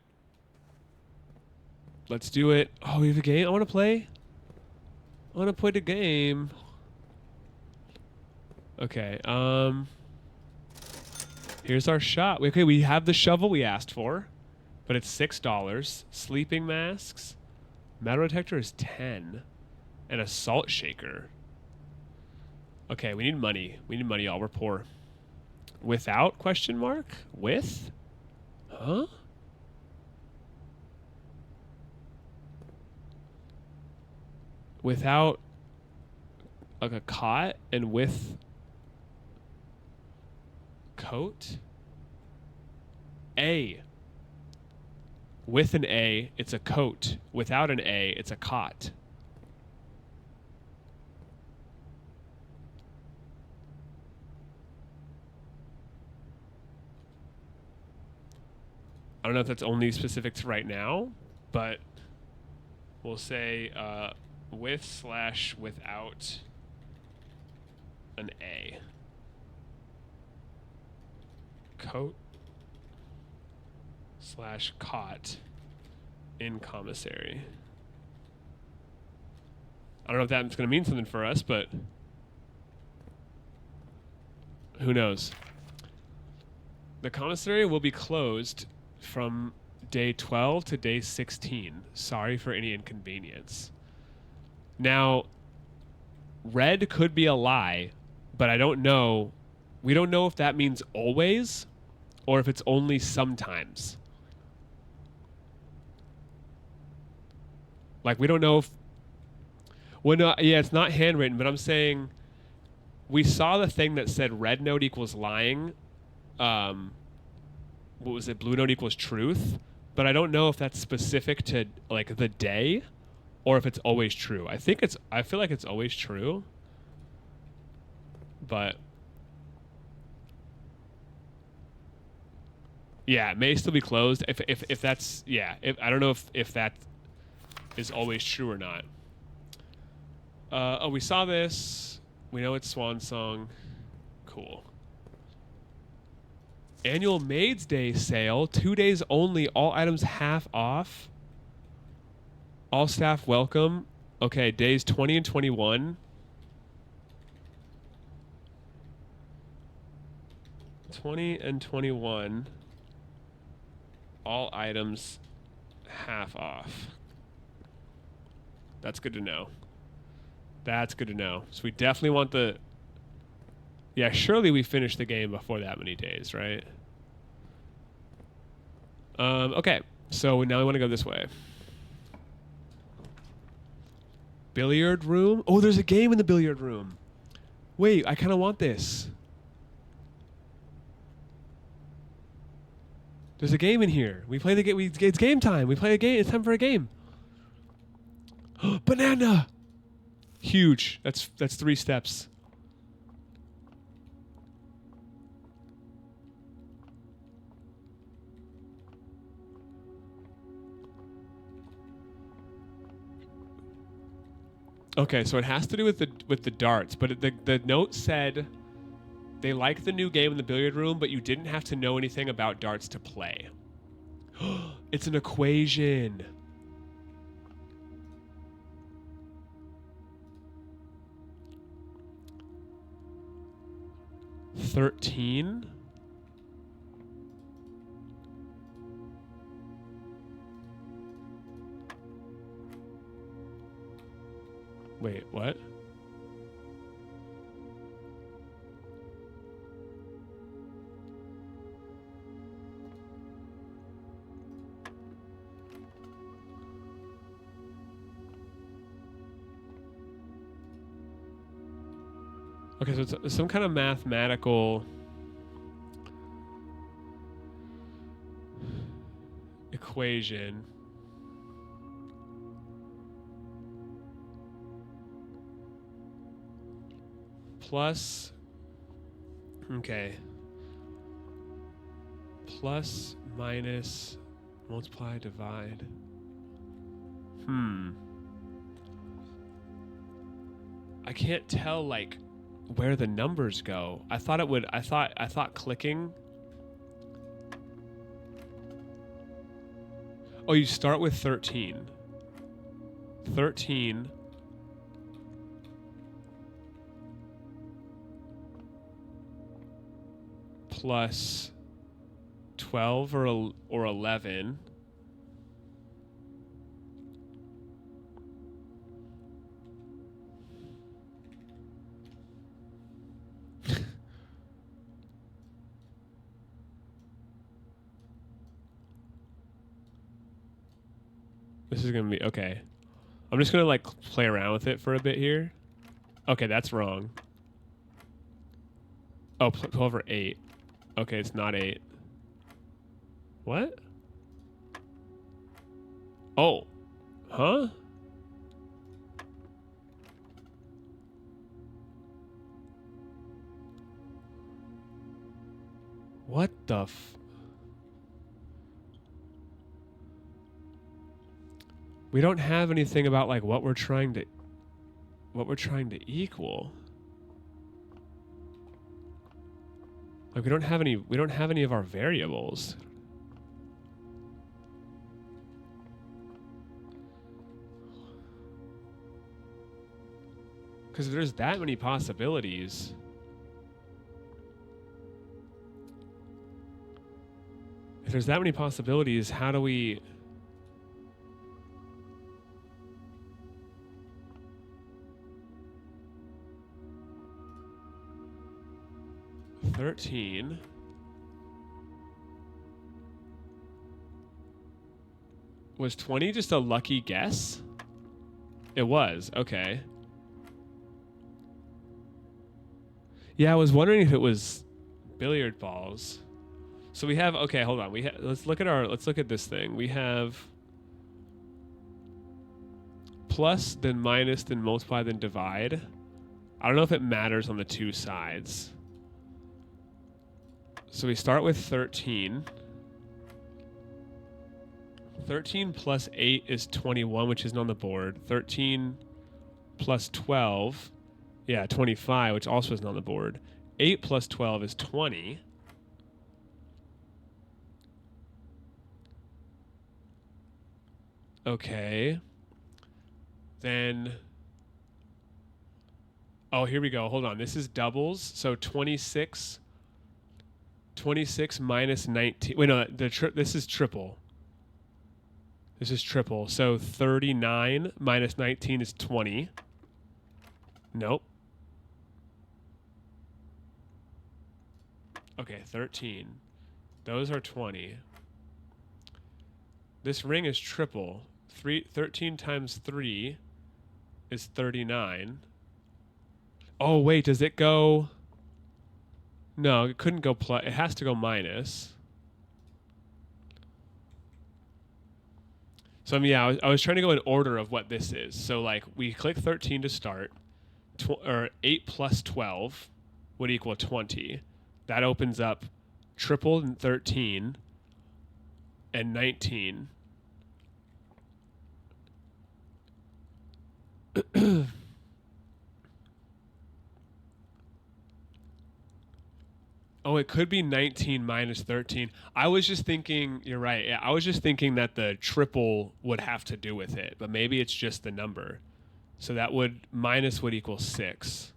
Let's do it. Oh, we have a game? I want to play. I want to play the game. Okay. Here's our shot. Okay, we have the shovel we asked for, but it's $6. Sleeping masks. Metal detector is 10. And a salt shaker. Okay, we need money. We need money, y'all. We're poor. Without, question mark? With? Huh? Without like a cot and with coat? A. With an A, it's a coat. Without an A, it's a cot. I don't know if that's only specific to right now, but we'll say with / without an A. Coat / cot in commissary. I don't know if that's going to mean something for us, but who knows? The commissary will be closed from day 12 to day 16. Sorry for any inconvenience. Now, red could be a lie, but I don't know. We don't know if that means always or if it's only sometimes. Like, we don't know if... Well, no, yeah, it's not handwritten, but I'm saying we saw the thing that said red note equals lying. What was it? Blue note equals truth. But I don't know if that's specific to like the day or if it's always true. I feel like it's always true. But yeah, it may still be closed. If that's, yeah, I don't know if that is always true or not. Oh, we saw this. We know it's Swan Song. Cool. Annual Maids Day sale, 2 days only, all items half off. All staff welcome. Okay, days 20 and 21. 20 and 21. All items half off. That's good to know. That's good to know. So we definitely want the... Yeah, surely we finished the game before that many days, right? Okay, so now we want to go this way. Billiard room? Oh, there's a game in the billiard room. Wait, I kind of want this. There's a game in here. We play the game. It's game time. We play a game. It's time for a game. Banana! Huge. That's 3 steps. Okay, so it has to do with the darts, but the note said they like the new game in the billiard room, but you didn't have to know anything about darts to play. It's an equation. $13. Wait, what? Okay, so it's some kind of mathematical equation. Plus, okay. Plus, minus, multiply, divide. I can't tell, like, where the numbers go. I thought it would, I thought clicking. Oh, you start with 13. 13 plus 12 or 11 This is gonna be okay. I'm just gonna like play around with it for a bit here. Okay, that's wrong. Oh, 12 or 8. Okay, it's not 8. What? Oh. Huh? What the f... We don't have anything about like what we're trying to equal. Like we don't have any of our variables. Because if there's that many possibilities, how do we... $13 was 20 just a lucky guess? It was, okay. Yeah, I was wondering if it was billiard balls. So we have, okay, hold on. Let's look at this thing. We have plus, then minus, then multiply, then divide. I don't know if it matters on the two sides. So we start with 13. 13 plus 8 is 21, which isn't on the board. 13 plus 12, yeah, 25, which also isn't on the board. 8 plus 12 is 20. Okay. then... Oh, here we go. Hold on. This is doubles. So 26 minus 19. Wait, no, this is triple. This is triple. So 39 minus 19 is 20. Nope. Okay, 13. Those are 20. This ring is triple. 13 times 3 is 39. Oh, wait, does it go... No, it couldn't go plus. It has to go minus. So, yeah, I was trying to go in order of what this is. So, like, we click 13 to start. Or 8 plus 12 would equal 20. That opens up triple and 13 and 19. Oh, it could be 19 minus 13. I was just thinking, you're right. Yeah, I was just thinking that the triple would have to do with it, but maybe it's just the number. So that would, minus would equal 6.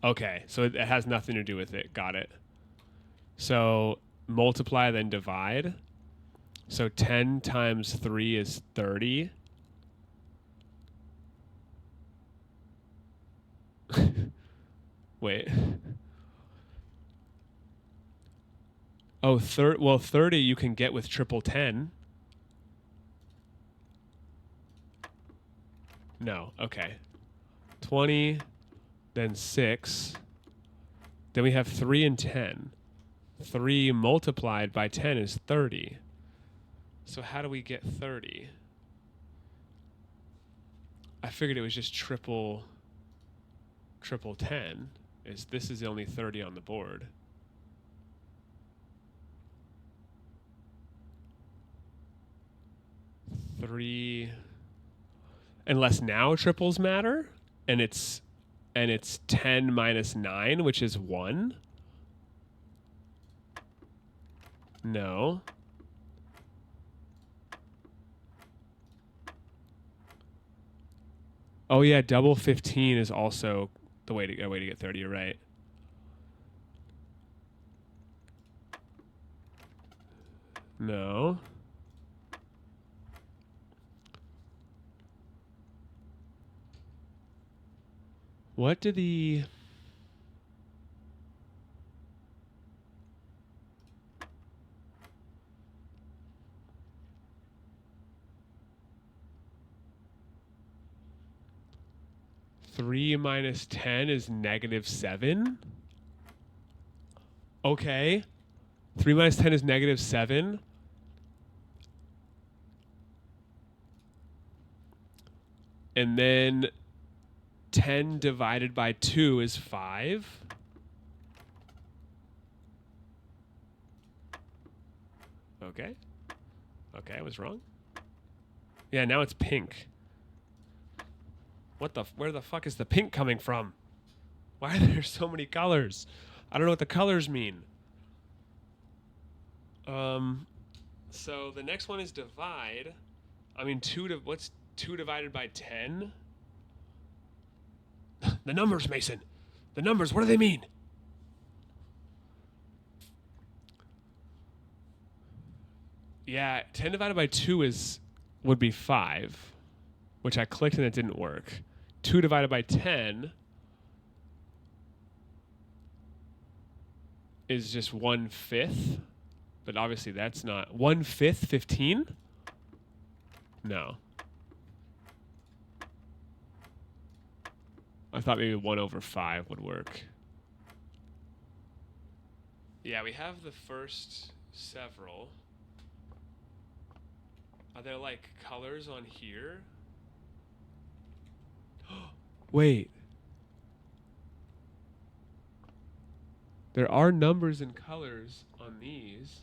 Okay, so it has nothing to do with it. Got it. So multiply, then divide. So 10 times 3 is 30. Wait. Oh, well, 30 you can get with triple 10. No, okay. 20, then 6. Then we have 3 and 10. 3 multiplied by 10 is 30. So how do we get 30? I figured it was just triple 10. This is the only 30 on the board. Unless now triples matter, and it's 10 minus 9, which is 1. No. Oh yeah, double 15 is also the way to get 30. You're right. No. What did the... Three minus 10 is negative 7? Okay. 3 minus 10 is negative 7. And then 10 divided by 2 is 5. Okay. Okay, I was wrong. Yeah, now it's pink. Where the fuck is the pink coming from? Why are there so many colors? I don't know what the colors mean. So the next one is divide. I mean, what's 2 divided by 10? The numbers, Mason. The numbers, what do they mean? Yeah, 10 divided by 2 would be 5, which I clicked and it didn't work. 2 divided by 10 is just 1/5, but obviously that's not 1/5 15? No. I thought maybe 1/5 would work. Yeah, we have the first several. Are there like colors on here? Wait. There are numbers and colors on these.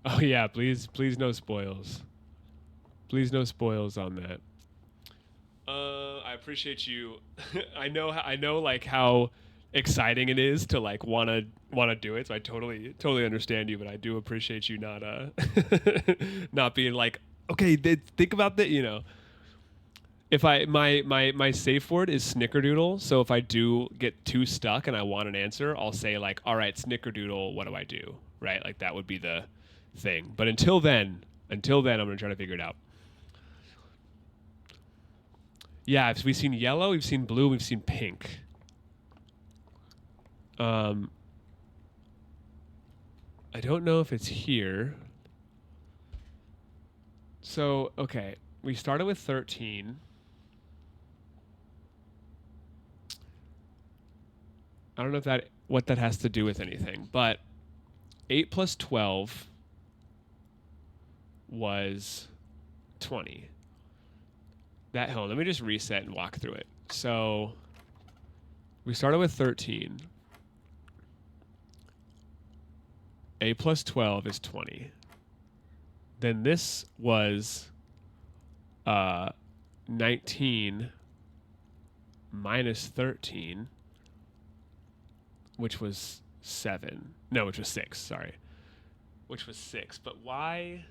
Oh yeah, please no spoils. Please no spoils on that. I appreciate you. I know like how exciting it is to like wanna do it. So I totally understand you, but I do appreciate you not not being like, okay, think about that, you know. If I my safe word is snickerdoodle, so if I do get too stuck and I want an answer, I'll say like, all right, snickerdoodle, what do I do? Right? Like that would be the thing. But until then, I'm gonna try to figure it out. Yeah, we've seen yellow, we've seen blue, we've seen pink. I don't know if it's here. So, okay, we started with 13. I don't know if what that has to do with anything, but 8 plus 12 was 20. That hell, let me just reset and walk through it. So we started with 13. 8 plus 12 is 20. Then this was 19 minus 13, which was 7. No, which was 6, sorry. Which was 6. But why?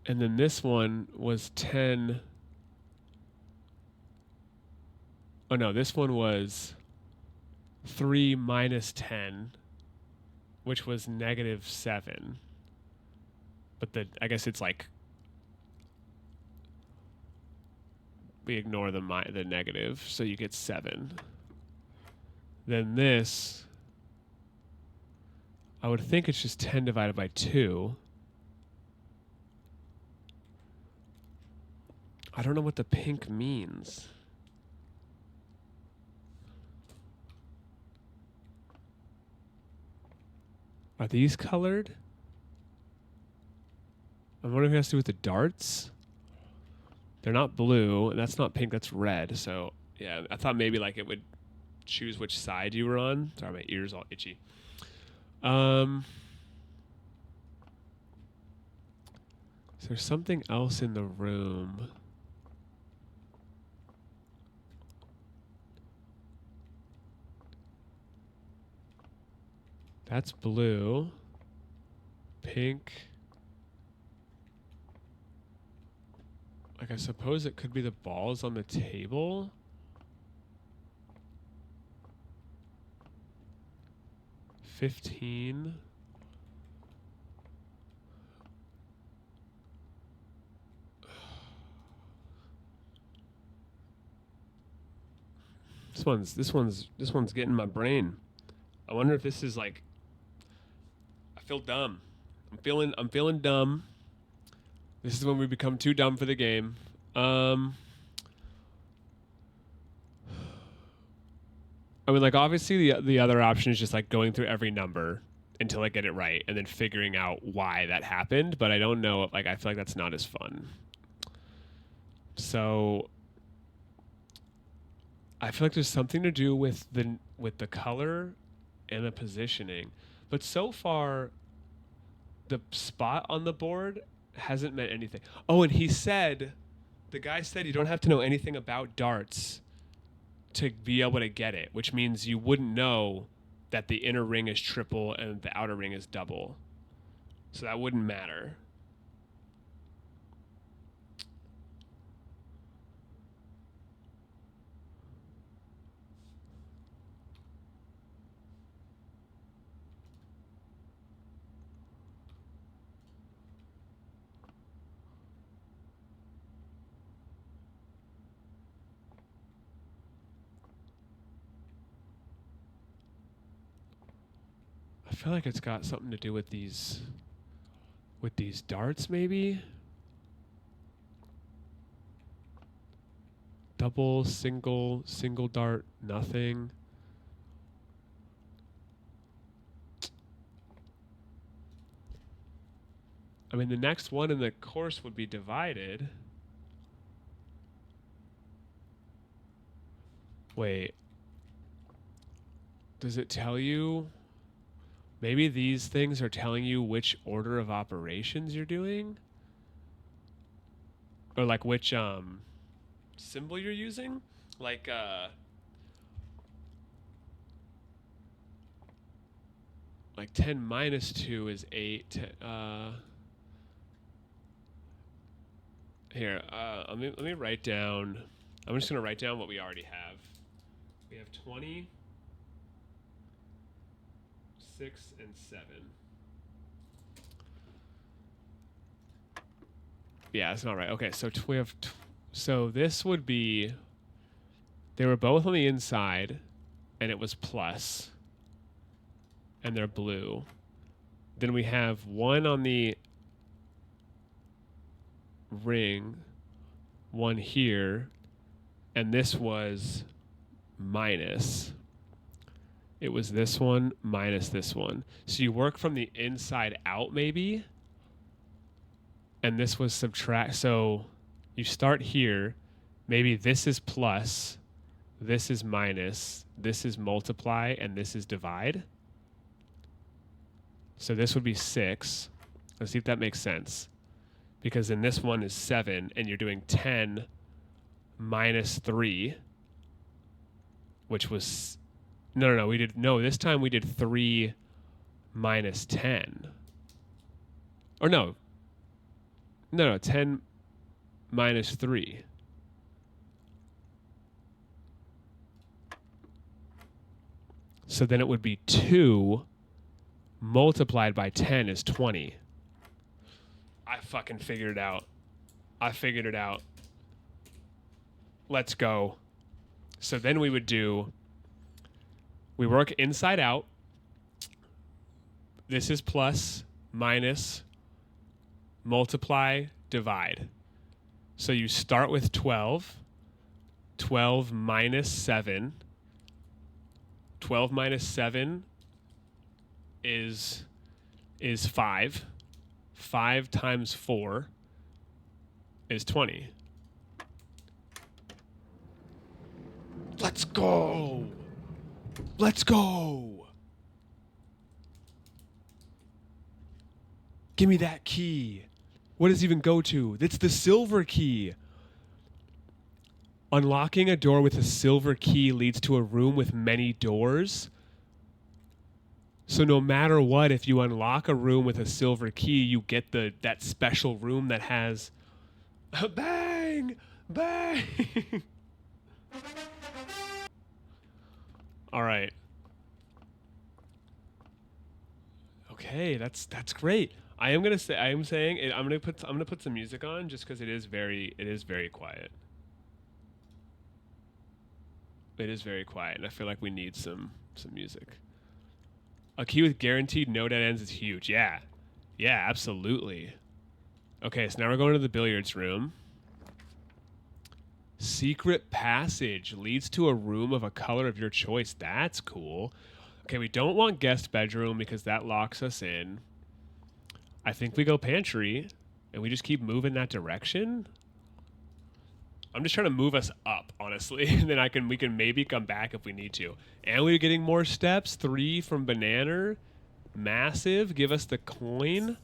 And then this one was 10. Oh no, this one was 3 minus 10, which was negative 7. But I guess it's like we ignore the negative, so you get 7. Then this, I would think it's just 10 divided by 2. I don't know what the pink means. Are these colored? I'm wondering if it has to do with the darts. They're not blue, and that's not pink, that's red. So, yeah, I thought maybe like it would choose which side you were on. Sorry, my ear's all itchy. Is there something else in the room? That's blue. Pink. Like, I suppose it could be the balls on the table. $15. This one's getting my brain. I wonder if this is like, I feel dumb. I'm feeling dumb. This is when we become too dumb for the game. I mean, like, obviously the other option is just like going through every number until I get it right and then figuring out why that happened, but I don't know, like, I feel like that's not as fun. So I feel like there's something to do with the color and the positioning. But so far the spot on the board hasn't meant anything. Oh, and the guy said you don't have to know anything about darts to be able to get it, which means you wouldn't know that the inner ring is triple and the outer ring is double. So that wouldn't matter. I feel like it's got something to do with these darts, maybe. Double, single dart, nothing. I mean, the next one in the course would be divided. Wait. Does it tell you? Maybe these things are telling you which order of operations you're doing? Or like which symbol you're using? Like like 10 minus 2 is 8. Here, let me write down. I'm just going to write down what we already have. We have 20, 6, and 7. Yeah, that's not right. Okay, so we have... so this would be... They were both on the inside, and it was plus. And they're blue. Then we have one on the ring, one here, and this was minus. It was this one minus this one. So you work from the inside out maybe, and this was subtract. So you start here, maybe this is plus, this is minus, this is multiply, and this is divide. So this would be 6. Let's see if that makes sense. Because then this one is 7, and you're doing 10 minus 3, which was... No, we did... No, this time we did 3 minus 10. Or no. No, 10 minus 3. So then it would be 2 multiplied by 10 is 20. I fucking figured it out. I figured it out. Let's go. So then we would do... We work inside out. This is plus, minus, multiply, divide. So you start with 12. 12 minus 7. 12 minus 7 is 5. 5 times 4 is 20. Let's go! Let's go! Give me that key. What does it even go to? It's the silver key. Unlocking a door with a silver key leads to a room with many doors. So no matter what, if you unlock a room with a silver key, you get that special room that has bang, bang. All right. Okay, that's great. I'm gonna put some music on just because it is very quiet. It is very quiet, and I feel like we need some music. A key with guaranteed no dead ends is huge. Yeah. Yeah, absolutely. Okay, so now we're going to the billiards room. Secret passage leads to a room of a color of your choice. That's cool. Okay, we don't want guest bedroom because that locks us in. I think we go pantry, and we just keep moving that direction. I'm just trying to move us up, honestly, and then we can maybe come back if we need to. And we're getting more steps. 3 from Banana. Massive. Give us the coin.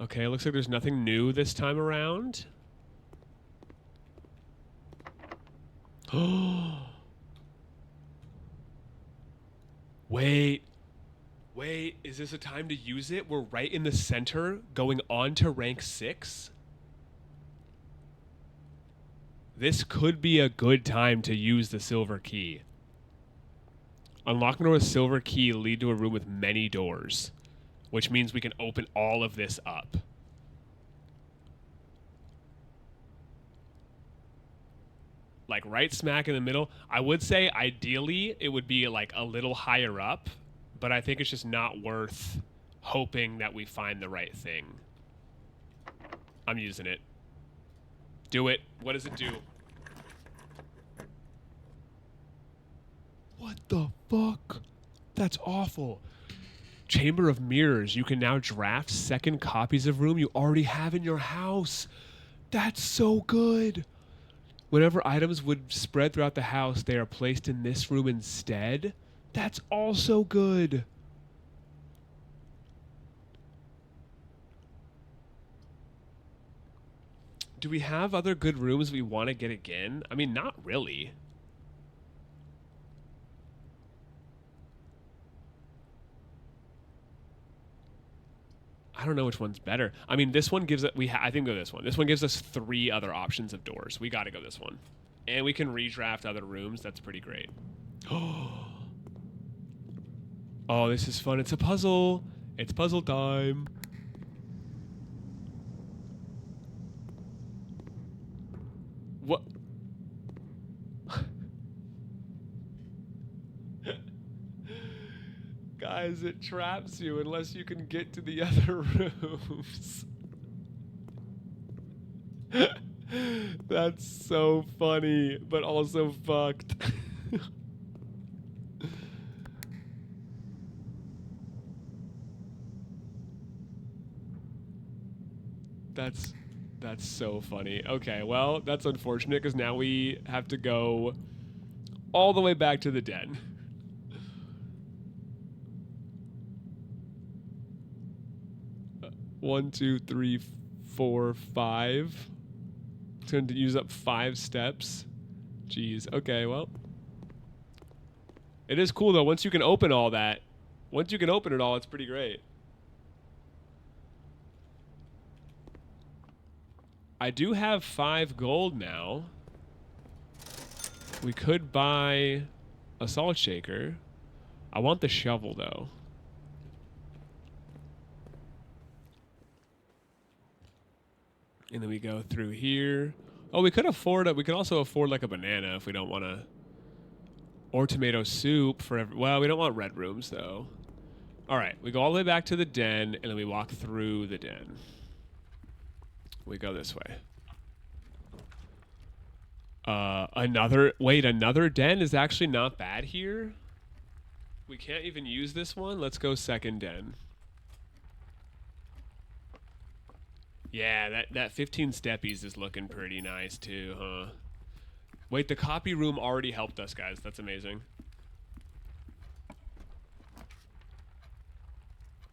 Okay, looks like there's nothing new this time around. Wait. Wait, is this a time to use it? We're right in the center, going on to rank 6. This could be a good time to use the silver key. Unlocking a silver key lead to a room with many doors, which means we can open all of this up. Like right smack in the middle. I would say ideally it would be like a little higher up, but I think it's just not worth hoping that we find the right thing. I'm using it. Do it. What does it do? What the fuck? That's awful. Chamber of Mirrors. You can now draft second copies of room you already have in your house. That's so good. Whenever items would spread throughout the house, they are placed in this room instead. That's also good. Do we have other good rooms we want to get again? I mean, not really. I don't know which one's better. I mean, this one gives it. I think go this one. This one gives us 3 other options of doors. We got to go this one, and we can redraft other rooms. That's pretty great. Oh, this is fun. It's a puzzle. It's puzzle time. What? Guys, it traps you unless you can get to the other rooms. That's so funny, but also fucked. That's so funny. Okay, well, that's unfortunate because now we have to go all the way back to the den. One, two, three, 4, 5. It's going to use up 5 steps. Jeez. Okay, well. It is cool, though. Once you can open all that, once you can open it all, it's pretty great. I do have 5 gold now. We could buy a salt shaker. I want the shovel, though. And then we go through here. Oh, we could afford it. We could also afford like a banana if we don't want to. Or tomato soup for every. Well, we don't want red rooms though. All right, we go all the way back to the den, and then we walk through the den. We go this way. Another den is actually not bad here. We can't even use this one. Let's go second den. Yeah, that 15 steppies is looking pretty nice too, huh? Wait, the copy room already helped us, guys. That's amazing.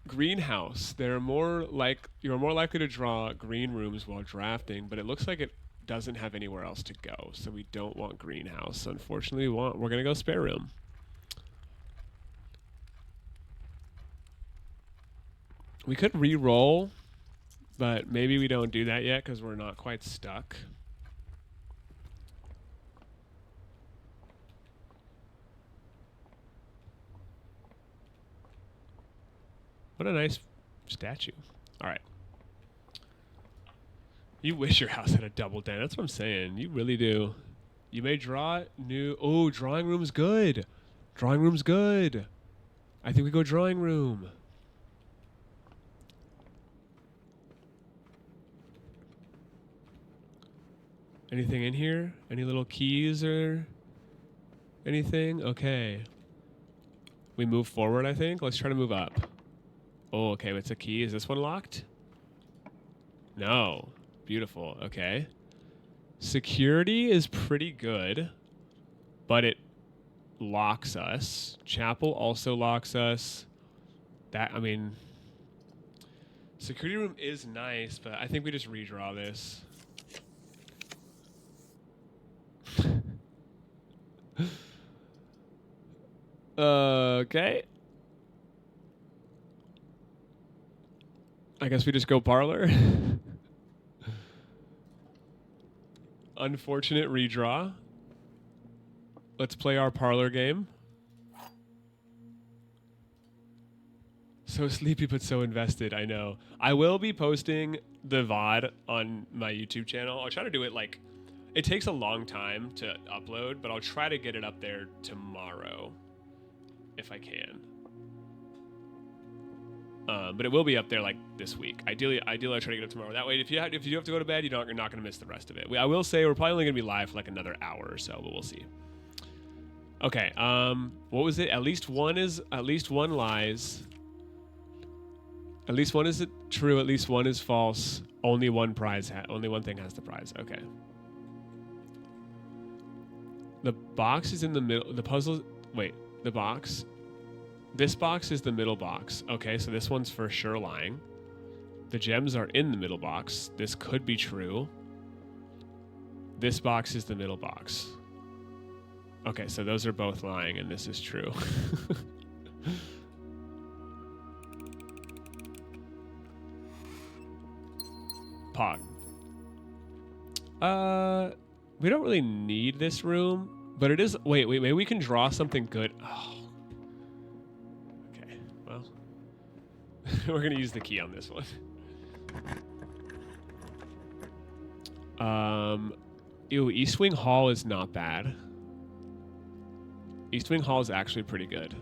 Greenhouse. You're more likely to draw green rooms while drafting, but it looks like it doesn't have anywhere else to go, so we don't want greenhouse. Unfortunately, we're gonna go spare room. We could re-roll. But maybe we don't do that yet because we're not quite stuck. What a nice statue. All right. You wish your house had a double den. That's what I'm saying. You really do. You may draw new... Oh, drawing room's good. Drawing room's good. I think we go drawing room. Anything in here? Any little keys or anything? Okay. We move forward, I think. Let's try to move up. Oh, okay. It's a key. Is this one locked? No. Beautiful. Okay. Security is pretty good, but it locks us. Chapel also locks us. Security room is nice, but I think we just redraw this. Okay. I guess we just go parlor. Unfortunate redraw. Let's play our parlor game. So sleepy but so invested, I know. I will be posting the VOD on my YouTube channel. I'll try to do it like... It takes a long time to upload, but I'll try to get it up there tomorrow. If I can. But it will be up there like this week. Ideally I try to get it up tomorrow. That way, if you have to go to bed, you're not going to miss the rest of it. I will say we're probably only going to be live for like another hour or so, but we'll see. Okay. What was it? At least one lies. At least one is true. At least one is false. Only one prize. Only one thing has the prize. Okay. The box is in the middle. The puzzle. Wait. The box. This box is the middle box. Okay, so this one's for sure lying. The gems are in the middle box. This could be true. This box is the middle box. Okay, so those are both lying, and this is true. Pog. We don't really need this room, but it is. Wait, maybe we can draw something good. Oh. Okay, well, we're gonna use the key on this one. Ew, East Wing Hall is not bad. East Wing Hall is actually pretty good.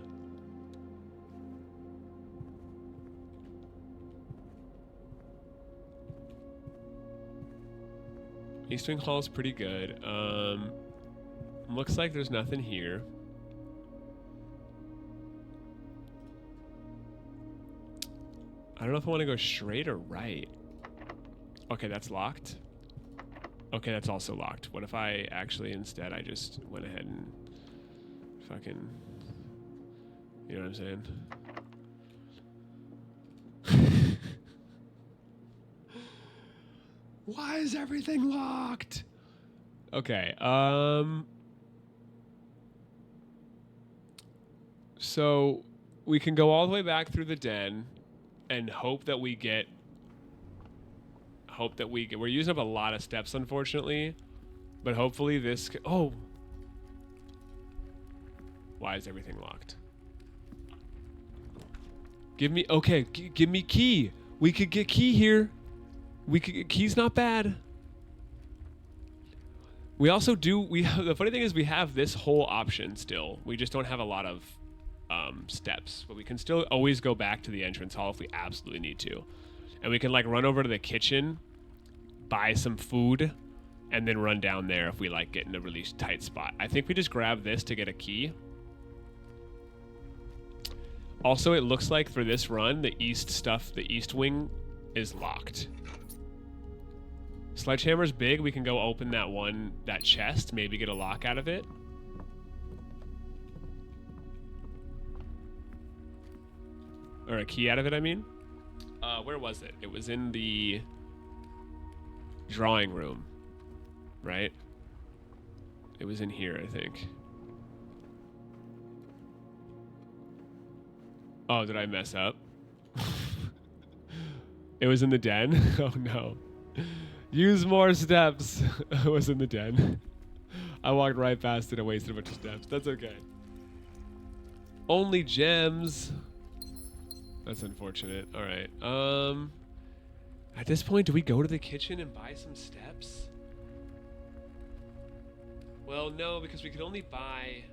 East Wing Hall is pretty good. Looks like there's nothing here. I don't know if I want to go straight or right. Okay, that's locked. Okay, that's also locked. What if I actually instead I just went ahead and fucking, you know what I'm saying? Why is everything locked? Okay, so we can go all the way back through the den and hope that we get, we're using up a lot of steps, unfortunately, but hopefully this, oh. Why is everything locked? Give me, okay, give me key. We could get key here. Key's not bad. We also do, the funny thing is we have this whole option still. We just don't have a lot of steps, but we can still always go back to the entrance hall if we absolutely need to. And we can like run over to the kitchen, buy some food, and then run down there if we like get in a really tight spot. I think we just grab this to get a key. Also, it looks like for this run, the east wing is locked. Sledgehammer's big. We can go open that chest, maybe get a lock out of it. Or a key out of it, I mean. Where was it? It was in the drawing room, right? It was in here, I think. Oh, did I mess up? It was in the den? Oh no. Use more steps. It was in the den. I walked right past it and wasted a bunch of steps. That's okay. Only gems. That's unfortunate. All right. At this point, do we go to the kitchen and buy some steps? Well, no, because we could only buy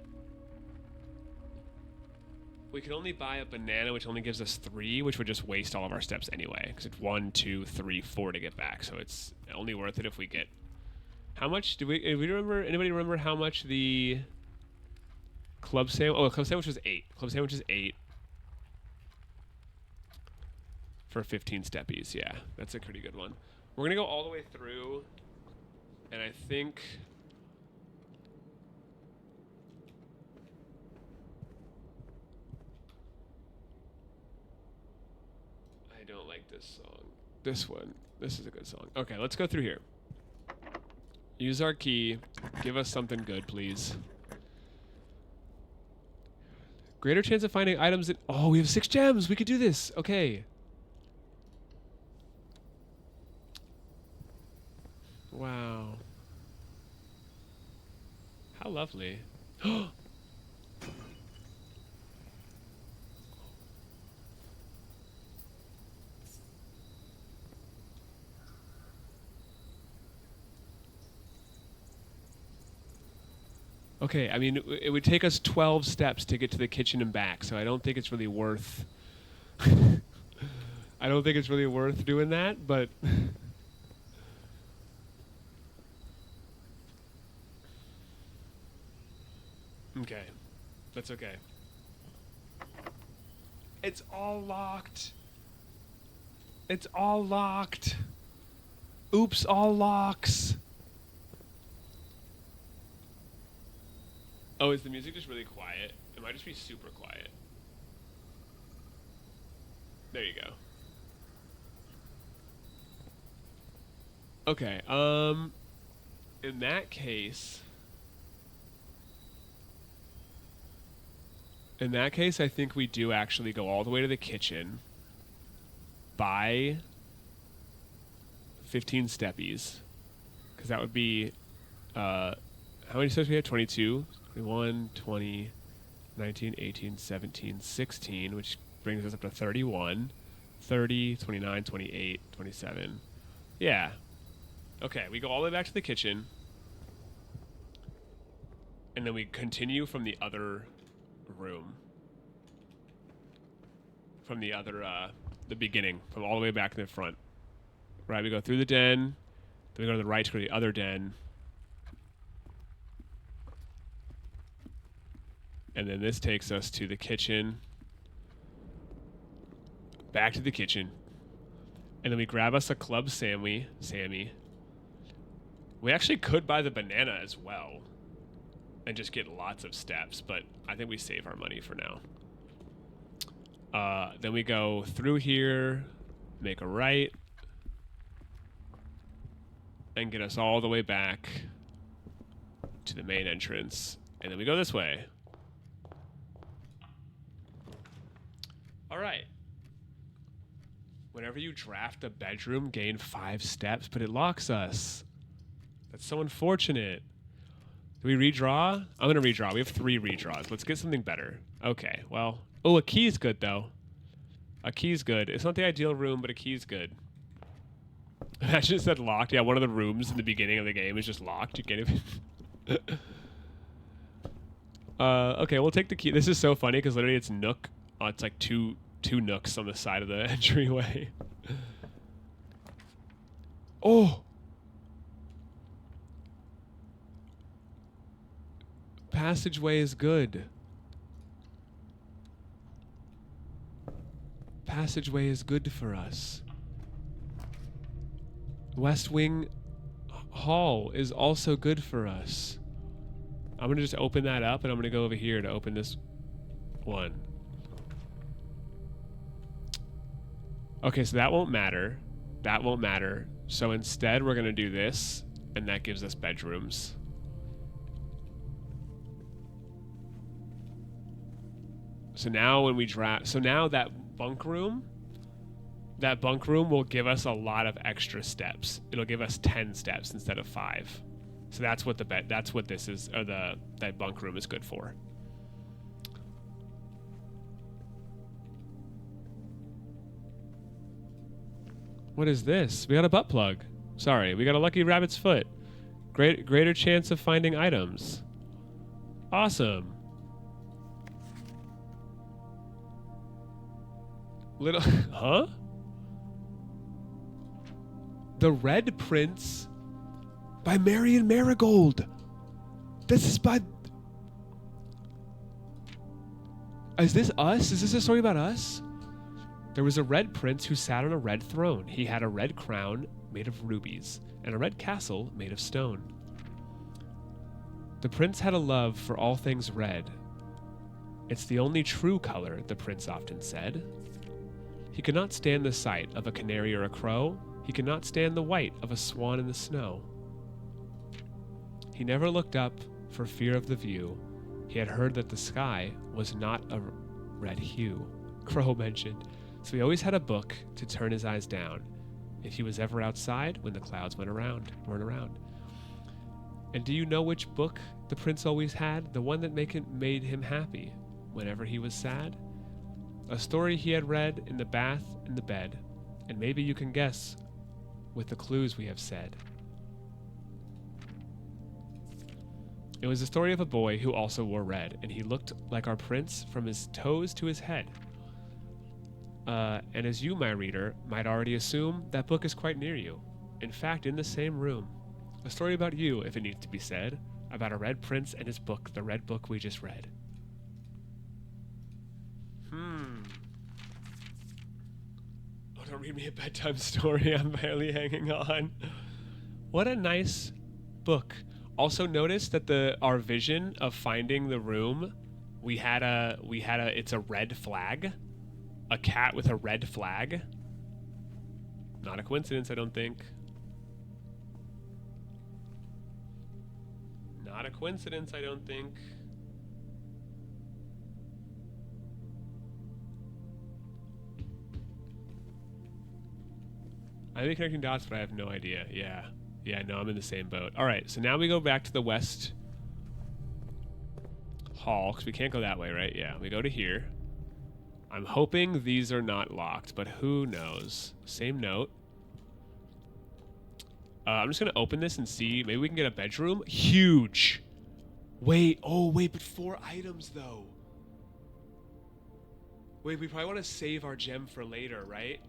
a banana, which only gives us 3, which would just waste all of our steps anyway. Because it's 1, 2, 3, 4 to get back. So it's only worth it if we get. How much do we remember? Anybody remember how much the club sandwich? Oh, club sandwich was 8. Club sandwich is 8. For 15 steppies, yeah, that's a pretty good one. We're gonna go all the way through, and I think I don't like this song. This one, this is a good song. Okay, let's go through here. Use our key. Give us something good, please. Greater chance of finding items that. Oh, we have 6 gems. We could do this. Okay. Wow. How lovely. Okay, I mean, it would take us 12 steps to get to the kitchen and back, so I don't think it's really worth... I don't think it's really worth doing that, but... Okay, that's okay. It's all locked. It's all locked. Oops, all locks. Oh, is the music just really quiet? It might just be super quiet. There you go. Okay, in that case, I think we do actually go all the way to the kitchen, buy 15 steppies, because that would be, how many steps we have? 22, 21, 20, 19, 18, 17, 16, which brings us up to 31, 30, 29, 28, 27. Yeah. Okay, we go all the way back to the kitchen, and then we continue from the other room. From the other, the beginning, from all the way back in the front. Right, we go through the den, then we go to the right to go to the other den. And then this takes us to the kitchen. Back to the kitchen. And then we grab us a Club Sammy. We actually could buy the banana as well. And just get lots of steps, but I think we save our money for now. Then we go through here, make a right, and get us all the way back to the main entrance. And then we go this way. All right. Whenever you draft a bedroom, gain 5 steps, but it locks us. That's so unfortunate. Do we redraw? I'm going to redraw. We have 3 redraws. Let's get something better. Okay, well. Oh, a key's good, though. A key's good. It's not the ideal room, but a key's good. Imagine it said locked. Yeah, one of the rooms in the beginning of the game is just locked. You can't even... okay, we'll take the key. This is so funny, because literally it's Nook. Oh, it's like two nooks on the side of the entryway. Oh! Passageway is good. Passageway is good for us. West Wing Hall is also good for us. I'm going to just open that up, and I'm going to go over here to open this one. Okay, so that won't matter. That won't matter. So instead, we're going to do this, and that gives us bedrooms. So now when we draft... So now that bunk room will give us a lot of extra steps. It'll give us 10 steps instead of 5. So that's what that's what this is, or that bunk room is good for. What is this? We got a butt plug. Sorry, we got a lucky rabbit's foot. Greater chance of finding items. Awesome. Little, huh? The Red Prince by Marion Marigold. This is by... Is this us? Is this a story about us? There was a red prince who sat on a red throne. He had a red crown made of rubies and a red castle made of stone. The prince had a love for all things red. It's the only true color, the prince often said. He could not stand the sight of a canary or a crow. He could not stand the white of a swan in the snow. He never looked up for fear of the view. He had heard that the sky was not a red hue, Crow mentioned. So he always had a book to turn his eyes down if he was ever outside when the clouds weren't around. And do you know which book the prince always had? The one that made him happy whenever he was sad? A story he had read in the bath in the bed, and maybe you can guess with the clues we have said. It was the story of a boy who also wore red, and he looked like our prince from his toes to his head. And as you, my reader, might already assume, that book is quite near you. In fact, in the same room. A story about you, if it needs to be said, about a red prince and his book, the red book we just read. Oh don't read me a bedtime story. I'm barely hanging on. What a nice book. Also notice that our vision of finding the room, it's a red flag. A cat with a red flag. Not a coincidence, I don't think. Not a coincidence, I don't think. I may be connecting dots, but I have no idea. Yeah. Yeah, no, I'm in the same boat. All right, so now we go back to the west hall, because we can't go that way, right? Yeah, we go to here. I'm hoping these are not locked, but who knows? Same note. I'm just going to open this and see. Maybe we can get a bedroom. Huge. Wait. Oh, wait, but 4 items, though. Wait, we probably want to save our gem for later, right?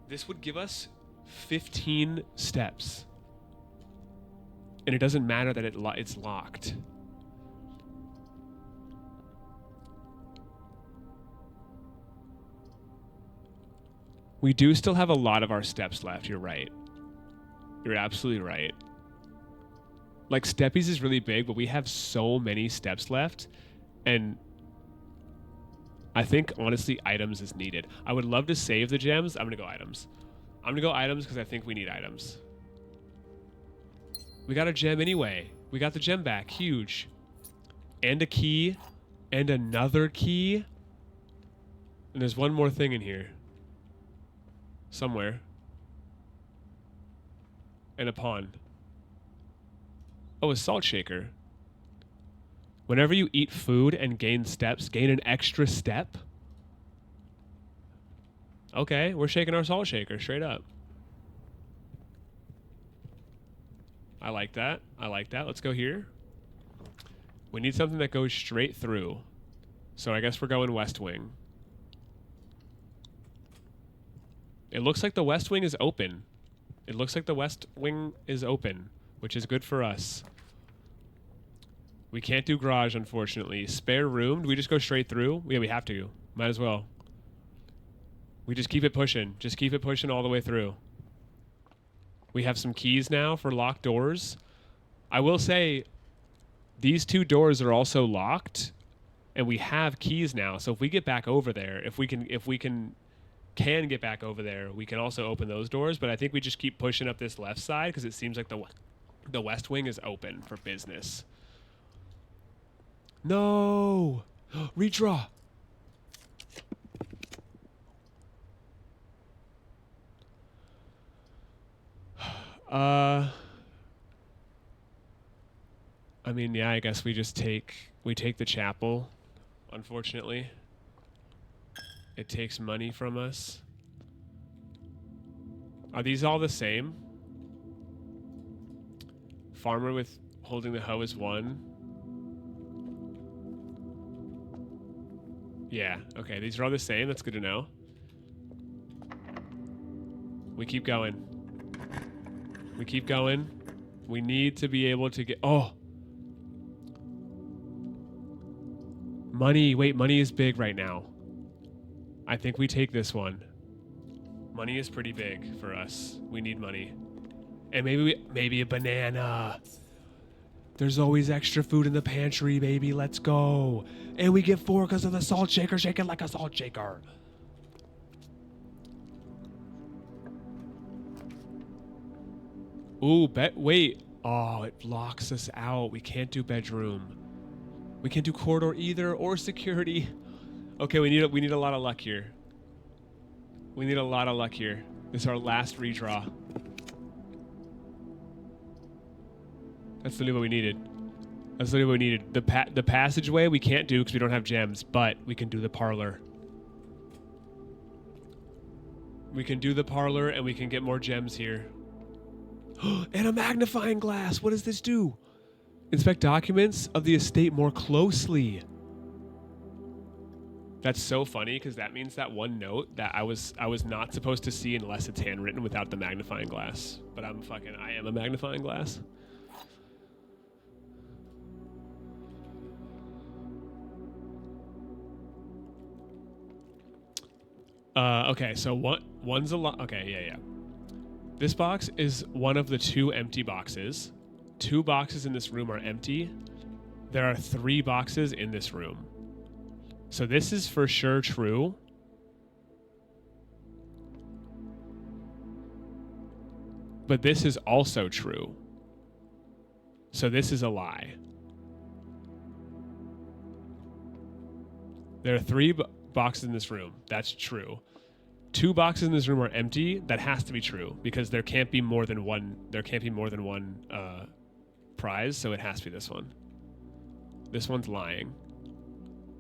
This would give us 15 steps. And it doesn't matter that it's locked. We do still have a lot of our steps left. You're right. You're absolutely right. Like, Steppies is really big, but we have so many steps left. And I think, honestly, items is needed. I would love to save the gems. I'm going to go items. I'm going to go items because I think we need items. We got a gem anyway. We got the gem back. Huge. And a key. And another key. And there's one more thing in here. Somewhere. And a pond. Oh, a salt shaker. Whenever you eat food and gain steps, gain an extra step. Okay, we're shaking our salt shaker straight up. I like that. I like that. Let's go here. We need something that goes straight through. So I guess we're going west wing. It looks like the west wing is open. It looks like the west wing is open, which is good for us. We can't do garage, unfortunately. Spare room? Do we just go straight through? Yeah, we have to. Might as well. We just keep it pushing. Just keep it pushing all the way through. We have some keys now for locked doors. I will say, these 2 doors are also locked, and we have keys now. So if we get back over there, if we can get back over there, we can also open those doors. But I think we just keep pushing up this left side because it seems like the west wing is open for business. No! Redraw! I mean, yeah, I guess we take the chapel, unfortunately. It takes money from us. Are these all the same? Farmer with holding the hoe is 1. Yeah, okay, these are all the same. That's good to know. We keep going. We keep going. We need to be able to get... Oh! Money. Wait, money is big right now. I think we take this one. Money is pretty big for us. We need money. And maybe a banana. There's always extra food in the pantry, baby. Let's go. And we get 4 because of the salt shaker. Shake it like a salt shaker. Ooh, wait. Oh, it blocks us out. We can't do bedroom. We can't do corridor either, or security. Okay, we need a lot of luck here. We need a lot of luck here. This is our last redraw. That's literally what we needed. That's literally what we needed. The passageway we can't do because we don't have gems, but we can do the parlor. We can do the parlor and we can get more gems here. And a magnifying glass. What does this do? Inspect documents of the estate more closely. That's so funny because that means that one note that I was not supposed to see unless it's handwritten without the magnifying glass. But I am a magnifying glass. Okay, so one's a lot. Okay, yeah. This box is one of the 2 empty boxes. 2 boxes in this room are empty. There are 3 boxes in this room. So this is for sure true. But this is also true. So this is a lie. There are 3 boxes in this room. That's true. 2 boxes in this room are empty. That has to be true because there can't be more than one. There can't be more than one prize. So it has to be this one. This one's lying.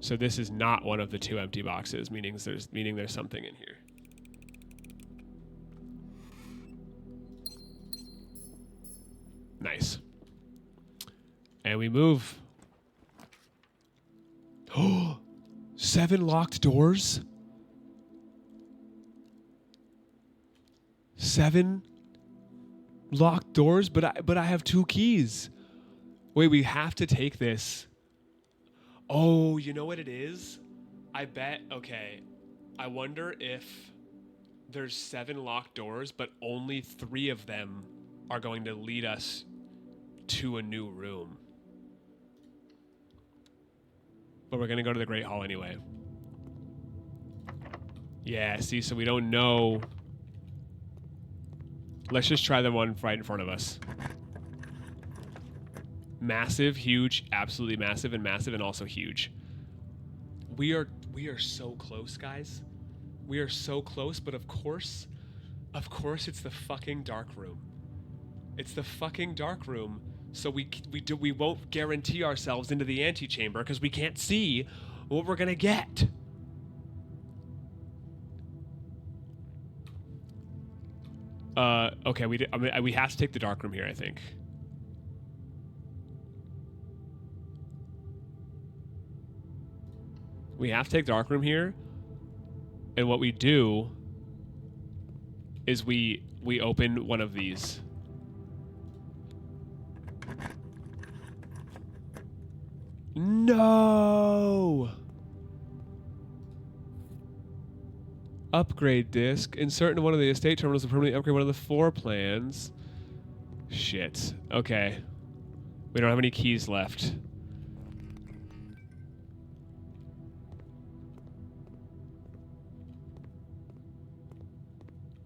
So this is not one of the 2 empty boxes, meaning there's something in here. Nice. And we move. Oh, 7 locked doors. 7 locked doors, but I have 2 keys. Wait, we have to take this. Oh, you know what it is? I bet, okay. I wonder if there's 7 locked doors, but only 3 of them are going to lead us to a new room. But we're going to go to the Great Hall anyway. Yeah, see, so we don't know. Let's just try the one right in front of us. Massive, huge, absolutely massive, and also huge. We are so close, guys. We are so close, but of course it's the fucking dark room. It's the fucking dark room. So we won't guarantee ourselves into the antechamber because we can't see what we're gonna get. Okay, we have to take the dark room here, I think. We have to take dark room here, and what we do is we open one of these. No! Upgrade disc. Insert into one of the estate terminals to permanently upgrade one of the 4 plans. Shit. Okay. We don't have any keys left.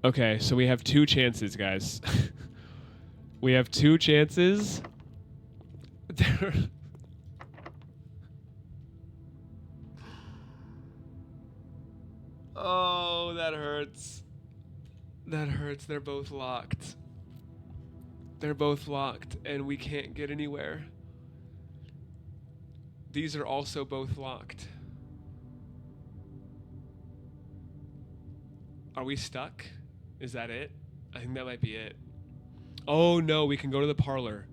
Okay, so we have 2 chances, guys. We have 2 chances. Oh, that hurts. That hurts. They're both locked. They're both locked, and we can't get anywhere. These are also both locked. Are we stuck? Is that it? I think that might be it. Oh no, we can go to the parlor.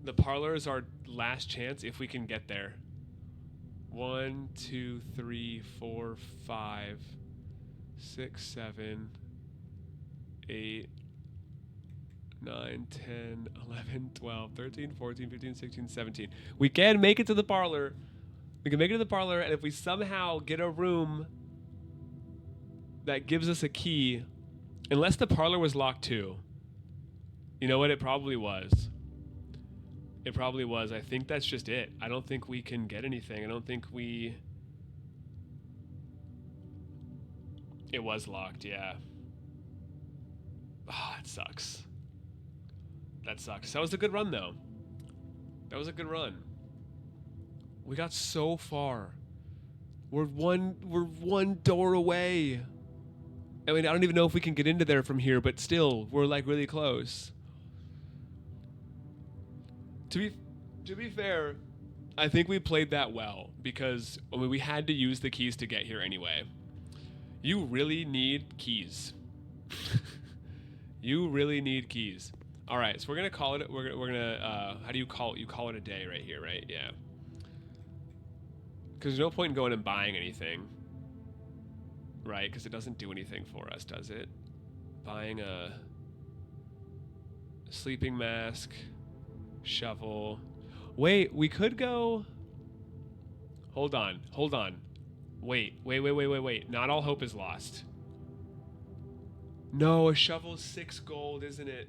The parlor is our last chance if we can get there. 1, 2, 3, 4, 5, 6, 7, 8, 9, 10, 11, 12, 13, 14, 15, 16, 17. We can make it to the parlor. We can make it to the parlor, and if we somehow get a room that gives us a key, unless the parlor was locked too. You know what? It probably was. It probably was. I think that's just it. I don't think we can get anything. I don't think we... It was locked, yeah. Ah, oh, it sucks. That sucks. That was a good run, though. That was a good run. We got so far. We're one door away. I mean, I don't even know if we can get into there from here, but still, we're like really close. To be fair, I think we played that well because I mean, we had to use the keys to get here anyway. You really need keys. You really need keys. All right, so we're gonna call it. We're gonna. How do you call it? You call it a day right here, right? Yeah. Because there's no point in going and buying anything, right? Because it doesn't do anything for us, does it? Buying a sleeping mask, shovel. Wait, we could go. Hold on. Wait. Not all hope is lost. No, a shovel's 6 gold, isn't it?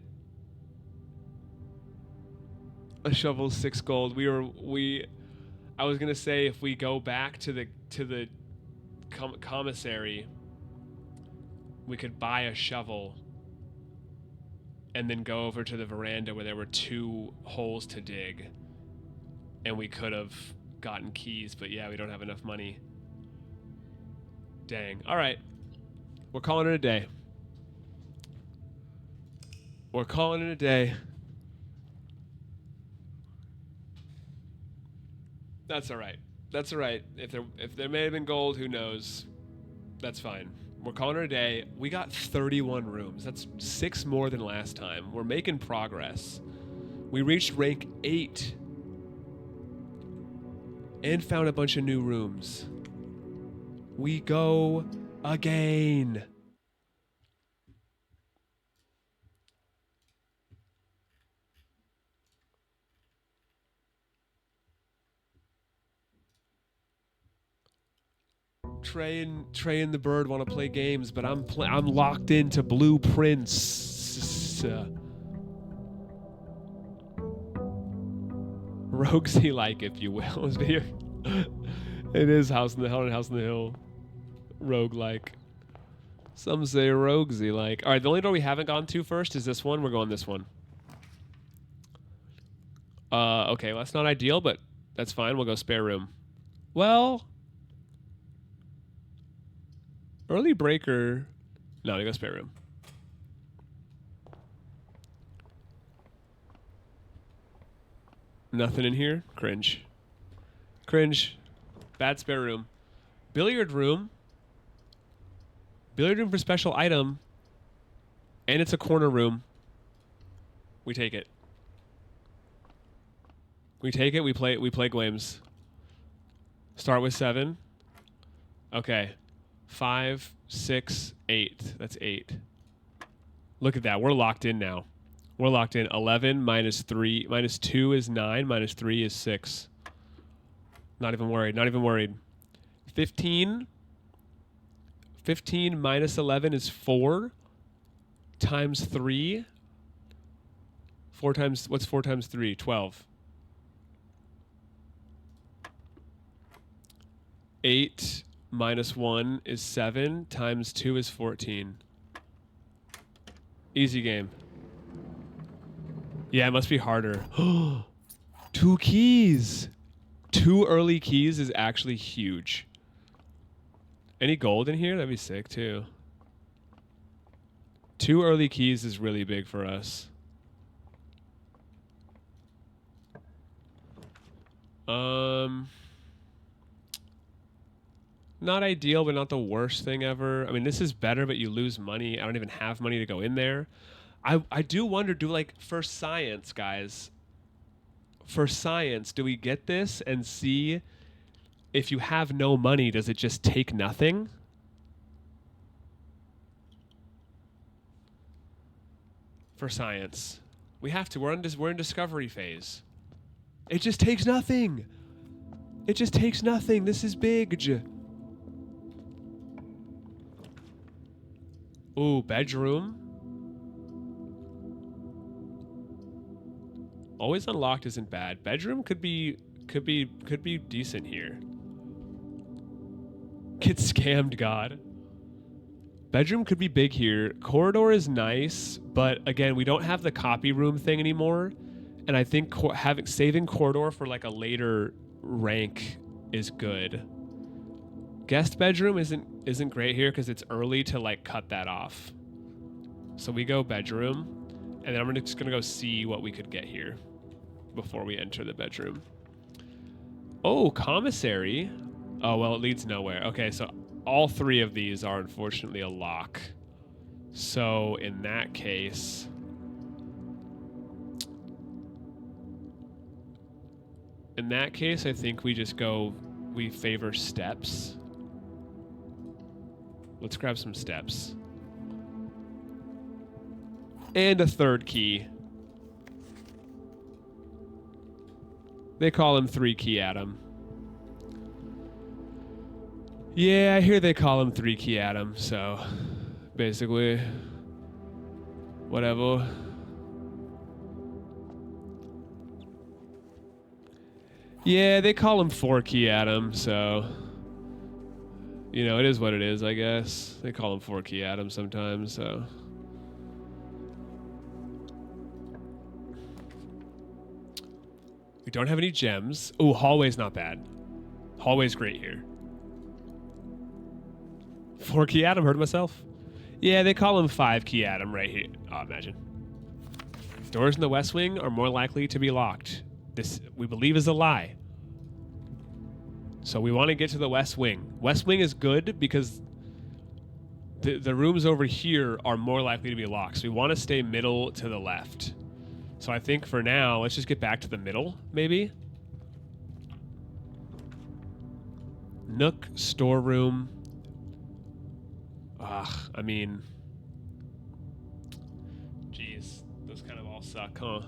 A shovel's 6 gold. I was gonna say if we go back to the commissary, we could buy a shovel and then go over to the veranda where there were 2 holes to dig, and we could have gotten keys, but yeah, we don't have enough money. Dang. All right. We're calling it a day. We're calling it a day. That's all right. That's all right. If there may have been gold, who knows? That's fine. We're calling it a day. We got 31 rooms. That's 6 more than last time. We're making progress. We reached rank 8 and found a bunch of new rooms. We go again. Trey and the Bird want to play games, but I'm locked into blueprints. Roguezy like, if you will. It is House in the Hill. Rogue-like. Some say Roguezy like. All right, the only door we haven't gone to first is this one. We're going this one. Okay, well, that's not ideal, but that's fine. We'll go spare room. Well, early breaker. No, we go spare room. Nothing in here. Cringe. Bad spare room. Billiard room. Billiard room for special item. And it's a corner room. We take it. We play games. Start with 7. Okay. 5, 6, 8. That's 8. Look at that. We're locked in now. We're locked in. 11 minus 3. Minus 2 is 9. Minus 3 is 6. Not even worried. 15. 15 minus 11 is 4. Times 3. 4 times... What's 4 times 3? 12. 8 minus 1 is 7. Times 2 is 14. Easy game. Yeah, it must be harder. 2 keys. 2 early keys is actually huge. Any gold in here? That'd be sick too. 2 early keys is really big for us. Not ideal, but not the worst thing ever. I mean, this is better, but you lose money. I don't even have money to go in there. I do wonder, for science, guys, for science, do we get this and see if you have no money, does it just take nothing? For science. We have to. We're in discovery phase. It just takes nothing. It just takes nothing. This is big. Ooh, bedroom. Always unlocked isn't bad. Bedroom could be decent here. Get scammed, God. Bedroom could be big here. Corridor is nice, but again, we don't have the copy room thing anymore, and I think saving corridor for like a later rank is good. Guest bedroom isn't great here because it's early to like cut that off. So we go bedroom, and then I'm just gonna go see what we could get here before we enter the bedroom. Oh, commissary. Oh, well, it leads nowhere. Okay, so all 3 of these are unfortunately a lock. So in that case, I think we favor steps. Let's grab some steps. And a 3rd key. They call him 3 key Adam. Yeah, I hear they call him 3 key Adam, so basically, whatever. Yeah, they call him 4 key Adam, so you know, it is what it is, I guess. They call him 4 key Adam sometimes, so. We don't have any gems. Ooh, hallway's not bad. Hallway's great here. 4 key Adam, heard myself? Yeah, they call him 5 key Adam right here. Oh, imagine. Doors in the West Wing are more likely to be locked. This, we believe, is a lie. So we want to get to the West Wing. West Wing is good because the rooms over here are more likely to be locked. So we want to stay middle to the left. So I think for now, let's just get back to the middle, maybe. Nook, storeroom. Ugh, I mean... Jeez, those kind of all suck, huh?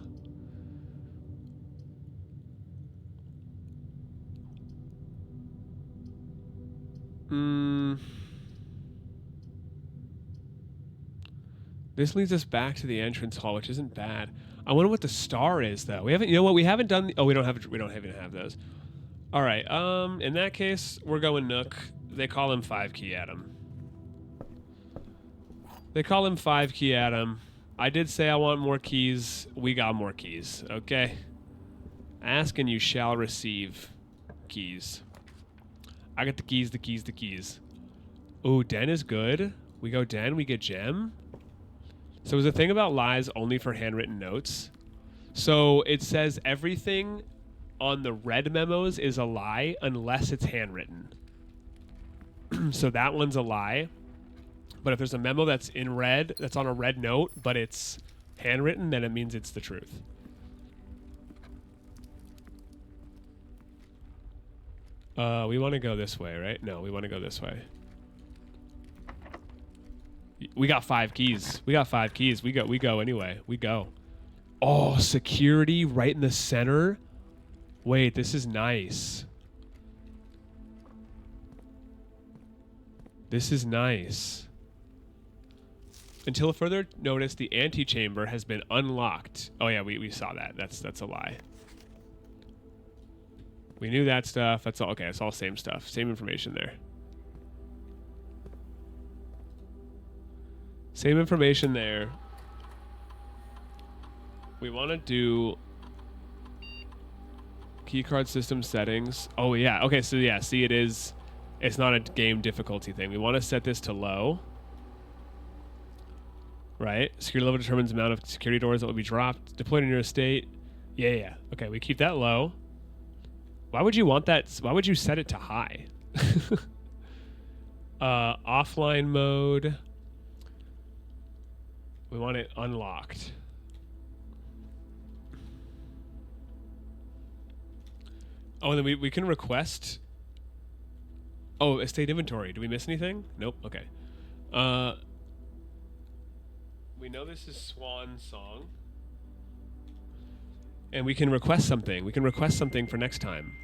This leads us back to the entrance hall, which isn't bad. I wonder what the star is, though. We haven't, you know what? We haven't done. Oh, we don't even have those. All right. In that case, we're going Nook. They call him 5 key Adam. They call him 5 key Adam. I did say I want more keys. We got more keys. Okay. Ask and you shall receive keys. I got the keys, the keys, the keys. Ooh, Den is good. We go Den, we get gem. So is the thing about lies only for handwritten notes? So it says everything on the red memos is a lie unless it's handwritten. So that one's a lie. But if there's a memo that's in red, that's on a red note, but it's handwritten, then it means it's the truth. We want to go this way, right? No, we want to go this way. We got 5 keys. We got 5 keys. We go anyway. We go. Oh, security right in the center. Wait, this is nice. This is nice. Until further notice, the antechamber has been unlocked. Oh yeah, we saw that. That's a lie. We knew that stuff. That's all. Okay, it's all same stuff. Same information there. Same information there. We want to do keycard system settings. Oh yeah. Okay, so yeah, see it's not a game difficulty thing. We want to set this to low. Right? Security level determines the amount of security doors that will be dropped. Deployed in your estate. Yeah. Okay, we keep that low. Why would you want that? Why would you set it to high? Offline mode. We want it unlocked. Oh, and then we can request. Oh, estate inventory. Do we miss anything? Nope. Okay. We know this is Swan Song. And we can request something. We can request something for next time.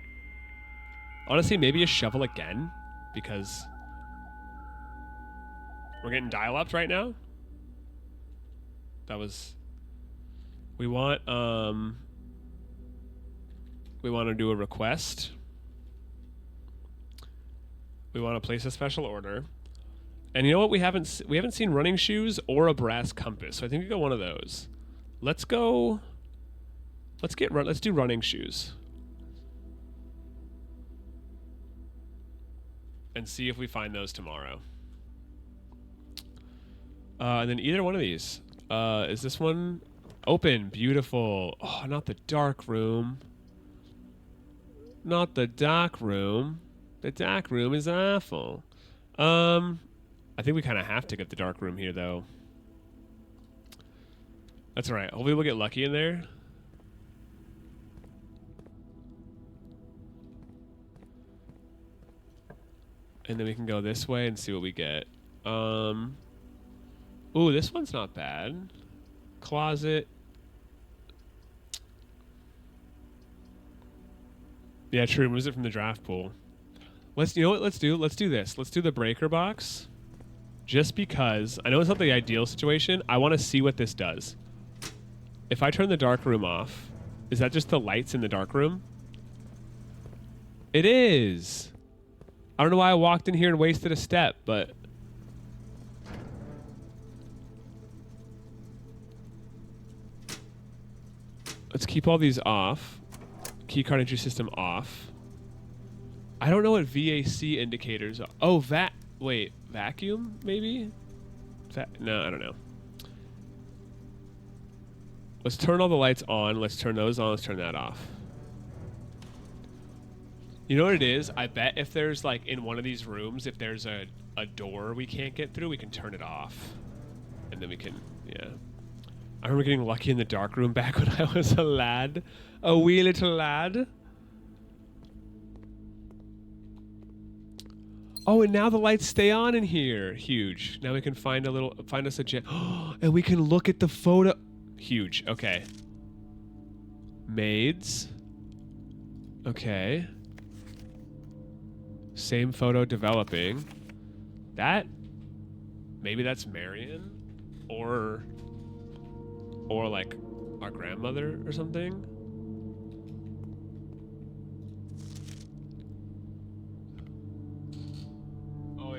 Honestly, maybe a shovel again, because we're getting dial-ups right now. That was... We want to do a request. We want to place a special order. And you know what? We haven't seen running shoes or a brass compass. So I think we go one of those. Let's do running shoes. And see if we find those tomorrow. And then either one of these. Is this one open? Beautiful. Oh, not the dark room. Not the dark room. The dark room is awful. I think we kind of have to get the dark room here, though. That's all right. Hopefully we'll get lucky in there. And then we can go this way and see what we get. Ooh, this one's not bad. Closet. Yeah, true. Moves it from the draft pool. You know what? Let's do this. Let's do the breaker box. Just because I know it's not the ideal situation, I want to see what this does. If I turn the dark room off, is that just the lights in the dark room? It is. I don't know why I walked in here and wasted a step, but let's keep all these off. Keycard entry system off. I don't know what VAC indicators are. Oh, wait, vacuum maybe? No, I don't know. Let's turn all the lights on. Let's turn those on. Let's turn that off. You know what it is? I bet if there's like in one of these rooms, if there's a door we can't get through, we can turn it off. And then we can, yeah. I remember getting lucky in the dark room back when I was a lad. A wee little lad. Oh, and now the lights stay on in here. Huge. Now we can find us a gem. And we can look at the photo. Huge. Okay. Maids. Okay. Same photo developing. Maybe that's Marion, or like our grandmother or something.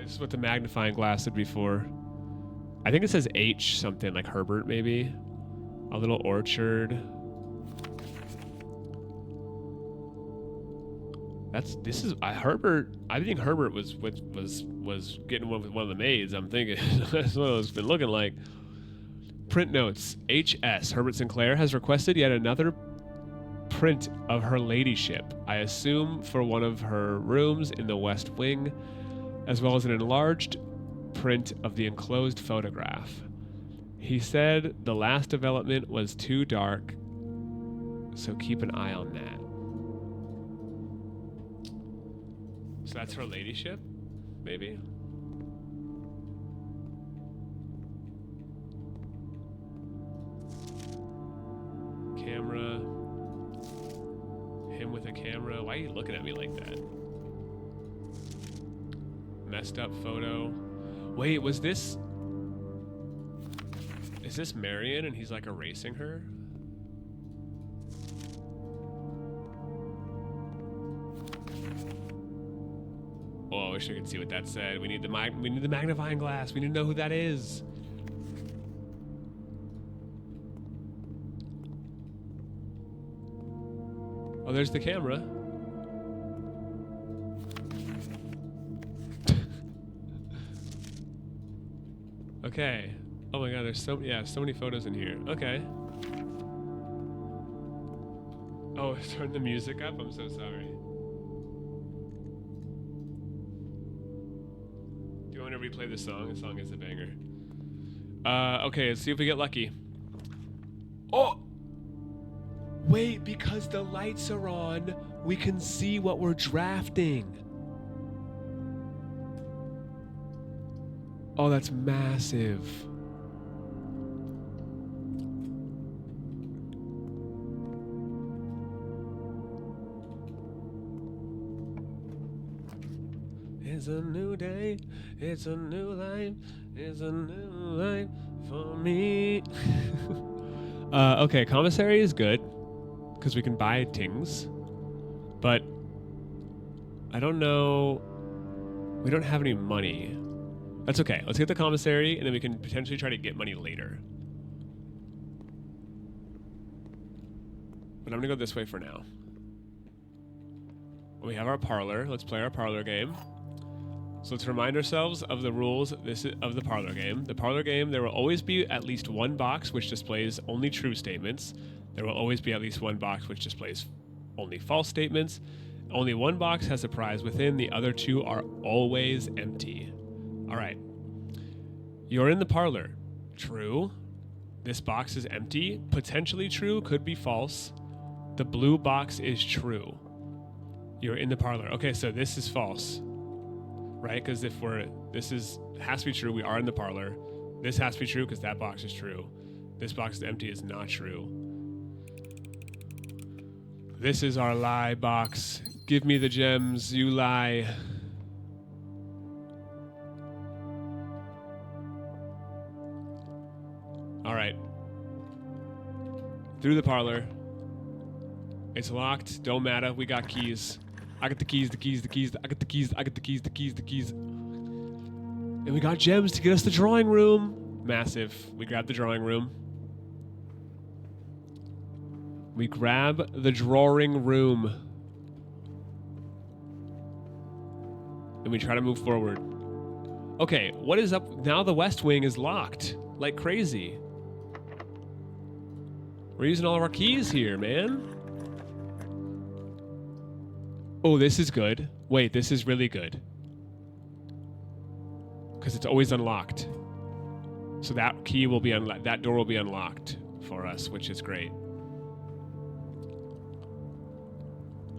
This is what the magnifying glass did before. I think it says H something, like Herbert maybe. A little orchard. Herbert. I think Herbert was getting one with one of the maids. I'm thinking that's what it's been looking like. Print notes. HS Herbert Sinclair has requested yet another print of her ladyship. I assume for one of her rooms in the West Wing, as well as an enlarged print of the enclosed photograph. He said the last development was too dark, so keep an eye on that. So that's her ladyship, maybe? Camera. Him with a camera. Why are you looking at me like that? Messed up photo. Wait, is this Marion and he's like erasing her? Oh, I wish I could see what that said. We need the magnifying glass. We need to know who that is. Oh, there's the camera. Okay. Oh my god, there's so many photos in here. Okay. Oh, turn the music up? I'm so sorry. Do you want to replay the song? The song is a banger. Okay, let's see if we get lucky. Oh! Wait, because the lights are on, we can see what we're drafting. Oh, that's massive. It's a new day, it's a new life, it's a new life for me. Okay, commissary is good, because we can buy things, but I don't know, we don't have any money. That's okay, let's get the commissary, and then we can potentially try to get money later. But I'm gonna go this way for now. We have our parlor, let's play our parlor game. So let's remind ourselves of the rules of the parlor game. The parlor game, there will always be at least one box which displays only true statements. There will always be at least one box which displays only false statements. Only one box has a prize within, the other two are always empty. All right. You're in the parlor. True. This box is empty. Potentially true, could be false. The blue box is true. You're in the parlor. Okay, so this is false. Right? Because if has to be true, we are in the parlor. This has to be true because that box is true. This box is empty is not true. This is our lie box. Give me the gems, you lie. Through the parlor. It's locked. Don't matter. We got keys. I got the keys, the keys, the keys. I got the keys, I got the keys, the keys, the keys. And we got gems to get us the drawing room. Massive. We grab the drawing room. We grab the drawing room. And we try to move forward. Okay, what is up? Now the West Wing is locked. Like crazy. We're using all of our keys here, man. Oh, this is good. Wait, this is really good. Because it's always unlocked. So that key will be unlocked. That door will be unlocked for us, which is great.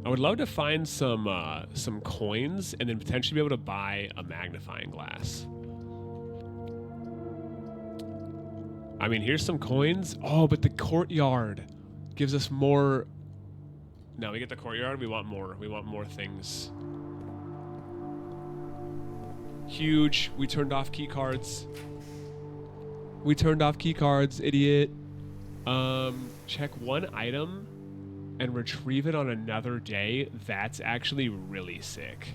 I would love to find some coins and then potentially be able to buy a magnifying glass. I mean, here's some coins. Oh, but the courtyard gives us more. No, we get the courtyard. We want more. We want more things. Huge. We turned off key cards. We turned off key cards, idiot. Check one item and retrieve it on another day. That's actually really sick.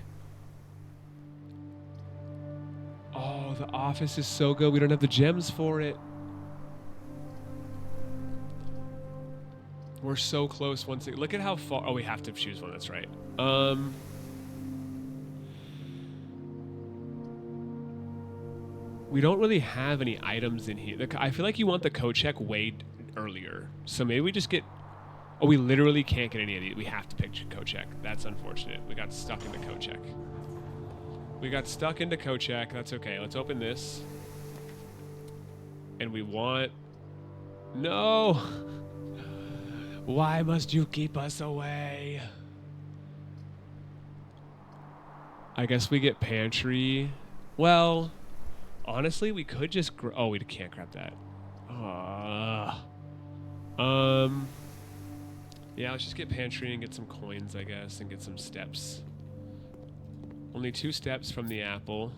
Oh, the office is so good. We don't have the gems for it. We're so close once again. Look at how far. Oh, we have to choose one. That's right. We don't really have any items in here. I feel like you want the code check way earlier. So maybe we just get. Oh, we literally can't get any of these. We have to pick code check. That's unfortunate. We got stuck into code check. We got stuck into code check. That's okay. Let's open this. And we want. No! Why must you keep us away? I guess we get pantry. Well, honestly, we could just. Oh, we can't grab that. Yeah, let's just get pantry and get some coins, I guess, and get some steps. Only 2 steps from the apple.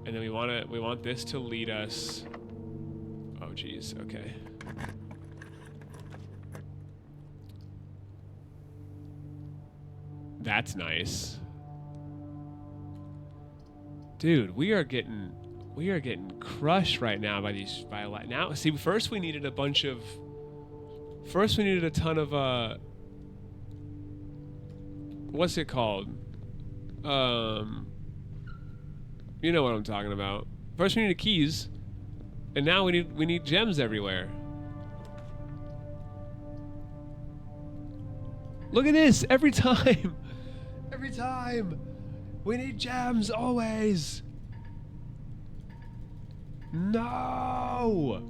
And then we want this to lead us. Oh, geez. Okay. That's nice. Dude, we are getting crushed right now by these now. See, first we needed a ton of what's it called? You know what I'm talking about. First we needed keys, and now we need gems everywhere. Look at this, every time. Every time. We need gems always. No!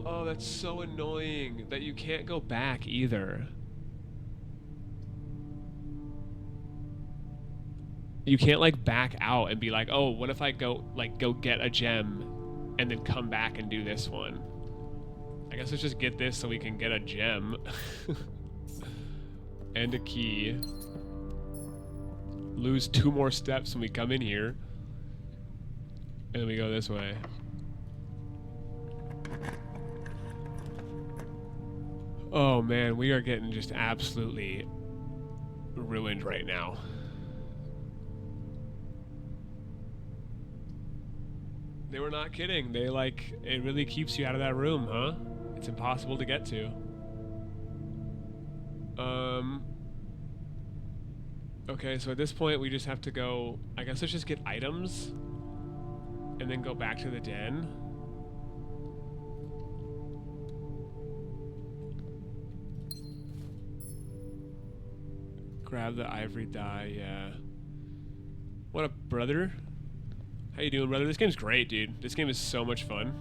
Oh, that's so annoying that you can't go back either. You can't like back out and be like, oh, what if I go get a gem and then come back and do this one? I guess let's just get this so we can get a gem. And a key. Lose 2 more steps when we come in here. And then we go this way. Oh man, we are getting just absolutely ruined right now. They were not kidding. They it really keeps you out of that room, huh? It's impossible to get to. Okay, so at this point we just have to go, I guess let's just get items and then go back to the den. Grab the ivory die, yeah. What up, brother? How you doing, brother? This game's great, dude. This game is so much fun.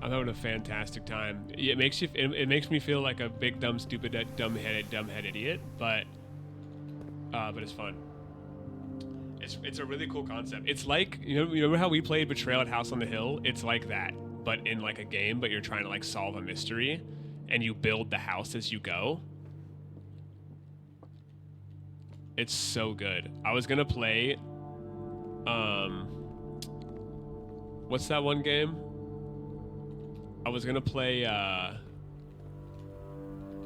I'm having a fantastic time. It makes me feel like a big, dumb, stupid, dumbhead idiot, but it's fun. It's a really cool concept. It's like, you remember how we played Betrayal at House on the Hill? It's like that, but in like a game, but you're trying to like solve a mystery, and you build the house as you go. It's so good. I was gonna play, What's that one game? I was gonna play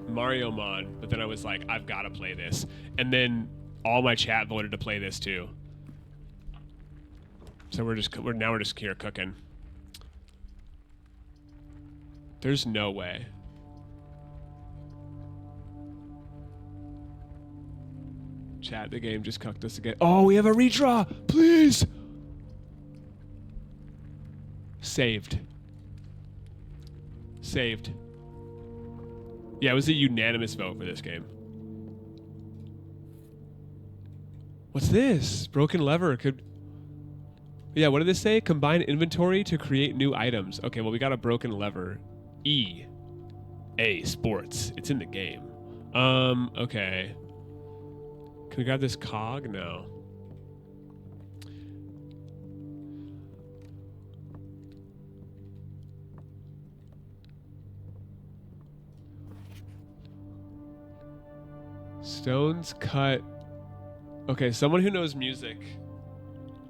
Mario Mon, but then I was like, I've gotta play this. And then all my chat voted to play this too. So we're just here cooking. There's no way. Chat, the game just cucked us again. Oh, we have a redraw! Please! Saved. Saved. Yeah, it was a unanimous vote for this game. What's this? Broken lever could... Yeah, what did this say? Combine inventory to create new items. Okay, well, we got a broken lever. E. A. Sports. It's in the game. Okay. Can we grab this cog? No. Stones cut. Okay, someone who knows music,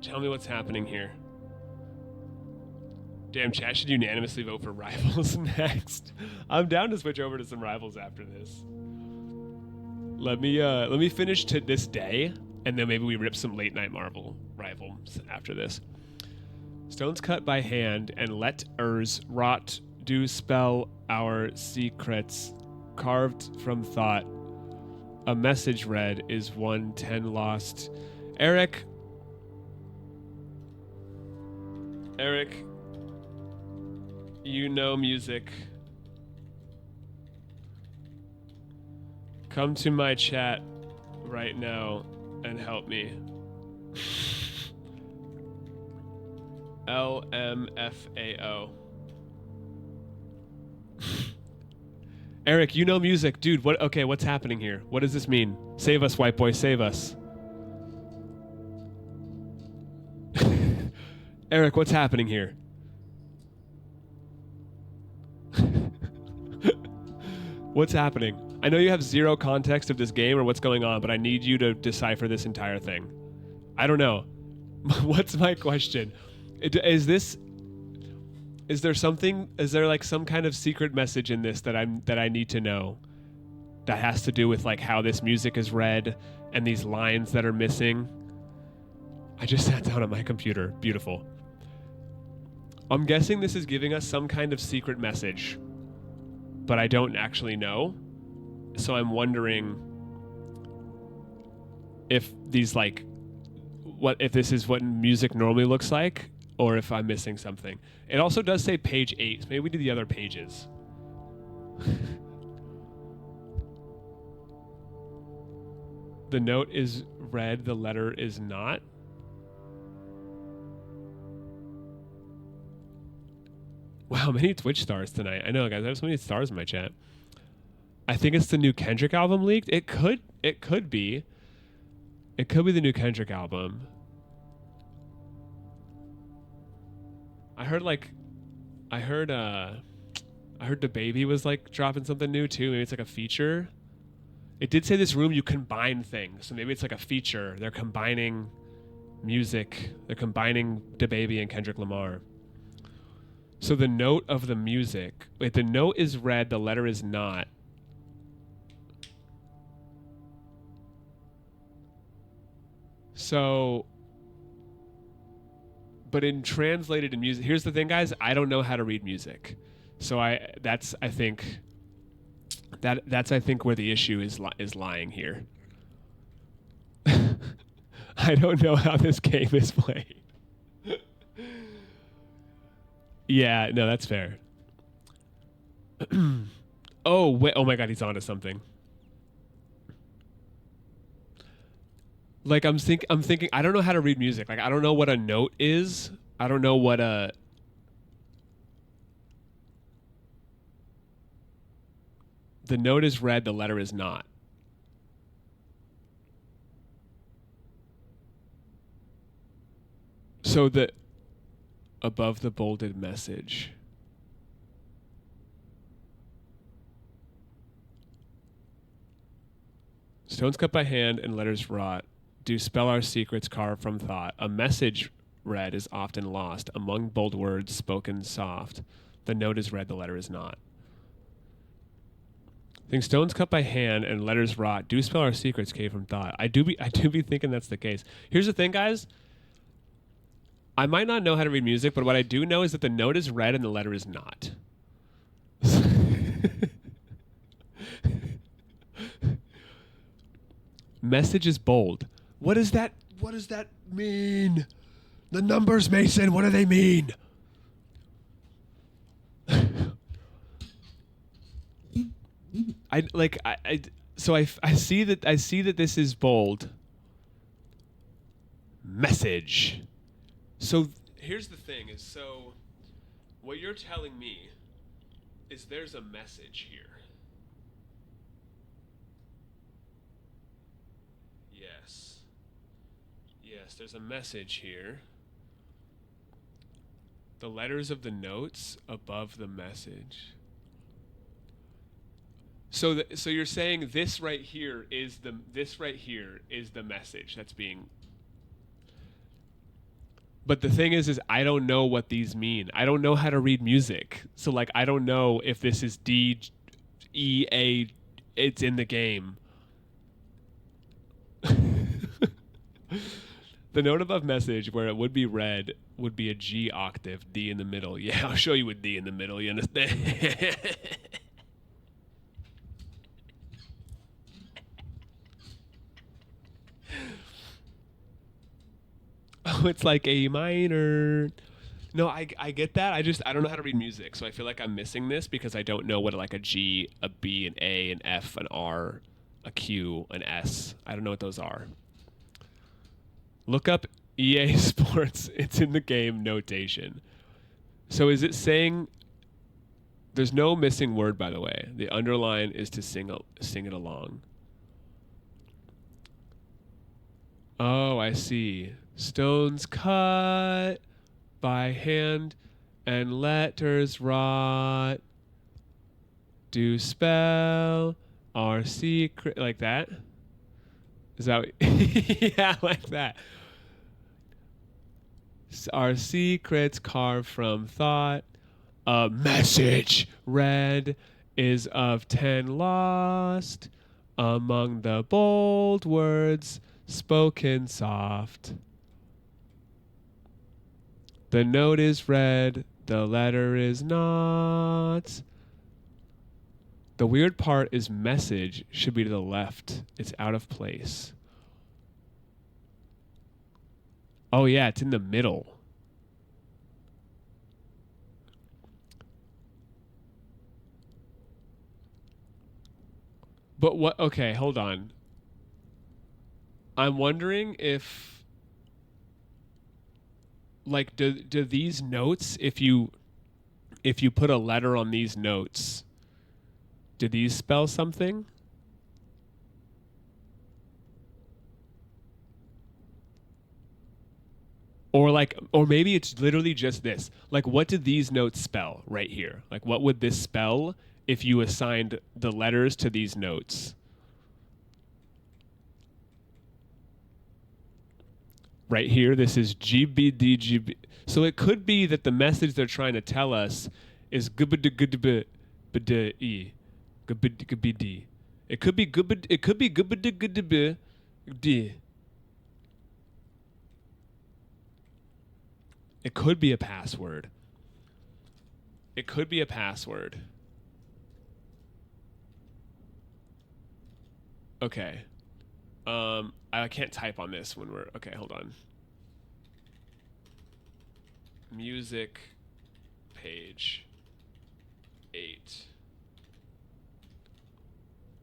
tell me what's happening here. Damn, chat should unanimously vote for Rivals next. I'm down to switch over to some Rivals after this. Let me finish to this day, and then maybe we rip some late night Marvel Rivals after this. Stones cut by hand and letters rot do spell our secrets, carved from thought. A message read is 110 lost. Eric, you know music. Come to my chat right now and help me. LMFAO. Eric, you know music. Dude, what? Okay, what's happening here? What does this mean? Save us, white boy, save us. Eric, what's happening here? What's happening? I know you have zero context of this game or what's going on, but I need you to decipher this entire thing. I don't know. What's my question? Is there like some kind of secret message in this that I need to know that has to do with like how this music is read and these lines that are missing? I just sat down at my computer. Beautiful. I'm guessing this is giving us some kind of secret message, but I don't actually know. So I'm wondering if these if this is what music normally looks like, or if I'm missing something. It also does say page 8, so maybe we do the other pages. The note is read, the letter is not. Wow, many Twitch stars tonight. I know, guys, I have so many stars in my chat. I think it's the new Kendrick album leaked. It could be. It could be the new Kendrick album. I heard the baby was like dropping something new too. Maybe it's like a feature. It did say this room you combine things, so maybe it's like a feature. They're combining music. They're combining the baby and Kendrick Lamar. So the note of the music. Wait, the note is read, the letter is not. So, but in translated in music, here's the thing, guys. I don't know how to read music, so that's I think where the issue is lying here. I don't know how this game is played. Yeah, no, that's fair. Oh wait! Oh my God, he's onto something. Like I'm thinking. I don't know how to read music. Like I don't know what a note is. I don't know what a. The note is read. The letter is not. So the above the bolded message. Stones cut by hand and letters rot. Do spell our secrets carved from thought. A message read is often lost. Among bold words spoken soft, the note is read, the letter is not. Think stones cut by hand and letters rot do spell our secrets came from thought. I do be thinking that's the case. Here's the thing, guys. I might not know how to read music, but what I do know is that the note is read and the letter is not. Message is bold. What does that mean? The numbers, Mason, what do they mean? I see that this is bold. Message. So here's the thing is, so what you're telling me is there's a message here. Yes, there's a message here. The letters of the notes above the message. So you're saying this right here is the message that's being. But the thing is I don't know what these mean. I don't know how to read music. So like I don't know if this is D, E, A. It's in the game. The note above message where it would be read would be a G octave, D in the middle. Yeah, I'll show you a D in the middle. You understand? Oh, it's like A minor. No, I get that. I don't know how to read music, so I feel like I'm missing this because I don't know what like a G, a B, an A, an F, an R, a Q, an S. I don't know what those are. Look up EA Sports. It's in the game notation. So is it saying? There's no missing word, by the way. The underline is to sing it along. Oh, I see. Stones cut by hand and letters rot do spell our secret. Like that? Is that yeah, like that. Our secrets carved from thought. A message read is of 10 lost among the bold words spoken soft. The note is read, the letter is not. The weird part is message should be to the left. It's out of place. Oh yeah, it's in the middle. But what? Okay, hold on. I'm wondering if, like, do these notes, if you put a letter on these notes, do these spell something? Or maybe it's literally just this. Like, what do these notes spell right here? Like, what would this spell if you assigned the letters to these notes? Right here, this is GBDGB. So it could be that the message they're trying to tell us is GBD. It could be GBD. It could be a password. It could be a password. Okay. I can't type on this when we're... Okay, hold on. Music page 8.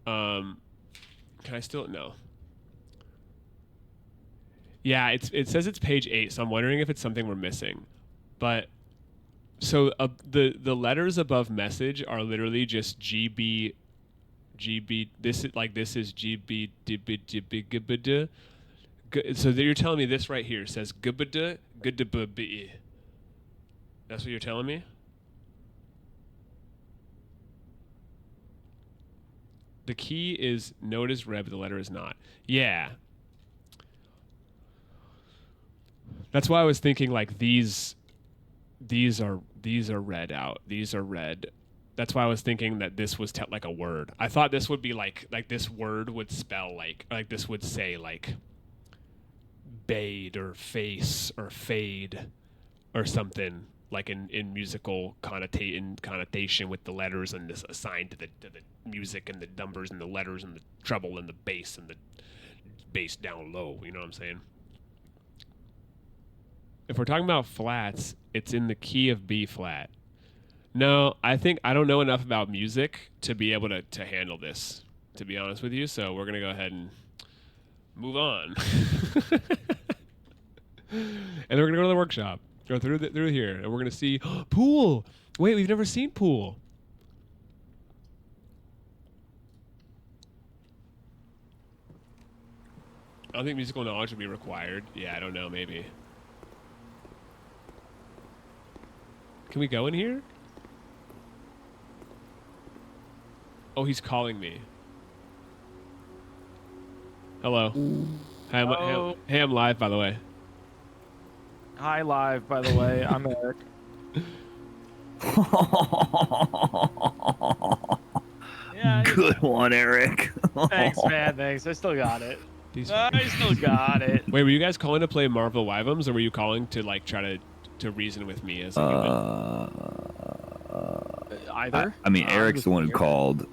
Can I still... No. Yeah, it says it's page 8, so I'm wondering if it's something we're missing. But... So the letters above message are literally just GB... This is GB DB. So you're telling me this right here says GBD. That's what you're telling me? The key is note is read, but the letter is not. Yeah. That's why I was thinking like these are red out. These are red. That's why I was thinking that this was like a word. I thought this would be like this word would spell like this would say like bade or face or fade or something like in musical connotation with the letters and this assigned to the music and the numbers and the letters and the treble and the bass down low. You know what I'm saying? If we're talking about flats, it's in the key of B flat. No, I don't know enough about music to be able to handle this, to be honest with you. So we're going to go ahead and move on. And then we're going to go to the workshop. Go through here, and we're going to see pool. Wait, we've never seen pool. I don't think musical knowledge would be required. Yeah, I don't know, maybe. Can we go in here? Oh, he's calling me. Hello. Hey, I'm live, by the way. Hi, live, by the way. I'm Eric. Yeah, good one, Eric. Thanks, man. Thanks. I still got it. I still got it. Wait, were you guys calling to play Marvel Wyvums, or were you calling to like try to reason with me as a human? Either. I mean, Eric's the one who called.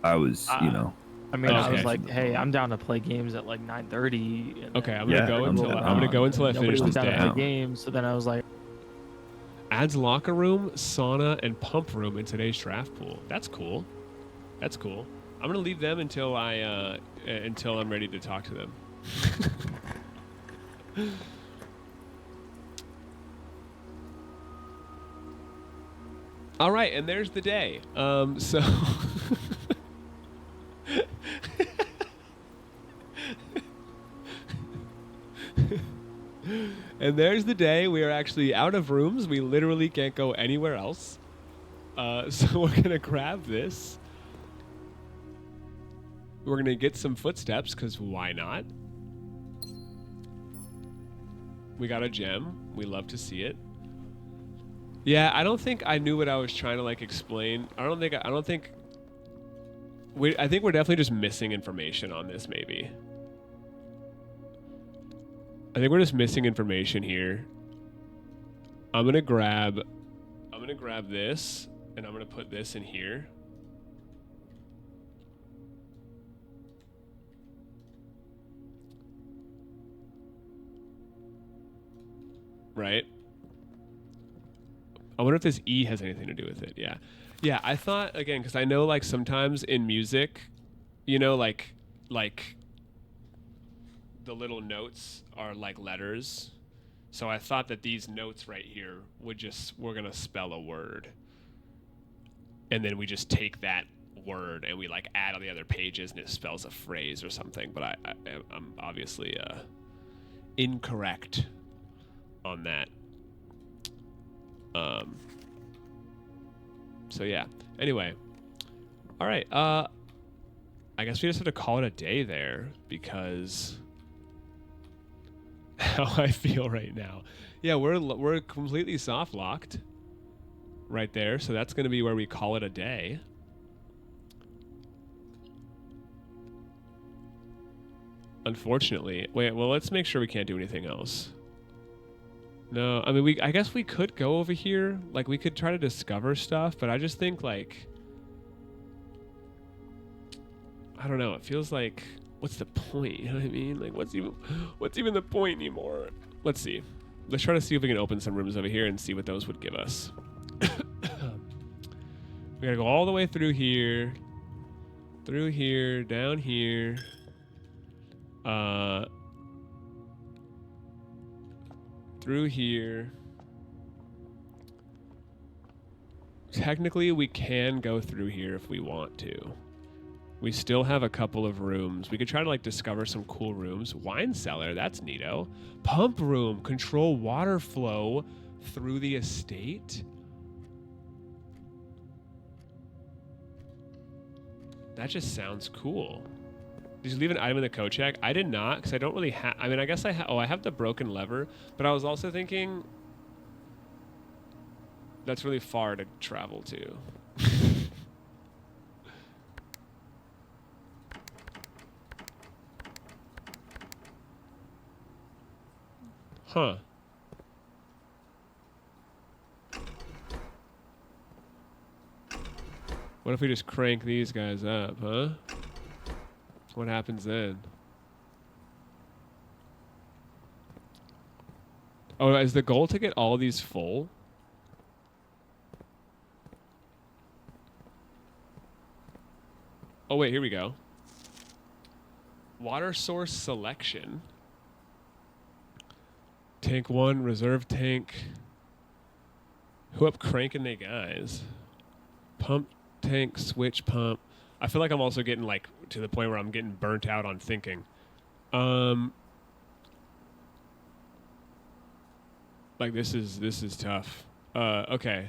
I was, you know. I mean, I was like, hey, I'm down to play games at like 9:30. Okay, I'm gonna go until I finish this down day. to play games, so then I was like, adds locker room, sauna, and pump room in today's draft pool. That's cool. That's cool. I'm gonna leave them until until I'm ready to talk to them. All right, and there's the day. So. And there's the day. We are actually out of rooms. We literally can't go anywhere else. So we're gonna grab this. We're gonna get some footsteps, because why not? We got a gem. We love to see it. Yeah, I don't think I knew what I was trying to like explain. I think we're definitely just missing information on this, maybe. I think we're just missing information here. I'm gonna grab this, and I'm gonna put this in here. Right? I wonder if this E has anything to do with it. Yeah. Yeah, I thought, again, because I know like sometimes in music, you know, like the little notes are like letters. So I thought that these notes right here we're going to spell a word. And then we just take that word and we like add on the other pages and it spells a phrase or something. But I'm obviously incorrect on that. So yeah. Anyway. All right. I guess we just have to call it a day there, because how I feel right now. Yeah, we're completely soft locked right there. So that's going to be where we call it a day. Unfortunately. Wait, well, let's make sure we can't do anything else. No, I mean, I guess we could go over here. Like, we could try to discover stuff, but I just think, like, I don't know. It feels like, what's the point? You know what I mean? Like, what's even the point anymore? Let's see. Let's try to see if we can open some rooms over here and see what those would give us. We gotta go all the way through here, down here. Through here. Technically, we can go through here if we want to. We still have a couple of rooms. We could try to like discover some cool rooms. Wine cellar, that's neato. Pump room, control water flow through the estate. That just sounds cool. Did you leave an item in the code check? I did not, because I don't really have... I mean, I guess I have... Oh, I have the broken lever, but I was also thinking... That's really far to travel to. Huh. What if we just crank these guys up, huh? What happens then? Oh, is the goal to get all these full? Oh, wait, here we go. Water source selection. Tank 1, reserve tank. Who up cranking they guys? Pump tank, switch pump. I feel like I'm also getting like to the point where I'm getting burnt out on thinking. Like this is tough. Okay.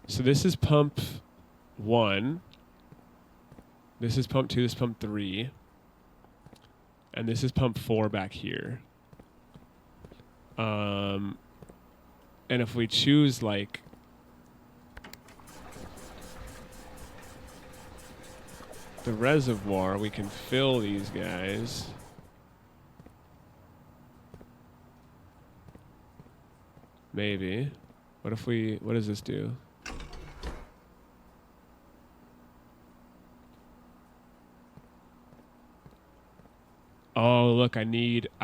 So this is pump 1. This is pump 2, this is pump 3. And this is pump 4 back here. And if we choose like the reservoir, we can fill these guys. Maybe. What if we, what does this do? Oh, look, I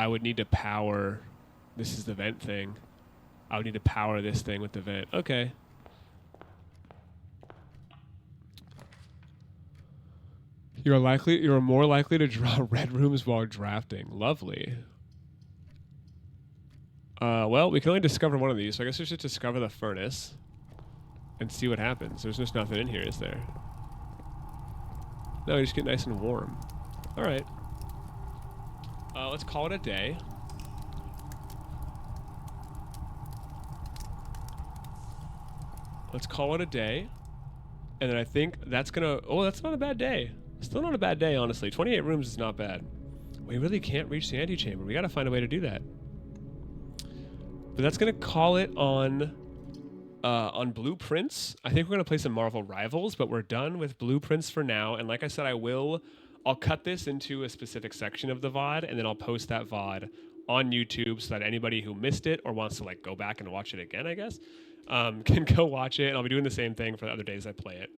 would need to power, this is the vent thing. I would need to power this thing with the vent. Okay. You're more likely to draw red rooms while drafting. Lovely. Well, we can only discover one of these, so I guess we should discover the furnace and see what happens. There's just nothing in here, is there? No, you just get nice and warm. All right. Let's call it a day. Let's call it a day. And then I think that's gonna... Oh, that's not a bad day. Still not a bad day, honestly. 28 rooms is not bad. We really can't reach the antechamber. We gotta find a way to do that. But that's gonna call it on blueprints. I think we're gonna play some Marvel Rivals, but we're done with blueprints for now. And like I said, I'll cut this into a specific section of the VOD, and then I'll post that VOD on YouTube so that anybody who missed it or wants to like go back and watch it again, I guess, can go watch it. And I'll be doing the same thing for the other days I play it.